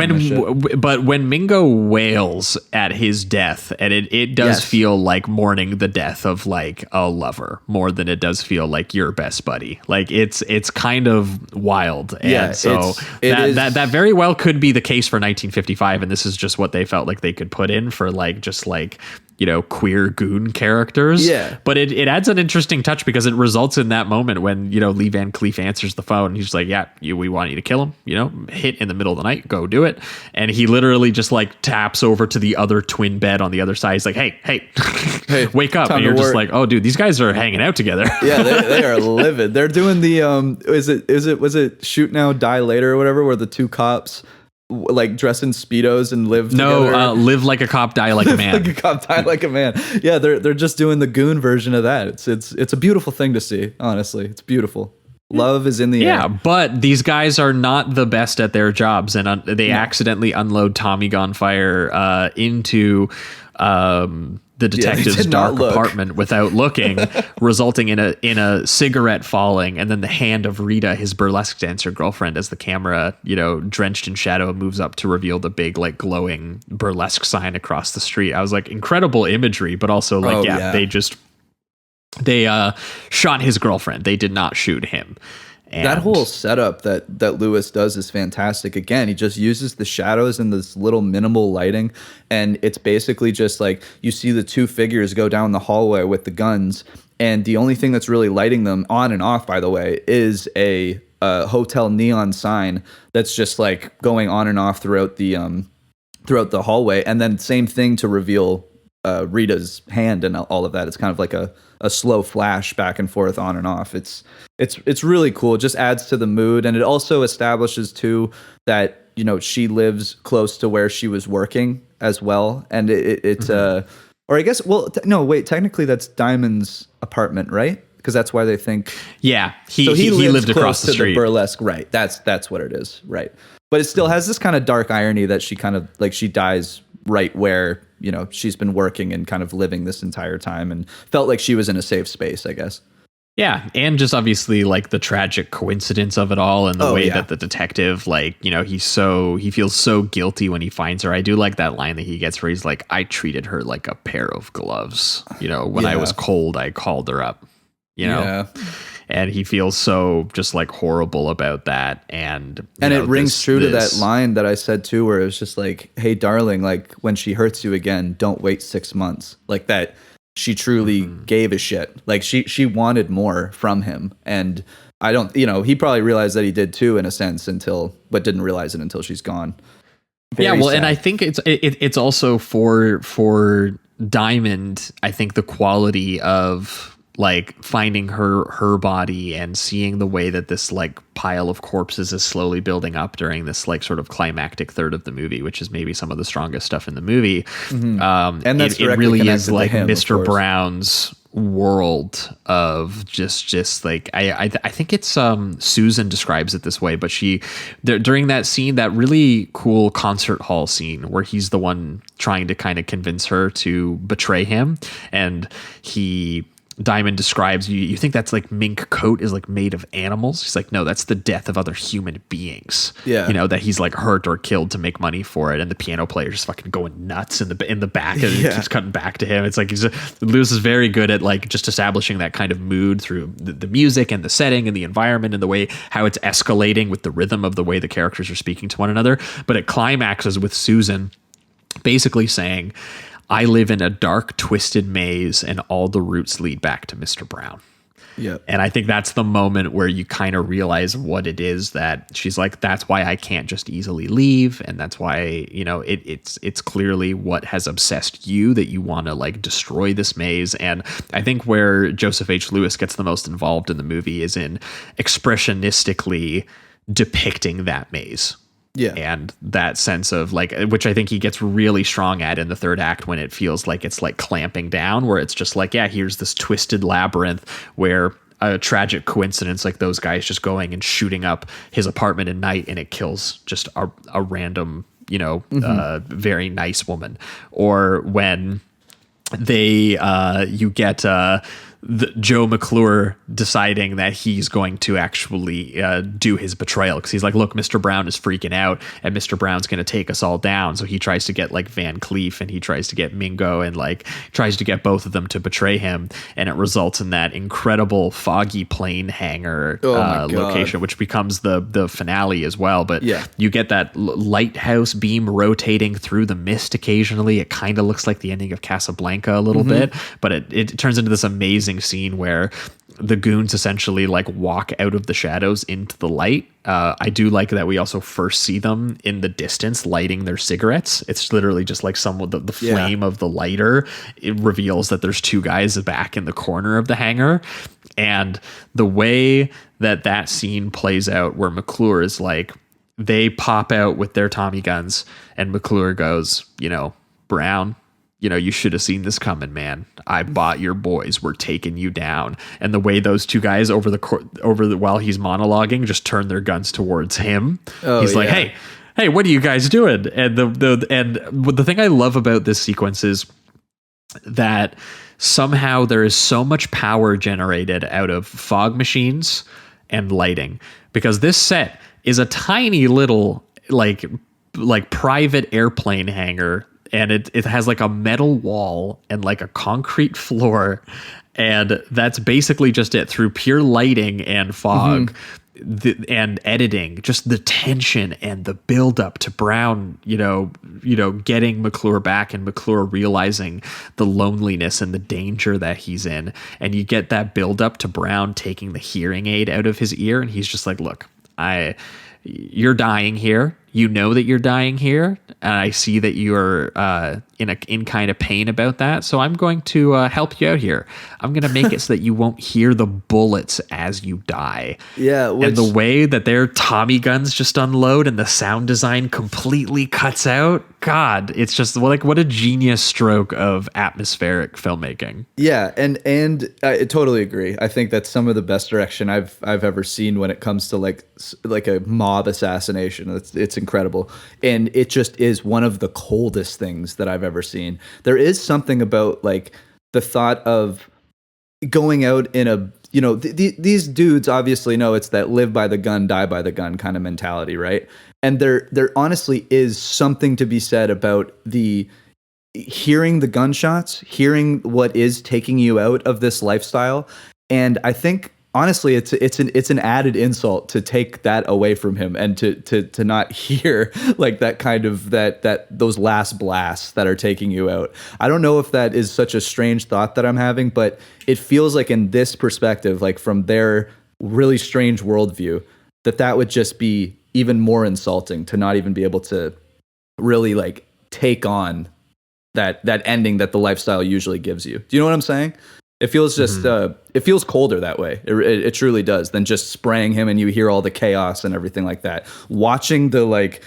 But when Mingo wails at his death, and it does feel like mourning the death of like a lover more than it does feel like your best buddy. Like it's kind of wild. And so that very well could be the case for 1955, and this is just what they felt like they could put in for like just like, you know, queer goon characters. Yeah. But it adds an interesting touch because it results in that moment when, you know, Lee Van Cleef answers the phone. He's like, yeah, we want you to kill him, you know, hit in the middle of the night, go do it. And he literally just like taps over to the other twin bed on the other side. He's like, hey, wake up. And you're just like, oh dude, these guys are hanging out together. Yeah, they are livid. They're doing the was it Shoot Now Die Later or whatever, where the two cops like dress in Speedos and live together. Live like a cop, die like a man. Like a cop, die like a man. Yeah, they're just doing the goon version of that. It's a beautiful thing to see. Honestly, it's beautiful. Love is in the air. Yeah, but these guys are not the best at their jobs, and they accidentally unload Tommy Gunfire into the detective's dark apartment without looking, resulting in a cigarette falling, and then the hand of Rita, his burlesque dancer girlfriend, as the camera, you know, drenched in shadow, moves up to reveal the big like glowing burlesque sign across the street. I was like, incredible imagery, but also like, they shot his girlfriend. They did not shoot him. And that whole setup that Lewis does is fantastic. Again, he just uses the shadows and this little minimal lighting, and it's basically just like you see the two figures go down the hallway with the guns, and the only thing that's really lighting them on and off, by the way, is a hotel neon sign that's just like going on and off throughout the hallway, and then same thing to reveal Rita's hand and all of that. It's kind of like a slow flash back and forth on and off. It's really cool. It just adds to the mood, and it also establishes too that, you know, she lives close to where she was working as well, and it's or I guess, well, no, wait, technically that's Diamond's apartment, right? Because that's why they think. Yeah, he lived across the street. The burlesque, right? That's what it is, right? But it still has this kind of dark irony that she kind of like she dies right where she's been working and kind of living this entire time and felt like she was in a safe space, I guess. Yeah, and just obviously like the tragic coincidence of it all and the way that the detective, like, he feels so guilty when he finds her. I do like that line that he gets where he's like, I treated her like a pair of gloves. When I was cold, I called her up, Yeah. And he feels so just like horrible about that. And it rings true to that line that I said too, where it was just like, hey, darling, like when she hurts you again, don't wait 6 months. Like that. She truly gave a shit. Like she wanted more from him. And I don't, he probably realized that he did too in a sense but didn't realize it until she's gone. Very sad. And I think it's also for Diamond, I think the quality of like finding her body and seeing the way that this like pile of corpses is slowly building up during this like sort of climactic third of the movie, which is maybe some of the strongest stuff in the movie. And that's it really is like Mr. Brown's world of just like I think it's Susan describes it this way, but during that scene, that really cool concert hall scene where he's the one trying to kind of convince her to betray him, and Diamond describes, you think that's like mink coat is like made of animals. He's like, no, that's the death of other human beings. Yeah. That he's like hurt or killed to make money for it. And the piano player just fucking going nuts in the back, and it keeps cutting back to him. It's like Lewis is very good at like just establishing that kind of mood through the music and the setting and the environment and the way how it's escalating with the rhythm of the way the characters are speaking to one another. But it climaxes with Susan basically saying, I live in a dark, twisted maze, and all the routes lead back to Mr. Brown. Yeah. And I think that's the moment where you kind of realize what it is that she's like, that's why I can't just easily leave. And that's why, it's clearly what has obsessed you, that you want to like destroy this maze. And I think where Joseph H. Lewis gets the most involved in the movie is in expressionistically depicting that maze. Yeah. And that sense of like, which I think he gets really strong at in the third act, when it feels like it's like clamping down, where it's just like, yeah, here's this twisted labyrinth where a tragic coincidence, like those guys just going and shooting up his apartment at night, and it kills just a random, very nice woman. Or when you get Joe McClure deciding that he's going to actually do his betrayal, because he's like, look, Mr. Brown is freaking out and Mr. Brown's going to take us all down. So he tries to get like Van Cleef, and he tries to get Mingo, and like tries to get both of them to betray him, and it results in that incredible foggy plane hangar location, which becomes the finale as well. But you get that lighthouse beam rotating through the mist occasionally. It kind of looks like the ending of Casablanca a little bit, but it turns into this amazing scene where the goons essentially like walk out of the shadows into the light. I do like that we also first see them in the distance lighting their cigarettes. It's literally just like the flame of the lighter. It reveals that there's two guys back in the corner of the hangar. And the way that scene plays out, where McClure is like, they pop out with their Tommy guns, and McClure goes, Brown, you should have seen this coming, man. I bought your boys. We're taking you down. And the way those two guys while he's monologuing, just turn their guns towards him. He's like, hey, what are you guys doing? And the thing I love about this sequence is that somehow there is so much power generated out of fog machines and lighting, because this set is a tiny little like private airplane hangar. And it has like a metal wall and like a concrete floor. And that's basically just it. Through pure lighting and fog and editing, just the tension and the build up to Brown, getting McClure back, and McClure realizing the loneliness and the danger that he's in. And you get that build up to Brown taking the hearing aid out of his ear. And he's just like, look, you're dying here. You know that you're dying here, and I see that you're in kind of pain about that. So I'm going to help you out here. I'm going to make it so that you won't hear the bullets as you die. Yeah, and the way that their Tommy guns just unload and the sound design completely cuts out. God, it's just like what a genius stroke of atmospheric filmmaking. Yeah, and I totally agree. I think that's some of the best direction I've ever seen when it comes to like a mob assassination. It's incredible, and it just is one of the coldest things that I've ever seen. There is something about like the thought of going out in a, you know, these dudes obviously know it's that live by the gun, die by the gun kind of mentality, right? And there honestly is something to be said about the hearing the gunshots, hearing what is taking you out of this lifestyle. And I think honestly, it's an added insult to take that away from him and to not hear like that kind of that those last blasts that are taking you out. I don't know if that is such a strange thought that I'm having, but it feels like in this perspective, like from their really strange worldview, that would just be even more insulting to not even be able to really like take on that ending that the lifestyle usually gives you. Do you know what I'm saying? It feels just it feels colder that way. It truly does than just spraying him and you hear all the chaos and everything like that. Watching the like,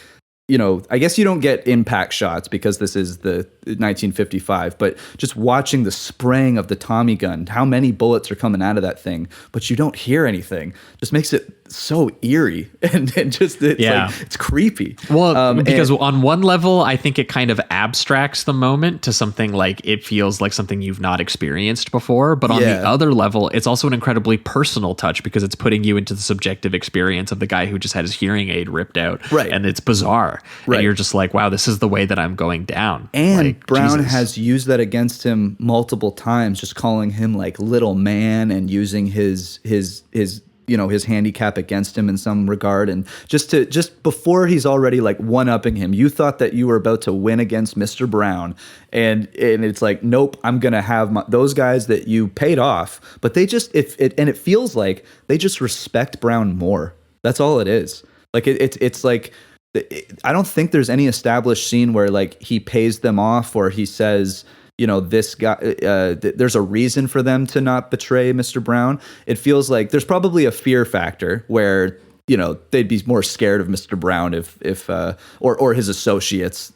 you know, I guess you don't get impact shots because this is the 1955, but just watching the spraying of the Tommy gun, how many bullets are coming out of that thing, but you don't hear anything, just makes it so eerie and just it's creepy. Well, because on one level, I think it kind of abstracts the moment to something like it feels like something you've not experienced before. But on the other level, it's also an incredibly personal touch because it's putting you into the subjective experience of the guy who just had his hearing aid ripped out. Right. And it's bizarre. Right. And you're just like, wow, this is the way that I'm going down. And like, Brown Jesus. has used that against him multiple times, just calling him like little man and using his you know, his handicap against him in some regard. And just before he's already like one-upping him, you thought that you were about to win against Mr. Brown. And it's like, nope, I'm going to have those guys that you paid off. But they just, it feels like they just respect Brown more. That's all it is. Like, it's like, I don't think there's any established scene where like he pays them off or he says, you know, this guy, there's a reason for them to not betray Mr. Brown. It feels like there's probably a fear factor where, you know, they'd be more scared of Mr. Brown or his associates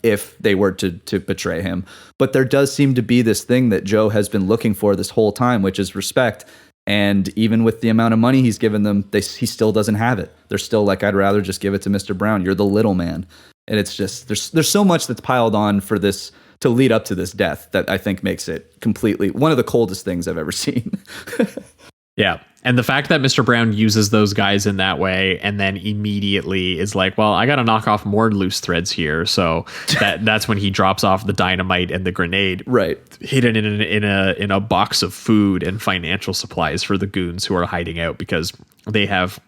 if they were to betray him. But there does seem to be this thing that Joe has been looking for this whole time, which is respect. And even with the amount of money he's given them, he still doesn't have it. They're still like, I'd rather just give it to Mr. Brown. You're the little man. And it's just, there's so much that's piled on for this to lead up to this death that I think makes it completely one of the coldest things I've ever seen. Yeah. And the fact that Mr. Brown uses those guys in that way and then immediately is like, well, I got to knock off more loose threads here. So that's when he drops off the dynamite and the grenade, right, hidden in a box of food and financial supplies for the goons who are hiding out because they have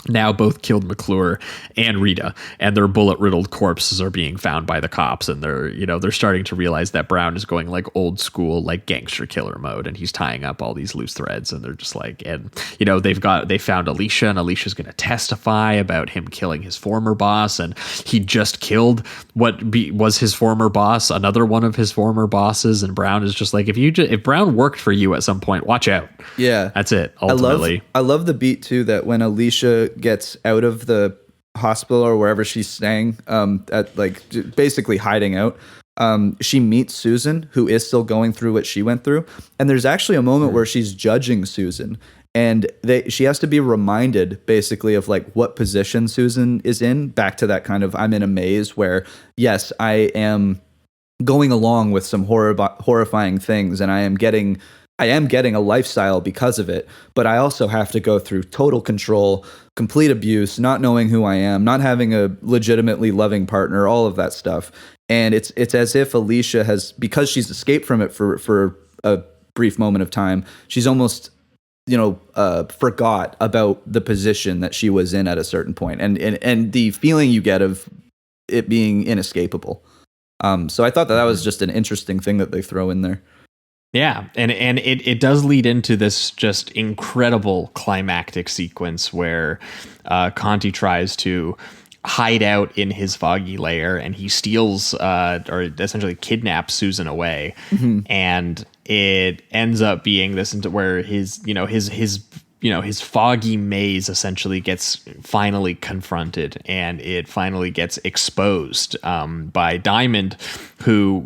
now both killed McClure and Rita, and their bullet-riddled corpses are being found by the cops, and they're starting to realize that Brown is going like old school, like gangster killer mode, and he's tying up all these loose threads, and they're just like, and you know, they found Alicia, and Alicia's going to testify about him killing his former boss, and he just killed was his former boss, another one of his former bosses, and Brown is just like, if Brown worked for you at some point, watch out. Yeah, that's it. Ultimately, I love the beat too that when Alicia gets out of the hospital or wherever she's staying, at like basically hiding out, she meets Susan, who is still going through what she went through, and there's actually a moment where she's judging Susan, and she has to be reminded basically of like what position Susan is in, back to that kind of I'm in a maze where yes, I am going along with some horrifying things, and I am getting a lifestyle because of it, but I also have to go through total control, complete abuse, not knowing who I am, not having a legitimately loving partner, all of that stuff. And it's as if Alicia has, because she's escaped from it for a brief moment of time, she's almost, forgot about the position that she was in at a certain point, and the feeling you get of it being inescapable. So I thought that was just an interesting thing that they throw in there. Yeah, and it does lead into this just incredible climactic sequence where Conti tries to hide out in his foggy lair, and he steals or essentially kidnaps Susan away. And it ends up being this where his foggy maze essentially gets finally confronted, and it finally gets exposed by Diamond, who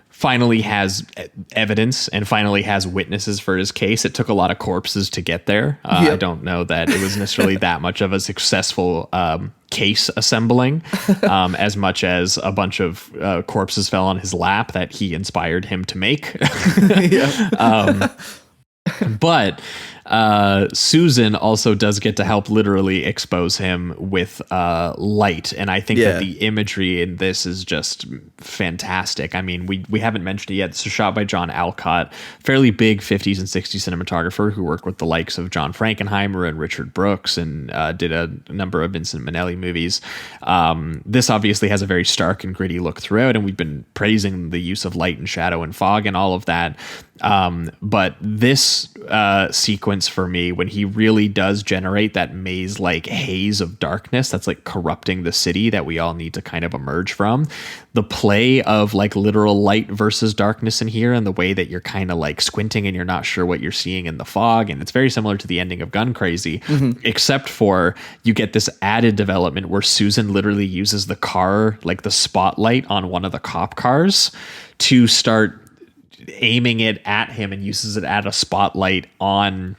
finally has evidence and finally has witnesses for his case. It took a lot of corpses to get there. I don't know that it was necessarily that much of a successful case assembling, as much as a bunch of corpses fell on his lap that he inspired him to make. But Susan also does get to help literally expose him with light, and I think that the imagery in this is just fantastic. I mean, we haven't mentioned it yet. It's shot by John Alcott, fairly big 50s and 60s cinematographer who worked with the likes of John Frankenheimer and Richard Brooks, and did a number of Vincent Minnelli movies. This obviously has a very stark and gritty look throughout, and we've been praising the use of light and shadow and fog and all of that. But this sequence for me, when he really does generate that maze-like haze of darkness that's like corrupting the city that we all need to kind of emerge from, the play of like literal light versus darkness in here, and the way that you're kind of like squinting and you're not sure what you're seeing in the fog, and it's very similar to the ending of Gun Crazy, except for you get this added development where Susan literally uses the car, like the spotlight on one of the cop cars, to start aiming it at him, and uses it at a spotlight on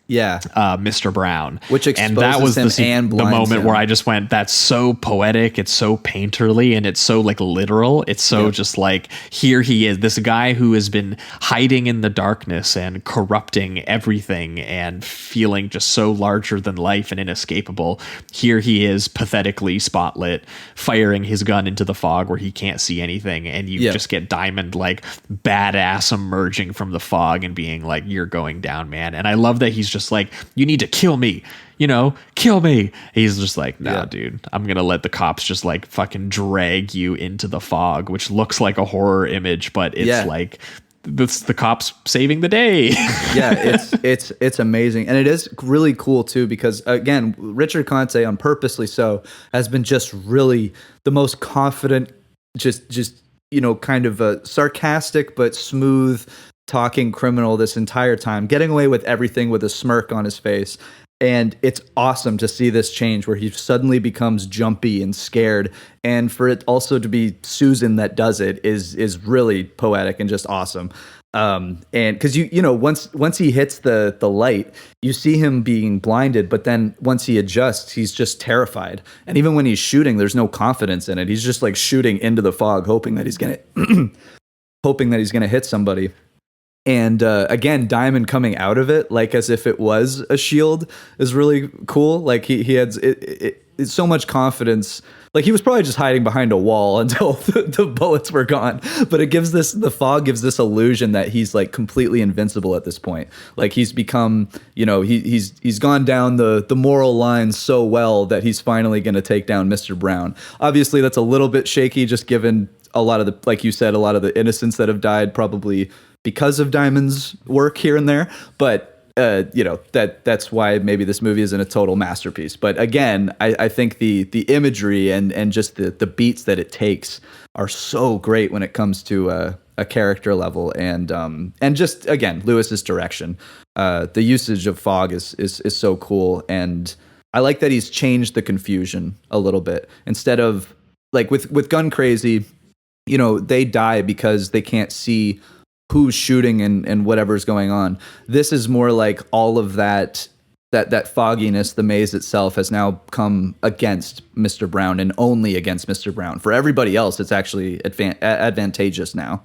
Mr. Brown, which exposes and that was the moment where I just went, that's so poetic, it's so painterly, and it's so like literal. It's so just like, here he is, this guy who has been hiding in the darkness and corrupting everything and feeling just so larger than life and inescapable. Here he is, pathetically spotlit, firing his gun into the fog where he can't see anything, and you just get Diamond like badass emerging from the fog and being like, you're going down, man. And I love that he's just like, you need to kill me, kill me. He's just like, nah, dude, I'm gonna let the cops just like fucking drag you into the fog, which looks like a horror image, but it's like the cops saving the day. It's amazing, and it is really cool too, because again, Richard Conte, on purposely so, has been just really the most confident, just kind of a sarcastic but smooth talking criminal this entire time, getting away with everything with a smirk on his face. And it's awesome to see this change where he suddenly becomes jumpy and scared, and for it also to be Susan that does it is really poetic and just awesome. And because once he hits the light, you see him being blinded, but then once he adjusts, he's just terrified. And even when he's shooting, there's no confidence in it. He's just like shooting into the fog, hoping that he's gonna hit somebody. And again, Diamond coming out of it like as if it was a shield is really cool. Like he had it's so much confidence. Like he was probably just hiding behind a wall until the bullets were gone. But the fog gives this illusion that he's like completely invincible at this point. Like he's become, he's gone down the moral line so well that he's finally going to take down Mr. Brown. Obviously, that's a little bit shaky, just given a lot of the, like you said, a lot of the innocents that have died probably because of Diamond's work here and there. But that's why maybe this movie isn't a total masterpiece. But again, I think the imagery and just the beats that it takes are so great when it comes to a character level, and just again, Lewis's direction. The usage of fog is so cool, and I like that he's changed the confusion a little bit. Instead of like with Gun Crazy, they die because they can't see who's shooting and whatever's going on. This is more like all of that fogginess, the maze itself, has now come against Mr. Brown and only against Mr. Brown. For everybody else, it's actually advantageous now.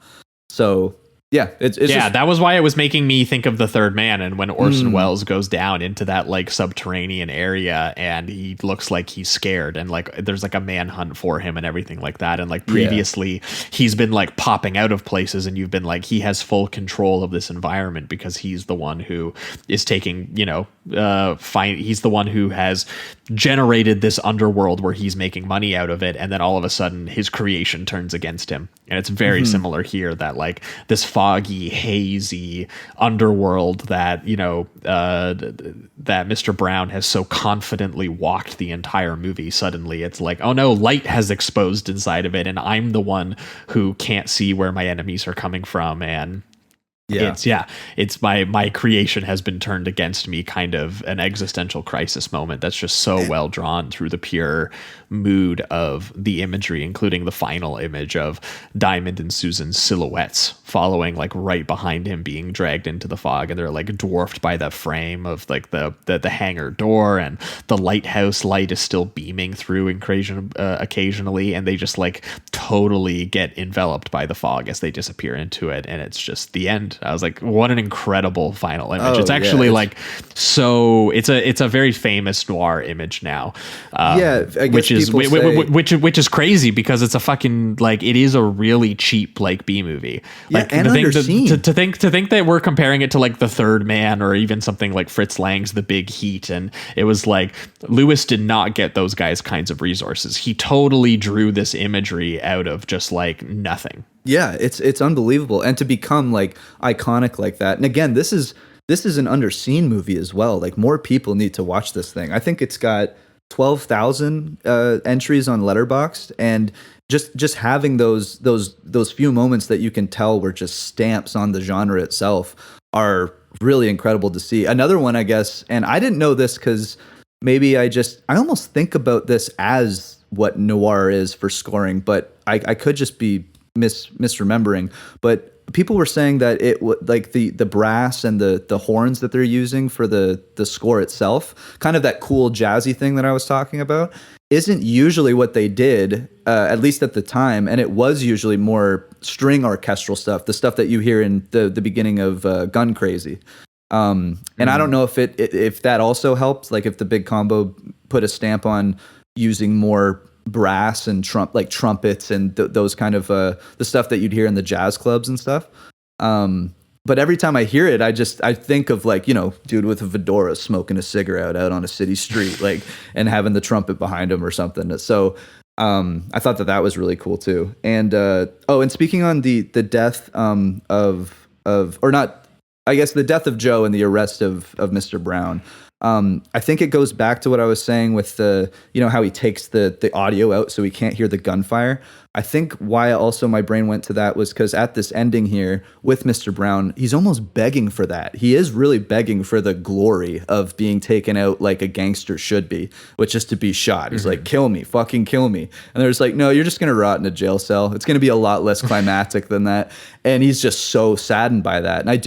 So yeah, it's just, that was why it was making me think of The Third Man. And when Orson Welles goes down into that like subterranean area and he looks like he's scared, and like there's like a manhunt for him and everything like that, and like previously he's been like popping out of places, and you've been like, he has full control of this environment because he's the one who is taking, he's the one who has generated this underworld where he's making money out of it, and then all of a sudden his creation turns against him. And it's very similar here, that like this fog foggy, hazy underworld that, that Mr. Brown has so confidently walked the entire movie. Suddenly it's like, oh no, light has exposed inside of it, and I'm the one who can't see where my enemies are coming from. And it's my creation has been turned against me, kind of an existential crisis moment that's just so well drawn through the pure mood of the imagery, including the final image of Diamond and Susan's silhouettes following like right behind him, being dragged into the fog, and they're like dwarfed by the frame of like the hangar door, and the lighthouse light is still beaming through occasionally, and they just like totally get enveloped by the fog as they disappear into it, and it's just the end. I was like, what an incredible final image. It's actually so it's a very famous noir image now. I guess which is crazy, because it's a fucking, like, it is a really cheap like B movie. Like, and underseen. To think that we're comparing it to like The Third Man or even something like Fritz Lang's The Big Heat, and it was like Lewis did not get those guys kinds of resources. He totally drew this imagery out of just like nothing. Yeah, it's unbelievable, and to become like iconic like that. And again, this is an underseen movie as well. Like, more people need to watch this thing. I think it's got 12,000 entries on Letterboxd, and just having those few moments that you can tell were just stamps on the genre itself are really incredible to see. Another one, I guess, and I didn't know this because maybe I almost think about this as what noir is for scoring, but I could just be misremembering, but people were saying that it like the brass and the horns that they're using for the score itself, kind of that cool jazzy thing that I was talking about, isn't usually what they did, at least at the time, and it was usually more string orchestral stuff, the stuff that you hear in the beginning of Gun Crazy. And I don't know if that also helped, like if the big combo put a stamp on using more brass and trumpets and those kind of the stuff that you'd hear in the jazz clubs and stuff. But every time I hear it, I think of like, dude with a fedora smoking a cigarette out on a city street, like, and having the trumpet behind him or something. So I thought that was really cool too. And and speaking on the death or not, I guess the death of Joe and the arrest of Mr. Brown. I think it goes back to what I was saying with the, how he takes the audio out so he can't hear the gunfire. I think why also my brain went to that was because at this ending here with Mr. Brown, he's almost begging for that. He is really begging for the glory of being taken out like a gangster should be, which is to be shot. He's like, kill me, fucking kill me. And there's like, no, you're just going to rot in a jail cell. It's going to be a lot less climactic than that. And he's just so saddened by that. And I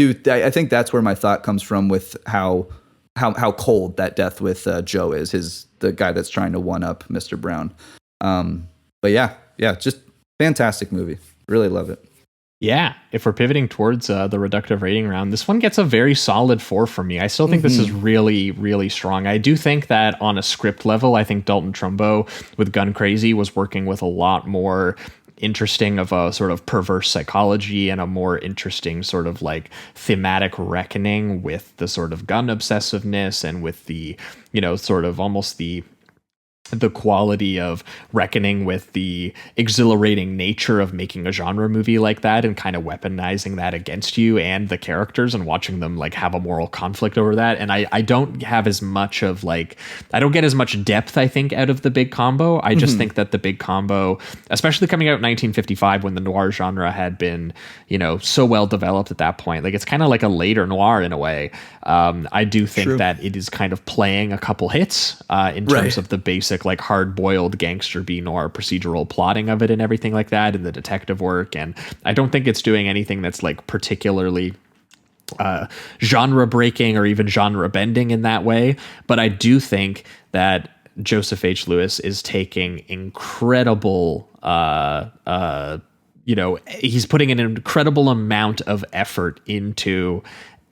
think that's where my thought comes from with how cold that death with Joe is, the guy that's trying to one up Mr. Brown. But yeah, just fantastic movie. Really love it. Yeah, if we're pivoting towards the reductive rating round, this one gets a very solid 4 from me. I still think this is really, really strong. I do think that on a script level, I think Dalton Trumbo with Gun Crazy was working with a lot more interesting of a sort of perverse psychology and a more interesting sort of like thematic reckoning with the sort of gun obsessiveness and with the, sort of almost the quality of reckoning with the exhilarating nature of making a genre movie like that and kind of weaponizing that against you and the characters and watching them like have a moral conflict over that. And I don't have as much of like, I don't get as much depth, I think, out of the big combo. I just think that the big combo, especially coming out in 1955 when the noir genre had been, so well developed at that point, like it's kind of like a later noir in a way. I do think that it is kind of playing a couple hits in terms of the basic like hard-boiled gangster B-noir procedural plotting of it and everything like that, and the detective work. And I don't think it's doing anything that's like particularly genre breaking or even genre bending in that way. But I do think that Joseph H. Lewis is taking incredible he's putting an incredible amount of effort into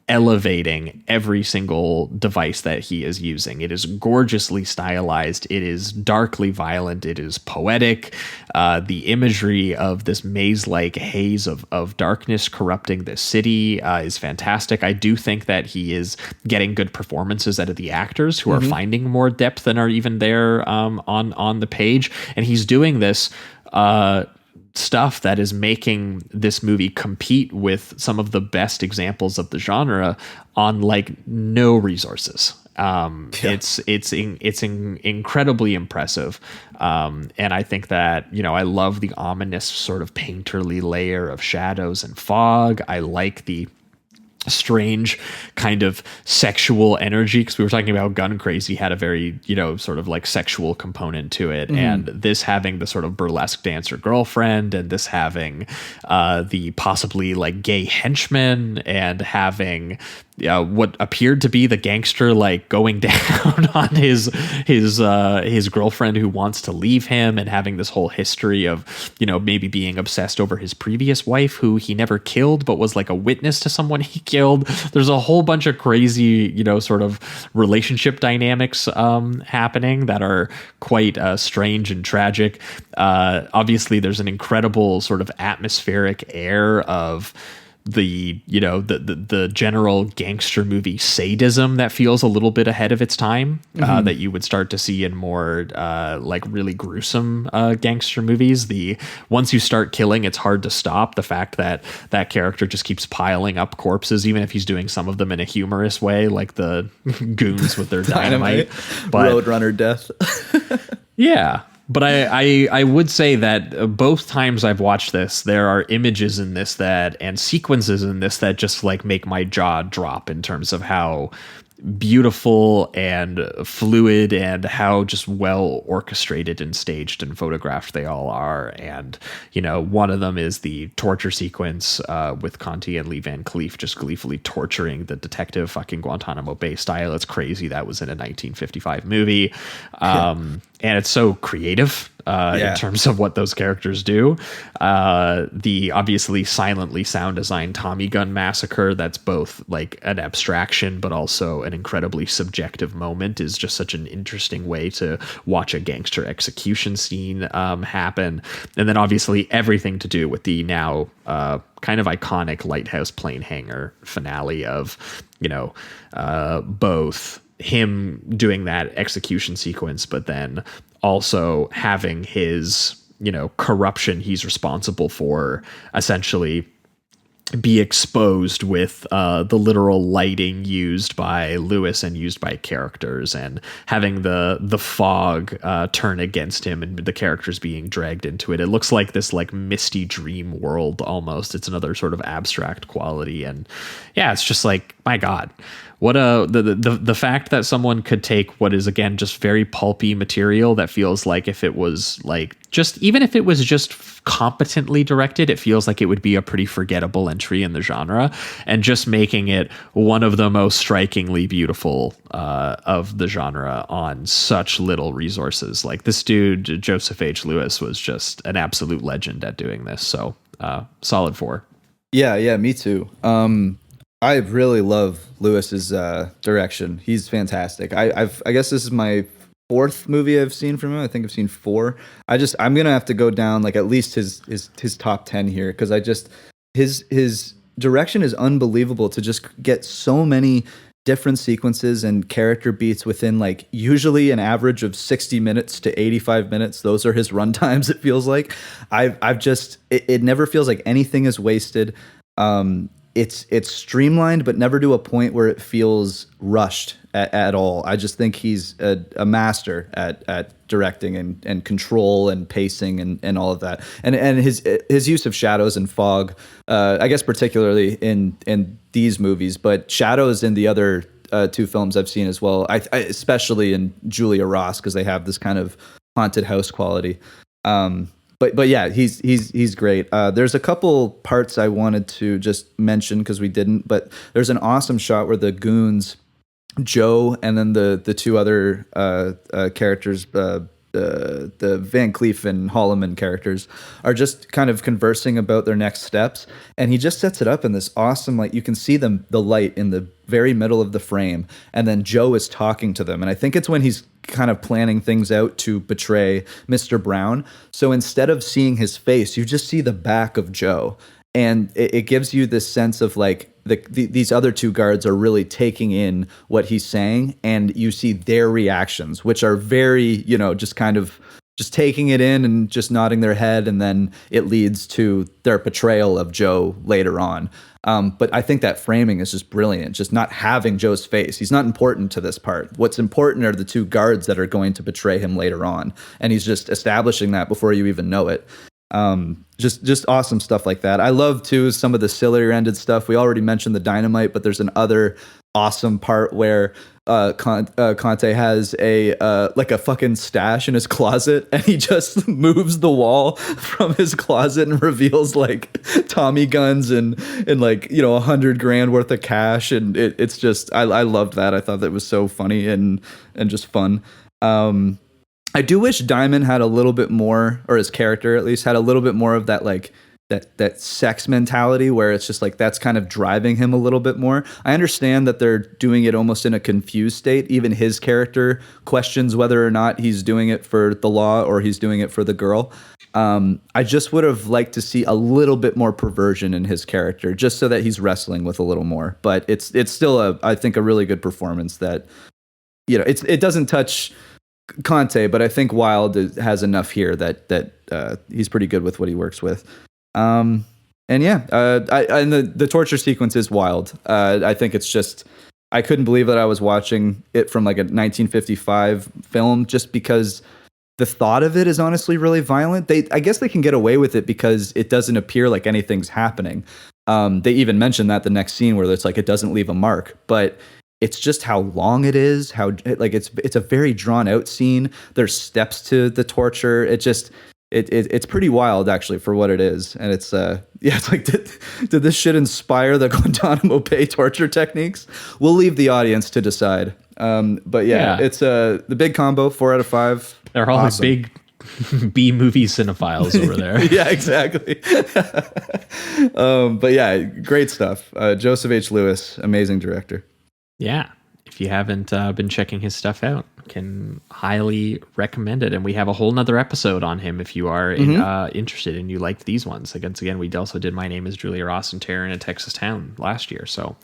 elevating every single device that he is using. It is gorgeously stylized. It is darkly violent. It is poetic. The imagery of this maze-like haze of darkness corrupting the city is fantastic. I do think that he is getting good performances out of the actors who are finding more depth than are even there on the page. And he's doing this stuff that is making this movie compete with some of the best examples of the genre on like no resources. It's incredibly impressive. And I think that, you know, I love the ominous sort of painterly layer of shadows and fog. I like the strange kind of sexual energy, because we were talking about Gun Crazy had a very, you know, sort of like sexual component to it, and this having the sort of burlesque dancer girlfriend, and this having the possibly like gay henchman, and having what appeared to be the gangster like going down on his girlfriend who wants to leave him, and having this whole history of, you know, maybe being obsessed over his previous wife who he never killed but was like a witness to someone he killed. There's a whole bunch of crazy, you know, sort of relationship dynamics happening that are quite strange and tragic. Obviously there's an incredible sort of atmospheric air of the, you know, the general gangster movie sadism that feels a little bit ahead of its time, that you would start to see in more like really gruesome gangster movies. The once you start killing, it's hard to stop. The fact that that character just keeps piling up corpses, even if he's doing some of them in a humorous way, like the goons with their dynamite. But Roadrunner death. yeah. But I would say that both times I've watched this, there are images in this and sequences in this that just like make my jaw drop in terms of how beautiful and fluid and how just well orchestrated and staged and photographed they all are. And, you know, one of them is the torture sequence with Conti and Lee Van Cleef just gleefully torturing the detective, fucking Guantanamo Bay style. It's crazy. That was in a 1955 movie. And it's so creative in terms of what those characters do. The obviously silently sound designed Tommy Gun massacre, that's both like an abstraction but also an incredibly subjective moment, is just such an interesting way to watch a gangster execution scene happen. And then obviously everything to do with the now kind of iconic lighthouse plane hangar finale of, you know, both him doing that execution sequence, but then also having his, you know, corruption he's responsible for essentially be exposed with the literal lighting used by Lewis and used by characters, and having the fog turn against him and the characters being dragged into it. It looks like this like misty dream world almost. It's another sort of abstract quality. And yeah, it's just like, my God, what the fact that someone could take what is again just very pulpy material that feels like if it was like just, even if it was just competently directed, it feels like it would be a pretty forgettable entry in the genre, and just making it one of the most strikingly beautiful of the genre on such little resources. Like this dude, Joseph H. Lewis, was just an absolute legend at doing this. So solid 4. Yeah, me too. I really love Lewis's direction. He's fantastic. I guess this is my 4th movie I've seen from him. I think I've seen 4. I'm gonna have to go down like at least his top 10 here, because his direction is unbelievable. To just get so many different sequences and character beats within like usually an average of 60 minutes to 85 minutes. Those are his run times. It feels like it never feels like anything is wasted. It's streamlined, but never to a point where it feels rushed at all. I just think he's a master at directing and control and pacing and all of that. And his use of shadows and fog, I guess particularly in these movies, but shadows in the other 2 films I've seen as well. I especially in Julia Ross, because they have this kind of haunted house quality. But yeah, he's great. There's a couple parts I wanted to just mention because we didn't, but there's an awesome shot where the goons, Joe, and then the 2 other characters, the Van Cleef and Holloman characters, are just kind of conversing about their next steps, and he just sets it up in this awesome, like you can see the light in the very middle of the frame, and then Joe is talking to them, and I think it's when he's kind of planning things out to betray Mr. Brown. So instead of seeing his face, you just see the back of Joe, and it gives you this sense of like these other 2 guards are really taking in what he's saying, and you see their reactions, which are very, you know, just kind of just taking it in and just nodding their head, and then it leads to their portrayal of Joe later on. But I think that framing is just brilliant, just not having Joe's face. He's not important to this part. What's important are the two guards that are going to betray him later on, and he's just establishing that before you even know it. Just awesome stuff like that. I love too some of the sillier ended stuff. We already mentioned the dynamite, but there's another awesome part where Conte has a fucking stash in his closet, and he just moves the wall from his closet and reveals like Tommy guns and like, you know, $100,000 worth of cash, and it's just I loved that. I thought that was so funny and just fun. I do wish Diamond had a little bit more, or his character at least had a little bit more of that, like that sex mentality, where it's just like that's kind of driving him a little bit more. I understand that they're doing it almost in a confused state. Even his character questions whether or not he's doing it for the law or he's doing it for the girl. I just would have liked to see a little bit more perversion in his character, just so that he's wrestling with a little more. But it's still I think a really good performance that, you know, it doesn't touch Conte, but I think Wilde has enough here that he's pretty good with what he works with. And the torture sequence is wild. I think it's just, I couldn't believe that I was watching it from like a 1955 film, just because the thought of it is honestly really violent. I guess they can get away with it because it doesn't appear like anything's happening. They even mentioned that the next scene where it's like it doesn't leave a mark, but it's just how long it is, how like it's a very drawn out scene. There's steps to the torture. It's pretty wild actually for what it is. And it's it's like, did this shit inspire the Guantanamo Bay torture techniques? We'll leave the audience to decide. But yeah, it's the big combo, 4 out of 5. They're all awesome. Big B movie cinephiles over there. Yeah, exactly. But yeah, great stuff. Joseph H. Lewis, amazing director. Yeah, if you haven't been checking his stuff out, can highly recommend it. And we have a whole nother episode on him if you are interested and you liked these ones. Again, we also did My Name is Julia Ross and Terror in a Texas Town last year, so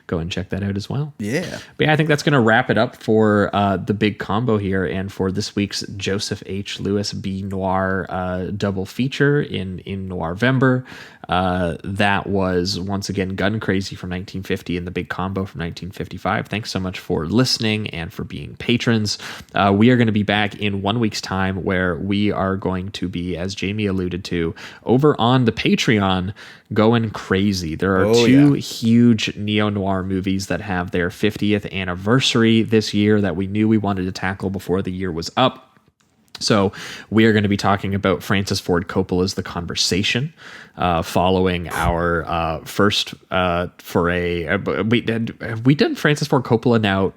go and check that out as well. Yeah. But yeah, I think that's going to wrap it up for the big combo here and for this week's Joseph H. Lewis B-noir double feature in Noirvember. That was once again Gun Crazy from 1950 and the big combo from 1955. Thanks so much for listening and for being patrons. We are going to be back in 1 week's time, where we are going to be, as Jamie alluded to, over on the Patreon going crazy. There are two huge neo-noir movies that have their 50th anniversary this year that we knew we wanted to tackle before the year was up. So we are going to be talking about Francis Ford Coppola's The Conversation, following our first foray. We did Francis Ford Coppola now.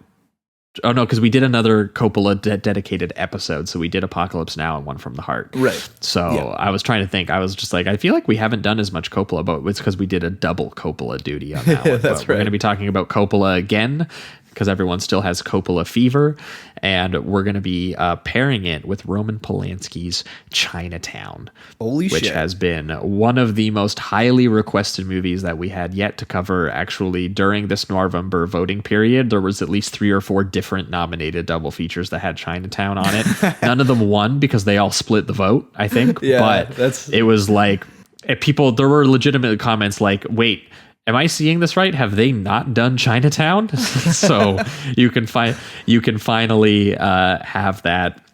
Oh no, because we did another Coppola dedicated episode. So we did Apocalypse Now and One from the Heart. Right. So I was trying to think. I was just like, I feel like we haven't done as much Coppola, but it's because we did a double Coppola duty on that one. That's right. We're going to be talking about Coppola again, because everyone still has Coppola fever, and we're going to be pairing it with Roman Polanski's Chinatown, which has been one of the most highly requested movies that we had yet to cover. Actually, during this Noirvember voting period, there was at least 3 or 4 different nominated double features that had Chinatown on it. None of them won because they all split the vote, I think. But it was like, there were legitimate comments like, wait, am I seeing this right? Have they not done Chinatown? So you can finally have that.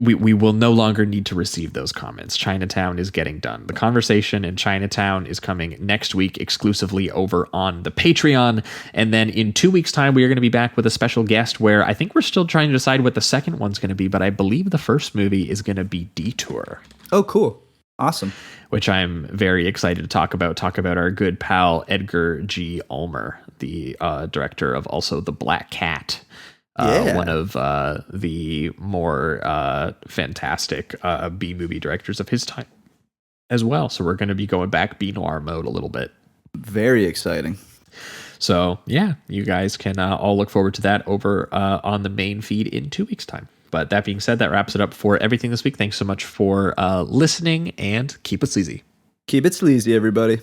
We will no longer need to receive those comments. Chinatown is getting done. The Conversation and Chinatown is coming next week exclusively over on the Patreon. And then in 2 weeks' time, we are going to be back with a special guest where I think we're still trying to decide what the second one's going to be, but I believe the first movie is going to be Detour. Oh, cool. Awesome. Which I'm very excited to talk about our good pal Edgar G. Ulmer, the director of also The Black Cat, one of the more fantastic B-movie directors of his time as well. So we're going to be going back B-noir mode a little bit. Very exciting. So yeah, you guys can all look forward to that over on the main feed in 2 weeks' time. But that being said, that wraps it up for everything this week. Thanks so much for listening, and keep it sleazy. Keep it sleazy, everybody.